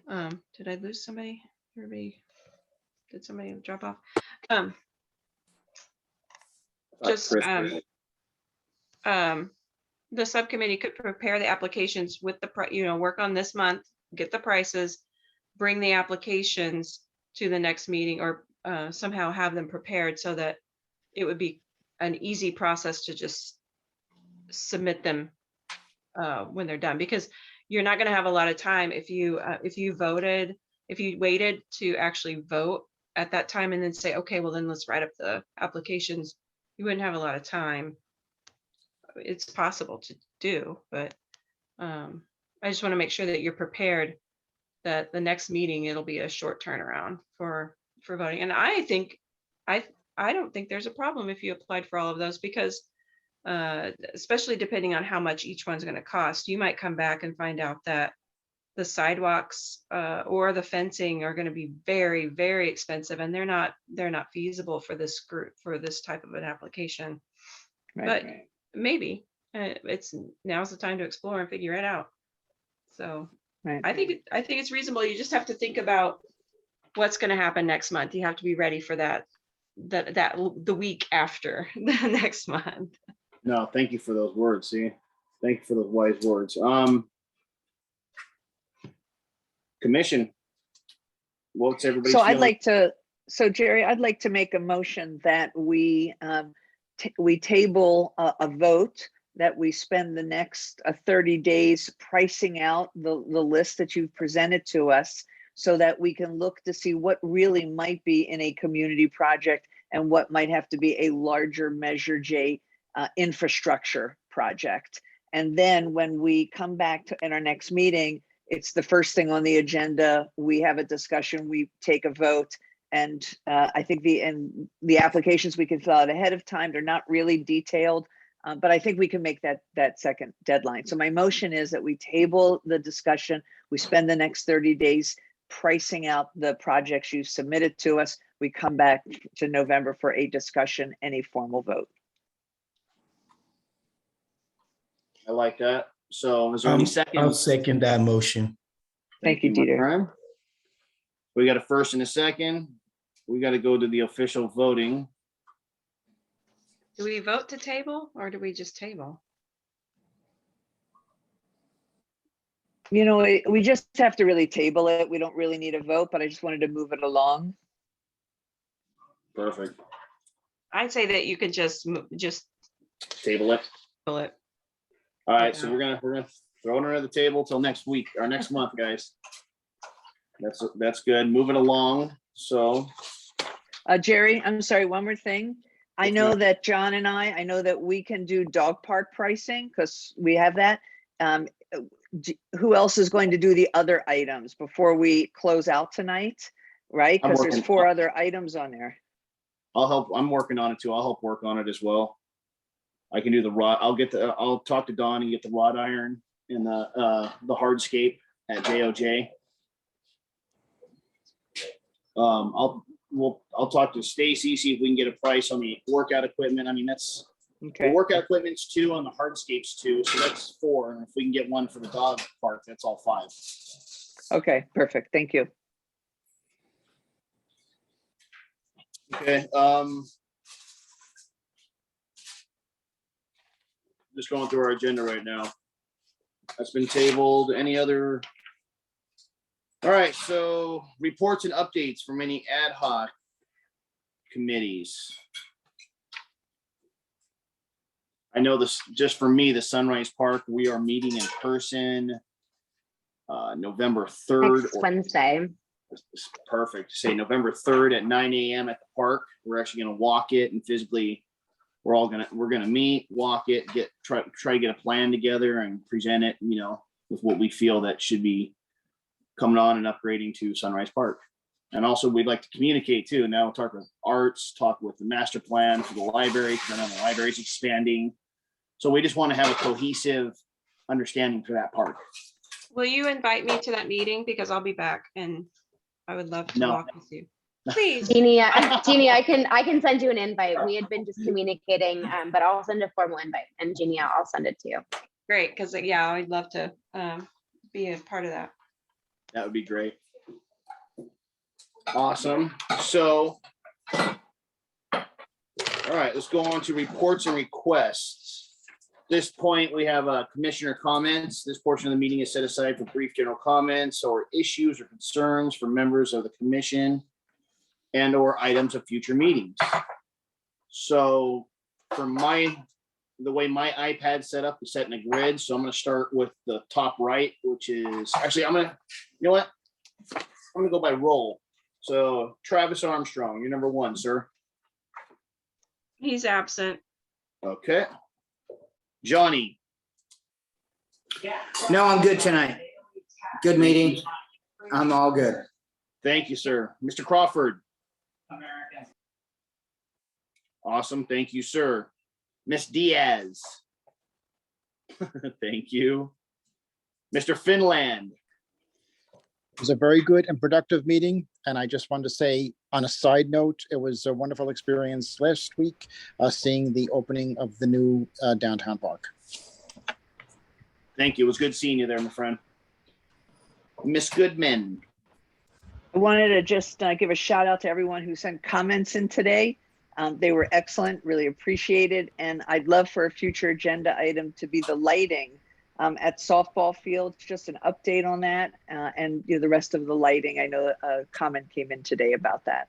Did I lose somebody? Did somebody drop off? The subcommittee could prepare the applications with the work on this month, get the prices, bring the applications to the next meeting, or somehow have them prepared so that it would be an easy process to just submit them when they're done, because you're not going to have a lot of time if you waited to actually vote at that time and then say, okay, well then let's write up the applications. You wouldn't have a lot of time. It's possible to do, but I just want to make sure that you're prepared that the next meeting, it'll be a short turnaround for voting. And I don't think there's a problem if you applied for all of those, because especially depending on how much each one's going to cost, you might come back and find out that the sidewalks or the fencing are going to be very, very expensive, and they're not feasible for this group, for this type of an application. But maybe now's the time to explore and figure it out. So I think it's reasonable. You just have to think about what's going to happen next month. You have to be ready for that the week after the next month. No, thank you for those words. See, thank you for those wise words. Commission. What's everybody? So I'd like to, so Jerry, I'd like to make a motion that we table a vote, that we spend the next 30 days pricing out the list that you've presented to us, so that we can look to see what really might be in a community project and what might have to be a larger Measure J infrastructure project. And then when we come back to in our next meeting, it's the first thing on the agenda. We have a discussion, we take a vote. And I think the applications we can fill out ahead of time, they're not really detailed, but I think we can make that second deadline. So my motion is that we table the discussion. We spend the next 30 days pricing out the projects you submitted to us. We come back to November for a discussion and a formal vote. I like that. So is there any I'll seconds? second that motion. Thank you, my Dieter. friend. We got a first and a second. We got to go to the official voting. Do we vote to table or do we just table? You know, we just have to really table it. We don't really need a vote, but I just wanted to move it along. Perfect. I'd say that you could just Table it. table it. All right, so we're gonna throw it under the table till next week or next month, guys. That's good. Moving along. So Jerry, I'm sorry, one more thing. I know that John and I know that we can do dog park pricing because we have that. Who else is going to do the other items before we close out tonight? Right? Because there's 4 other items on there. I'll help. I'm working on it too. I'll help work on it as well. I can do the rod. I'll talk to Don and get the wrought iron and the hardscape at JOJ. I'll talk to Stacy, see if we can get a price on the workout equipment. I mean, that's okay. The workout equipment's 2 on the hardscapes 2, so that's 4. And if we can get one for the dog park, that's all 5. Okay, perfect. Thank you. Okay. Just going through our agenda right now. That's been tabled. Any other? All right, so reports and updates from any ad hoc committees. I know this, just for me, the Sunrise Park, we are meeting in person November 3rd. Next Wednesday. Perfect. Say November 3rd at 9 a.m. at the park. We're actually going to walk it and physically, we're going to meet, walk it, try to get a plan together and present it, you know, with what we feel that should be coming on and upgrading to Sunrise Park. And also we'd like to communicate too. Now we'll talk with arts, talk with the master plan for the library, because I know the library is expanding. So we just want to have a cohesive understanding for that park. Will you invite me to that meeting? Because I'll be back and I would love to No. walk with you. Please. Jeannie, I can send you an invite. We had been just communicating, but I'll send a formal invite, and Jeannie, I'll send it to you. Great, because yeah, I'd love to be a part of that. That would be great. Awesome. So, all right, let's go on to reports and requests. At this point, we have commissioner comments. This portion of the meeting is set aside for brief general comments or issues or concerns for members of the commission and or items of future meetings. So for the way my iPad set up is set in a grid. So I'm going to start with the top right, which is actually, you know what? I'm going to go by roll. So Travis Armstrong, you're number 1, sir. He's absent. Okay. Johnny. No, I'm good tonight. Good meeting. I'm all good. Thank you, sir. Mr. Crawford. Awesome. Thank you, sir. Miss Diaz. Thank you. Mr. Finland. It was a very good and productive meeting. And I just wanted to say, on a side note, it was a wonderful experience last week, seeing the opening of the new downtown park. Thank you. It was good seeing you there, my friend. Miss Goodman. I wanted to just give a shout out to everyone who sent comments in today. They were excellent, really appreciated. And I'd love for a future agenda item to be the lighting at softball fields, just an update on that. And the rest of the lighting, I know a comment came in today about that.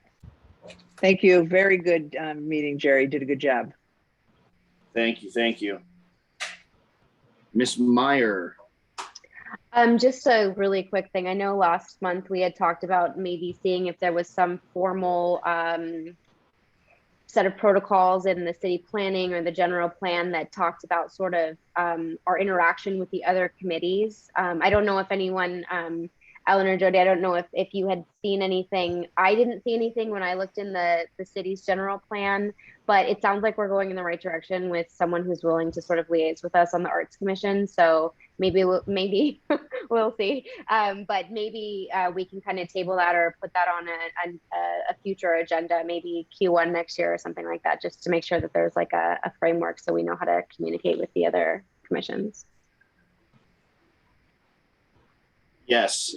Thank you. Very good meeting, Jerry. Did a good job. Thank you. Thank you. Ms. Meyer. Just a really quick thing. I know last month we had talked about maybe seeing if there was some formal set of protocols in the city planning or the general plan that talked about sort of our interaction with the other committees. I don't know if anyone, Ellen or Jody, I don't know if you had seen anything. I didn't see anything when I looked in the city's general plan, but it sounds like we're going in the right direction with someone who's willing to sort of liaise with us on the Arts Commission. So maybe we'll see. But maybe we can kind of table that or put that on a future agenda, maybe Q1 next year or something like that, just to make sure that there's like a framework so we know how to communicate with the other commissions. Yes,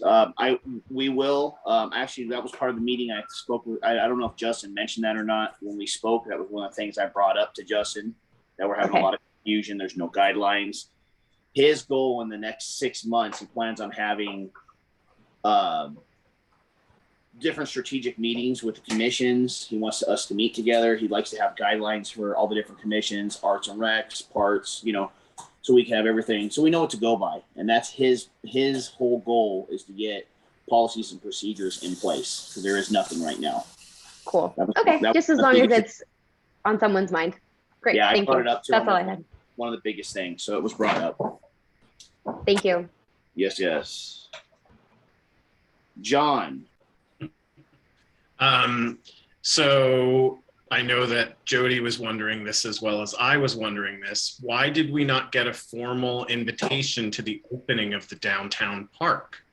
we will. Actually, that was part of the meeting I spoke with. I don't know if Justin mentioned that or not. When we spoke, that was one of the things I brought up to Justin, that we're having a lot of confusion. There's no guidelines. His goal in the next 6 months, he plans on having different strategic meetings with the commissions. He wants us to meet together. He likes to have guidelines for all the different commissions, arts and recs, parts, so we can have everything, so we know what to go by. And that's his whole goal, is to get policies and procedures in place, because there is nothing right now. Cool. Okay, just as long as it's on someone's mind. Great. Yeah, I thank brought you. it up to That's him. all I had. One of the biggest things, so it was brought up. Thank you. Yes, yes. John. So I know that Jody was wondering this as well as I was wondering this. Why did we not get a formal invitation to the opening of the downtown park?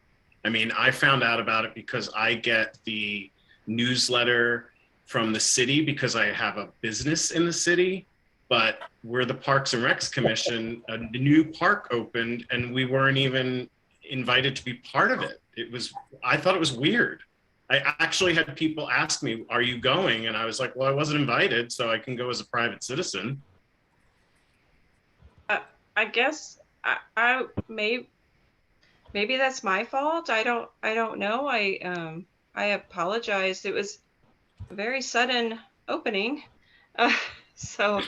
I mean, I found out about it because I get the newsletter from the city because I have a business in the city, but we're the Parks and Recs Commission. A new park opened and we weren't even invited to be part of it. I thought it was weird. I actually had people ask me, are you going? And I was like, well, I wasn't invited, so I can go as a private citizen. I guess I maybe that's my fault. I don't know. I apologize. It was a very sudden opening. So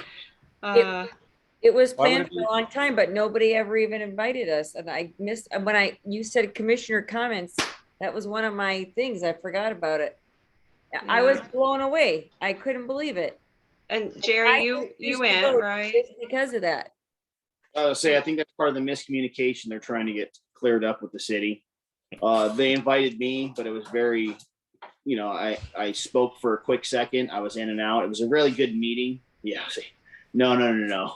it was planned for a long time, but nobody ever even invited us. And I missed when you said commissioner comments. That was one of my things. I forgot about it. Yeah. I was blown away. I couldn't believe it. And Jerry, you went, right? Because of that. I think that's part of the miscommunication they're trying to get cleared up with the city. They invited me, but it was very, I spoke for a quick second. I was in and out. It was a really good meeting. Yeah. No.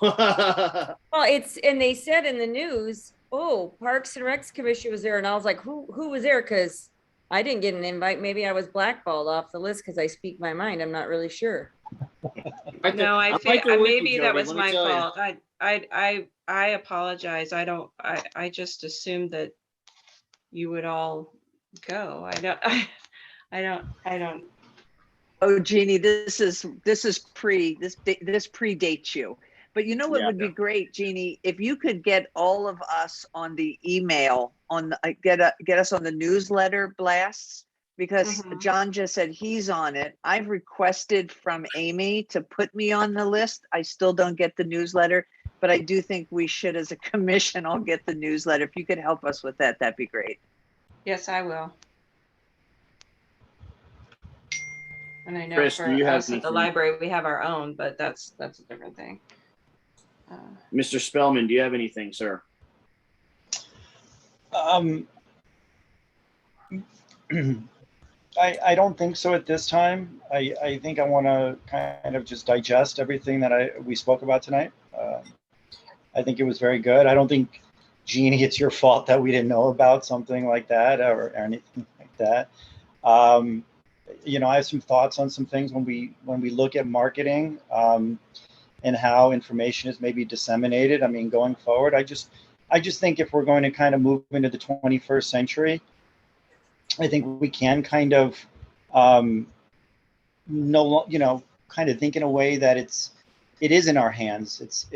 Well, and they said in the news, oh, Parks and Recs Commission was there. And I was like, who was there? Because I didn't get an invite. Maybe I was blackballed off the list because I speak my mind. I'm not really sure. No, maybe that was my fault. I apologize. I just assumed that you would all go. I don't. Oh, Jeannie, this predates you. But you know what would be great, Jeannie, if you could get all of us on the email get us on the newsletter blasts, because John just said he's on it. I've requested from Amy to put me on the list. I still don't get the newsletter, but I do think we should, as a commission, all get the newsletter. If you could help us with that, that'd be great. Yes, I will. And I know Chris, for do you have us at the library, we have our own, but that's a different thing. Mr. Spellman, do you have anything, sir? I don't think so at this time. I think I want to kind of just digest everything that we spoke about tonight. I think it was very good. I don't think, Jeannie, it's your fault that we didn't know about something like that or anything like that. I have some thoughts on some things when we look at marketing and how information is maybe disseminated. I mean, going forward, I just think if we're going to kind of move into the 21st century, I think we can kind of kind of think in a way that it's it is in our hands.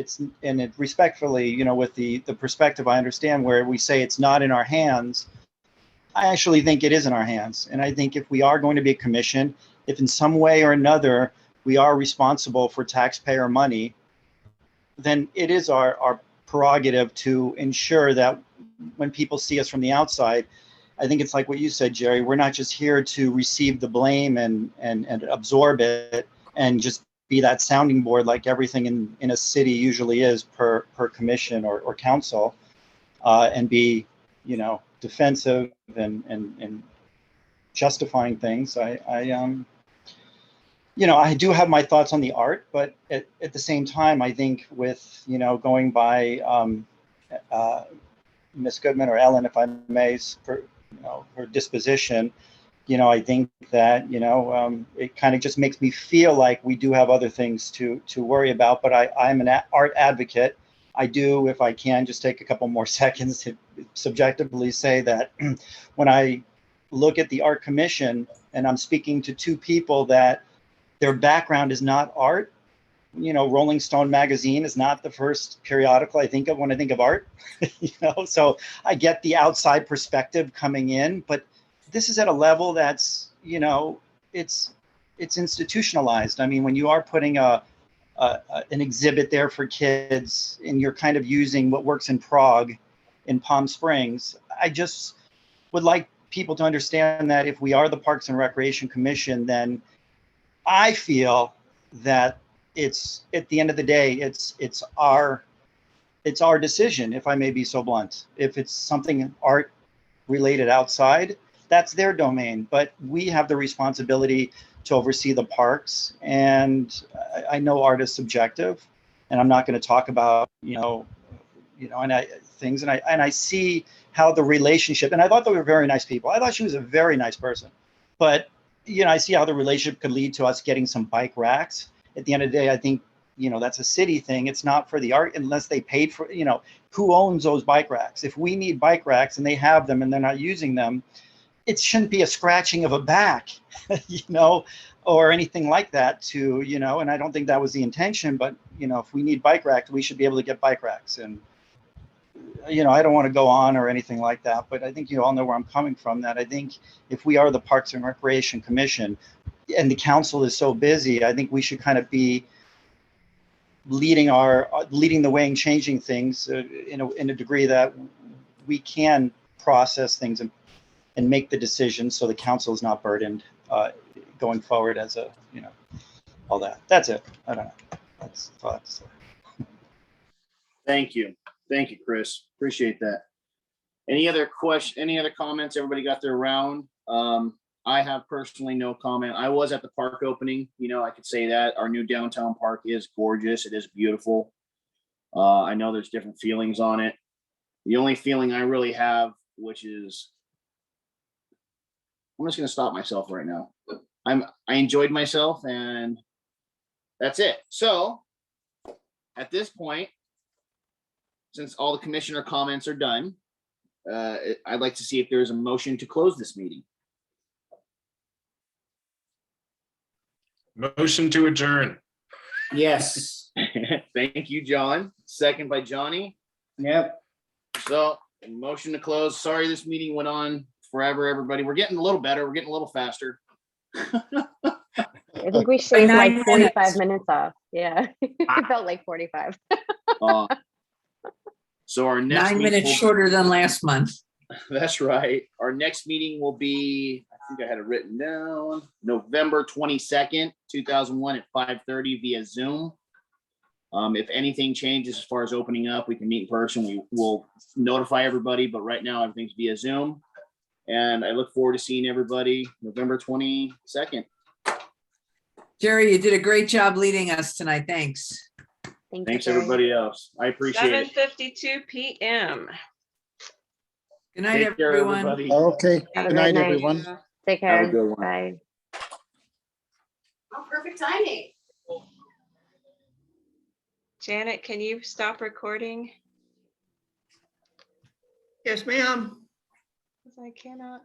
And it respectfully, you know, with the perspective I understand where we say it's not in our hands, I actually think it is in our hands. And I think if we are going to be a commission, if in some way or another we are responsible for taxpayer money, then it is our prerogative to ensure that when people see us from the outside, I think it's like what you said, Jerry, we're not just here to receive the blame and absorb it and just be that sounding board like everything in a city usually is per commission or council, and be, you know, defensive and justifying things. You know, I do have my thoughts on the art, but at the same time, I think with, you know, going by Ms. Goodman or Ellen, if I may, for, you know, her disposition, you know, I think that, you know, it kind of just makes me feel like we do have other things to worry about. But I'm an art advocate. I do, if I can, just take a couple more seconds to subjectively say that when I look at the Art Commission, and I'm speaking to two people that their background is not art. You know, Rolling Stone magazine is not the first periodical I think of when I think of art. You know, so I get the outside perspective coming in, but this is at a level that's, you know, it's institutionalized. I mean, when you are putting an exhibit there for kids and you're kind of using what works in Prague, in Palm Springs, I just would like people to understand that if we are the Parks and Recreation Commission, then I feel that it's, at the end of the day, it's our decision, if I may be so blunt. If it's something art related outside, that's their domain, but we have the responsibility to oversee the parks. And I know art is subjective, and I'm not going to talk about, and I see how the relationship, and I thought they were very nice people. I thought she was a very nice person, but you know, I see how the relationship could lead to us getting some bike racks. At the end of the day, I think, you know, that's a city thing. It's not for the art unless they paid for, you know, who owns those bike racks? If we need bike racks and they have them and they're not using them, it shouldn't be a scratching of a back, you know, or anything like that to, you know, and I don't think that was the intention, but, you know, if we need bike racks, we should be able to get bike racks. And, you know, I don't want to go on or anything like that, but I think you all know where I'm coming from, that I think if we are the Parks and Recreation Commission and the council is so busy, I think we should kind of be leading the way and changing things in a degree that we can process things and make the decisions so the council is not burdened going forward as a, you know, all that. That's it. I don't know. That's thoughts. Thank you. Thank you, Chris. Appreciate that. Any other comments? Everybody got their round. I have personally no comment. I was at the park opening. You know, I could say that our new downtown park is gorgeous. It is beautiful. I know there's different feelings on it. The only feeling I really have, which is, I'm just going to stop myself right now. I enjoyed myself, and that's it. So at this point, since all the commissioner comments are done, I'd like to see if there's a motion to close this meeting. Motion to adjourn. Yes. Thank you, John. Second by Johnny. Yep. So, motion to close. Sorry this meeting went on forever, everybody. We're getting a little better. We're getting a little faster. I think we shaved like 45 minutes off. Yeah, it felt like 45. So our next 9 minutes shorter than last month. That's right. Our next meeting will be, I think I had it written down, November 22nd, 2001 at 5:30 via Zoom. If anything changes as far as opening up, we can meet in person. We will notify everybody, but right now everything's via Zoom. And I look forward to seeing everybody November 22nd. Jerry, you did a great job leading us tonight. Thanks. Thanks everybody else. I appreciate it. 7:52 p.m. Good night, Take care, everyone. everybody. Okay. Have a Good great night, everyone. Take care. Have a good one. Bye. Oh, perfect timing. Janet, can you stop recording? Yes, ma'am. Because I cannot.